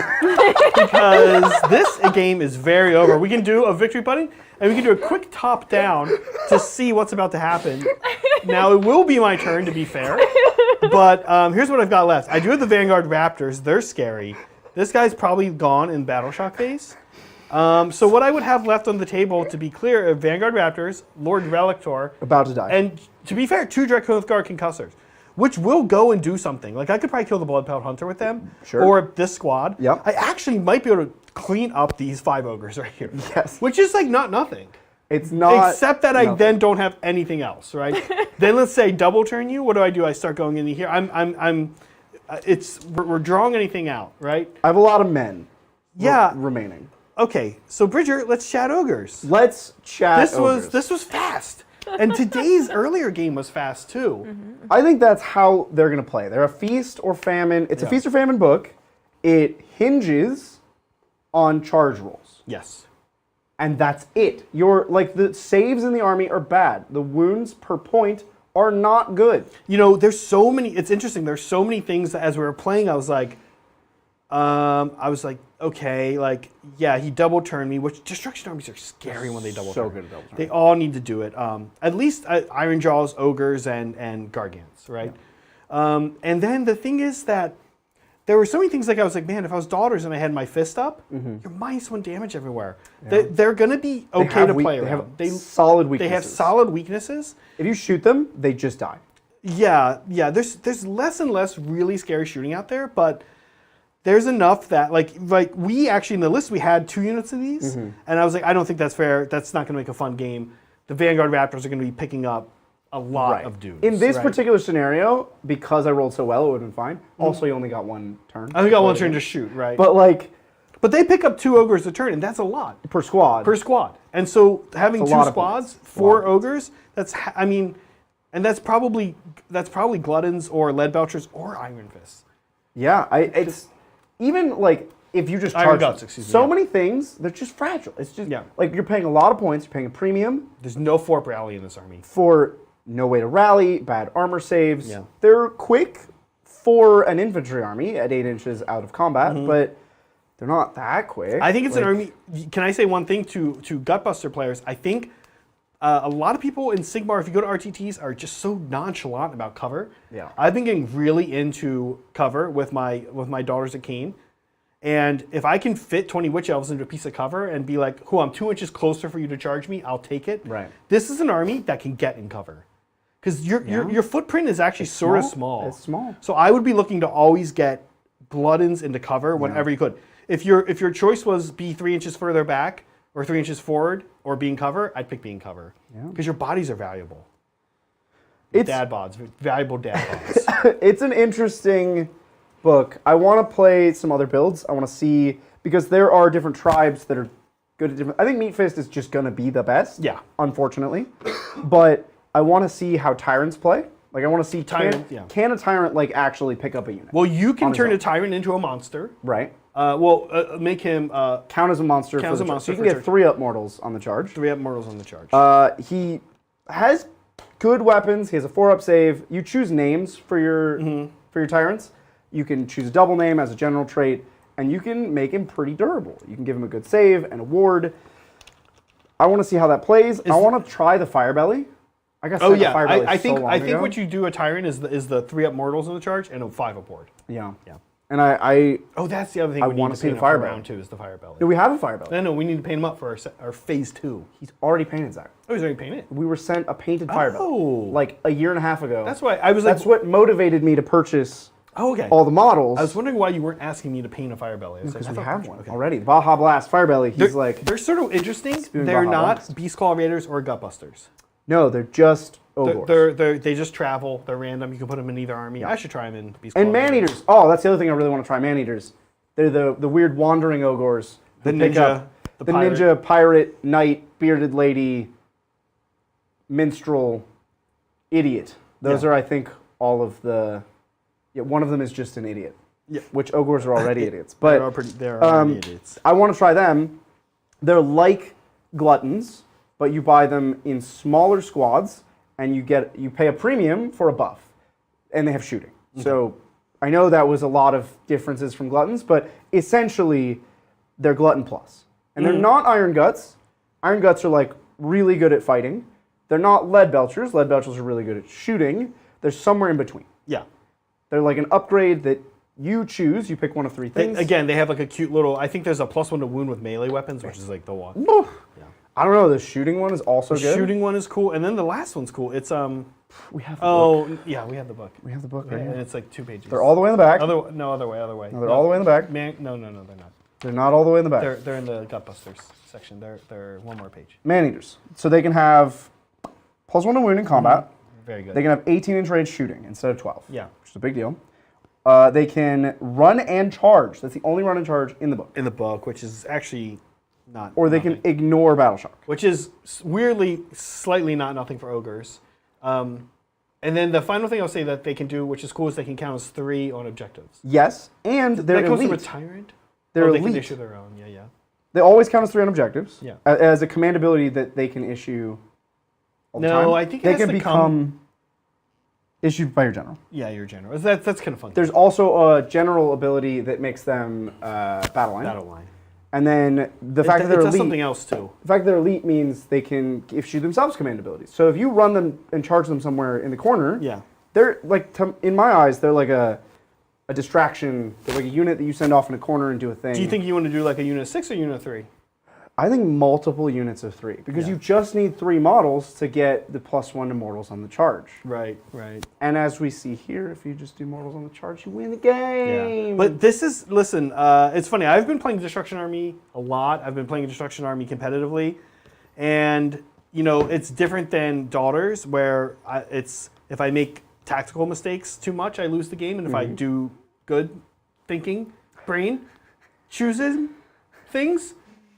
S1: because this game is very over. We can do a victory button and we can do a quick top down to see what's about to happen. Now, it will be my turn, to be fair, but here's what I've got left. I do have the Vanguard Raptors. They're scary. This guy's probably gone in Battle Shock phase. So what I would have left on the table, to be clear, are Vanguard Raptors, Lord Relictor,
S2: About to die.
S1: and to be fair, 2 Dracothgar Concussors, which will go and do something. Like, I could probably kill the Bloodpelt Hunter with them,
S2: Sure.
S1: or this squad.
S2: Yep.
S1: I actually might be able to clean up these 5 ogres right here.
S2: Yes.
S1: Which is like not nothing.
S2: It's not.
S1: Except that I
S2: nothing.
S1: then don't have anything else, right? Then let's say double turn you. What do? I start going into here. I'm we're drawing anything out, right?
S2: I have a lot of men.
S1: Yeah.
S2: Remaining.
S1: Okay, so Bridger, let's chat ogres.
S2: Let's chat ogres.
S1: This was fast, and today's earlier game was fast too.
S2: I think that's how they're going to play. They're a feast or famine. It's a feast or famine book. It hinges on charge rolls.
S1: Yes.
S2: And that's it. The saves in the army are bad. The wounds per point are not good.
S1: You know, there's so many. It's interesting. There's so many things that as we were playing, I was like, okay, like, yeah, he double turned me. Which destruction armies are scary when they double turn.
S2: So good at double turn.
S1: They all need to do it. At least Iron Jaws, ogres, and Gargants, right? Yeah. And then the thing is that there were so many things like I was like, man, if I was daughters and I had my fist up, you're -1 damage everywhere.
S2: Yeah.
S1: They're going to be okay to play
S2: around.
S1: They
S2: have solid weaknesses.
S1: They have solid weaknesses.
S2: If you shoot them, they just die.
S1: Yeah. There's less and less really scary shooting out there, but there's enough that like we actually in the list we had 2 units of these, and I was like, I don't think that's fair. That's not going to make a fun game. The Vanguard Raptors are going to be picking up a lot of dudes.
S2: In this particular scenario, because I rolled so well, it would have been fine. Also, you only got 1 turn.
S1: I only got 1 turn to shoot, right?
S2: But
S1: they pick up 2 ogres a turn, and that's a lot
S2: per squad.
S1: And so having 2 squads, 4 ogres, and that's probably gluttons or lead belchers or iron fists.
S2: Yeah, it's even like if you just
S1: Iron
S2: charge
S1: guts, excuse me,
S2: so many things, they're just fragile. It's just like you're paying a lot of points, you're paying a premium.
S1: There's no Forp rally in this army.
S2: For no way to rally, bad armor saves.
S1: Yeah.
S2: They're quick for an infantry army at 8 inches out of combat, but they're not that quick.
S1: I think it's an army. Can I say one thing to Gutbuster players? I think a lot of people in Sigmar, if you go to RTTs, are just so nonchalant about cover.
S2: Yeah.
S1: I've been getting really into cover with my daughters at Kane. And if I can fit 20 Witch Elves into a piece of cover and be like, cool, I'm 2 inches closer for you to charge me, I'll take it.
S2: Right.
S1: This is an army that can get in cover. Because your footprint is actually sort of small.
S2: It's small.
S1: So I would be looking to always get Gluttons into cover whenever you could. If your choice was be 3 inches further back or 3 inches forward or be in cover, I'd pick being cover. Because your bodies are valuable. Dad bods, valuable dad bods.
S2: It's an interesting book. I want to play some other builds. I want to see, because there are different tribes that are good at different. I think Meat Fist is just going to be the best.
S1: Yeah.
S2: Unfortunately. But I want to see how Tyrants play. Like, I want to see, can a Tyrant, like, actually pick up a unit?
S1: Well, you can turn a Tyrant into a monster.
S2: Right.
S1: Make him
S2: count as a monster.
S1: Count as a monster.
S2: So you can get 3-up mortals on the charge.
S1: 3-up mortals on the charge.
S2: He has good weapons. He has a 4-up save. You choose names for your Tyrants. You can choose a double name as a general trait, and you can make him pretty durable. You can give him a good save and a ward. I want to see how that plays. I want to try the Firebelly. I got Firebelly
S1: I think what you do a Tyrant is the 3-up mortals on the charge and a 5-up ward.
S2: Yeah.
S1: Yeah.
S2: And
S1: that's the other thing we need to paint up for round 2 is the Firebelly.
S2: Do we have a Firebelly?
S1: No, we need to paint him up for our phase 2.
S2: He's already painted, Zach.
S1: Oh, he's already painted?
S2: We were sent a painted Firebelly.
S1: Oh.
S2: Like a year and a half ago.
S1: That's why I was like...
S2: That's what motivated me to purchase
S1: okay.
S2: all the models.
S1: I was wondering why you weren't asking me to paint a Firebelly.
S2: Because we have one already. The Baja Blast Firebelly,
S1: they're sort of interesting. They're not Beastclaw Raiders or Gutbusters.
S2: No, they're just Ogors.
S1: They just travel. They're random. You can put them in either army. I should try them in Beastclaw
S2: And Man-Eaters. Oh, that's the other thing I really want to try. Man-Eaters. They're the weird wandering Ogors.
S1: The ninja.
S2: The ninja, pirate, knight, bearded lady, minstrel, idiot. Those are, I think, all of the... Yeah, one of them is just an idiot. Yeah. Which Ogors are already idiots. But
S1: they're already idiots.
S2: I want to try them. They're like Gluttons, but you buy them in smaller squads, and you pay a premium for a buff, and they have shooting. So I know that was a lot of differences from Gluttons, but essentially they're Glutton plus, and they're not Iron Guts. Iron Guts are like really good at fighting. They're not Lead Belchers. Lead Belchers are really good at shooting. They're somewhere in between.
S1: Yeah,
S2: they're like an upgrade that you choose. You pick one of 3 things.
S1: They have like a cute little. I think there's a +1 to wound with melee weapons, which is like the one.
S2: Yeah. I don't know. The shooting one is also good.
S1: The shooting one is cool, and then the last one's cool. It's
S2: We have the book.
S1: Yeah, we have the book.
S2: We have the book right
S1: and
S2: here.
S1: it's like 2 pages.
S2: They're all the way in the back.
S1: Other way.
S2: No, they're all the way in the back.
S1: No, they're not.
S2: They're not all the way in the back.
S1: They're in the Gutbusters section. They're one more page.
S2: Man-Eaters. So they can have +1 to wound in combat.
S1: Very good.
S2: They can have 18-inch range shooting instead of 12.
S1: Yeah.
S2: Which is a big deal. They can run and charge. That's the only run and charge in the book.
S1: In the book, which is actually not.
S2: Or they
S1: nothing.
S2: can ignore Battle Shock.
S1: Which is weirdly, slightly not nothing for ogres. And then the final thing I'll say that they can do, which is cool, is they can count as 3 on objectives.
S2: Yes, and they're
S1: that comes
S2: elite.
S1: from a tyrant?
S2: They're
S1: They
S2: elite.
S1: can issue their own, yeah.
S2: They always count as 3 on objectives.
S1: Yeah.
S2: As a command ability that they can issue all the time.
S1: No, I think it
S2: they
S1: has
S2: can
S1: to
S2: become issued by your general.
S1: Yeah, your general. That's kind of fun.
S2: There's also a general ability that makes them battle line.
S1: Battle line.
S2: And then the fact that they're
S1: it does
S2: elite.
S1: something else too.
S2: The fact that they're elite means they can issue themselves command abilities. So if you run them and charge them somewhere in the corner,
S1: Yeah.
S2: they're like, in my eyes, they're like a distraction. They're like a unit that you send off in a corner and do a thing.
S1: Do you think you want to do like a unit of 6 or unit of 3?
S2: I think multiple units of 3 because
S1: Yeah.
S2: you just need 3 models to get the +1 to mortals on the charge.
S1: Right.
S2: And as we see here, if you just do mortals on the charge, you win the game.
S1: Yeah. But this is, listen, it's funny. I've been playing Destruction Army a lot. I've been playing Destruction Army competitively. And, you know, it's different than Daughters where if I make tactical mistakes too much, I lose the game. And if I do good thinking, brain, choosing things,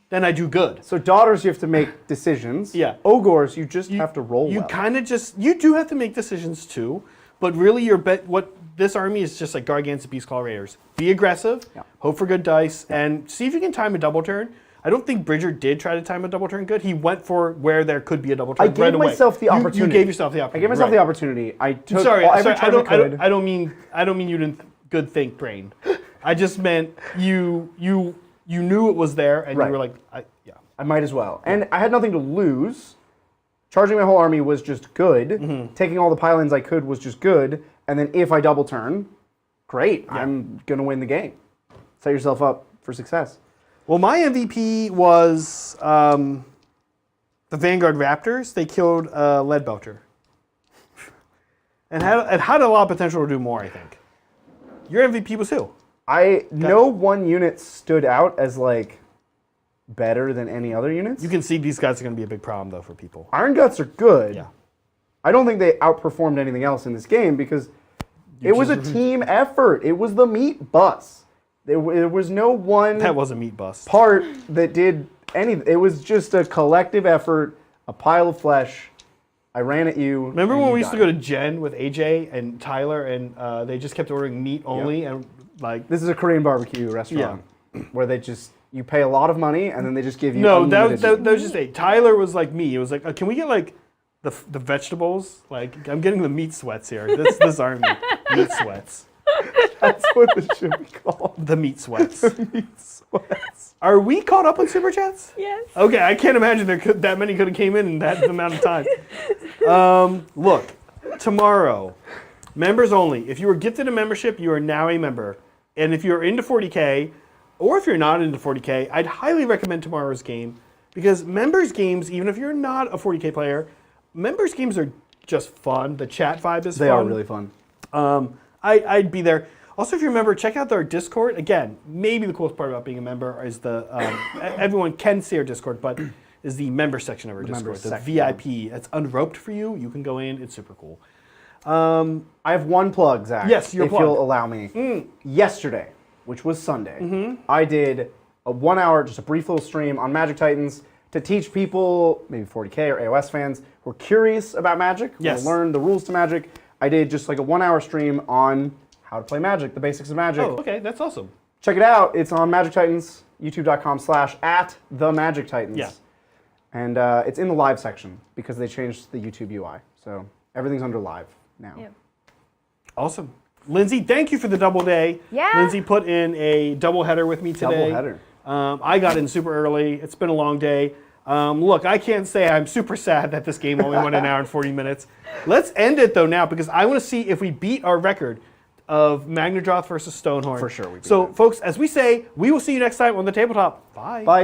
S1: then I do good.
S2: So daughters, you have to make decisions.
S1: Yeah.
S2: Ogres, you just have to roll
S1: You
S2: well.
S1: kind of just, you do have to make decisions too, but really what this army is just like Gargants and Beastclaw Raiders. Be aggressive,
S2: Yeah.
S1: hope for good dice, and see if you can time a double turn. I don't think Bridger did try to time a double turn good. He went for where there could be a double turn
S2: I
S1: right
S2: gave
S1: away.
S2: myself the opportunity.
S1: You gave yourself the
S2: I
S1: opportunity.
S2: gave myself
S1: right.
S2: the opportunity. I took
S1: Sorry,
S2: every
S1: sorry,
S2: turn I could.
S1: I don't mean you didn't good think brain. I just meant you knew it was there and
S2: Right.
S1: you were like, yeah.
S2: I might as well. And I had nothing to lose. Charging my whole army was just good. Taking all the pylons I could was just good. And then if I double turn, great. I'm going to win the game. Set yourself up for success.
S1: Well, my MVP was the Vanguard Raptors. They killed Lead Belcher. And had a lot of potential to do more, I think. Your MVP was who?
S2: No one unit stood out as like better than any other units.
S1: You can see these guys are going to be a big problem, though, for people.
S2: Iron Guts are good.
S1: Yeah.
S2: I don't think they outperformed anything else in this game because it was a team effort. It was the meat bus. There was no one
S1: That was a meat bust.
S2: part that did anything. It was just a collective effort, a pile of flesh. I ran at you.
S1: Remember
S2: and
S1: when
S2: you
S1: we used to
S2: died.
S1: go to Jen with AJ and Tyler, and they just kept ordering meat only, and like
S2: This is a Korean barbecue restaurant where you pay a lot of money and then they just give you
S1: no,
S2: unlimited
S1: that was just a Tyler was like me. It was like, can we get like the vegetables? Like I'm getting the meat sweats here. This army meat sweats.
S2: That's what this should be called.
S1: The meat sweats.
S2: Meat sweats.
S1: Are we caught up on super chats?
S3: Yes.
S1: Okay, I can't imagine that many could have came in that amount of time. Look, tomorrow, members only. If you were gifted a membership, you are now a member. And if you're into 40K, or if you're not into 40K, I'd highly recommend tomorrow's game because members games, even if you're not a 40K player, members games are just fun. The chat vibe is fun.
S2: They are really fun.
S1: I'd be there. Also, if you're a member, check out our Discord. Again, maybe the coolest part about being a member is everyone can see our Discord, but is the member section of our Discord,
S2: members
S1: the
S2: section.
S1: VIP. It's unroped for you. You can go in. It's super cool.
S2: I have one plug, Zach.
S1: Yes, your
S2: if
S1: plug.
S2: you'll allow me. Yesterday, which was Sunday, I did a 1 hour, just a brief little stream on Magic Titans to teach people, maybe 40K or AOS fans, who are curious about Magic, who
S1: Yes.
S2: learn the rules to Magic. I did just like a 1 hour stream on how to play Magic, the basics of Magic.
S1: Oh, okay, that's awesome.
S2: Check it out. It's on Magic Titans, youtube.com/@themagictitans.
S1: Yeah.
S2: And it's in the live section because they changed the YouTube UI. So everything's under live now.
S3: Yep.
S1: Awesome. Lindsay, thank you for the double day.
S3: Yeah.
S1: Lindsay put in a double header with me today.
S2: Double header.
S1: I got in super early. It's been a long day. Look, I can't say I'm super sad that this game only went an hour and 40 minutes. Let's end it though now because I want to see if we beat our record of Magnadroth versus Stonehorn.
S2: For sure we beat
S1: So,
S2: it.
S1: folks, as we say, we will see you next time on the tabletop. Bye.
S2: Bye.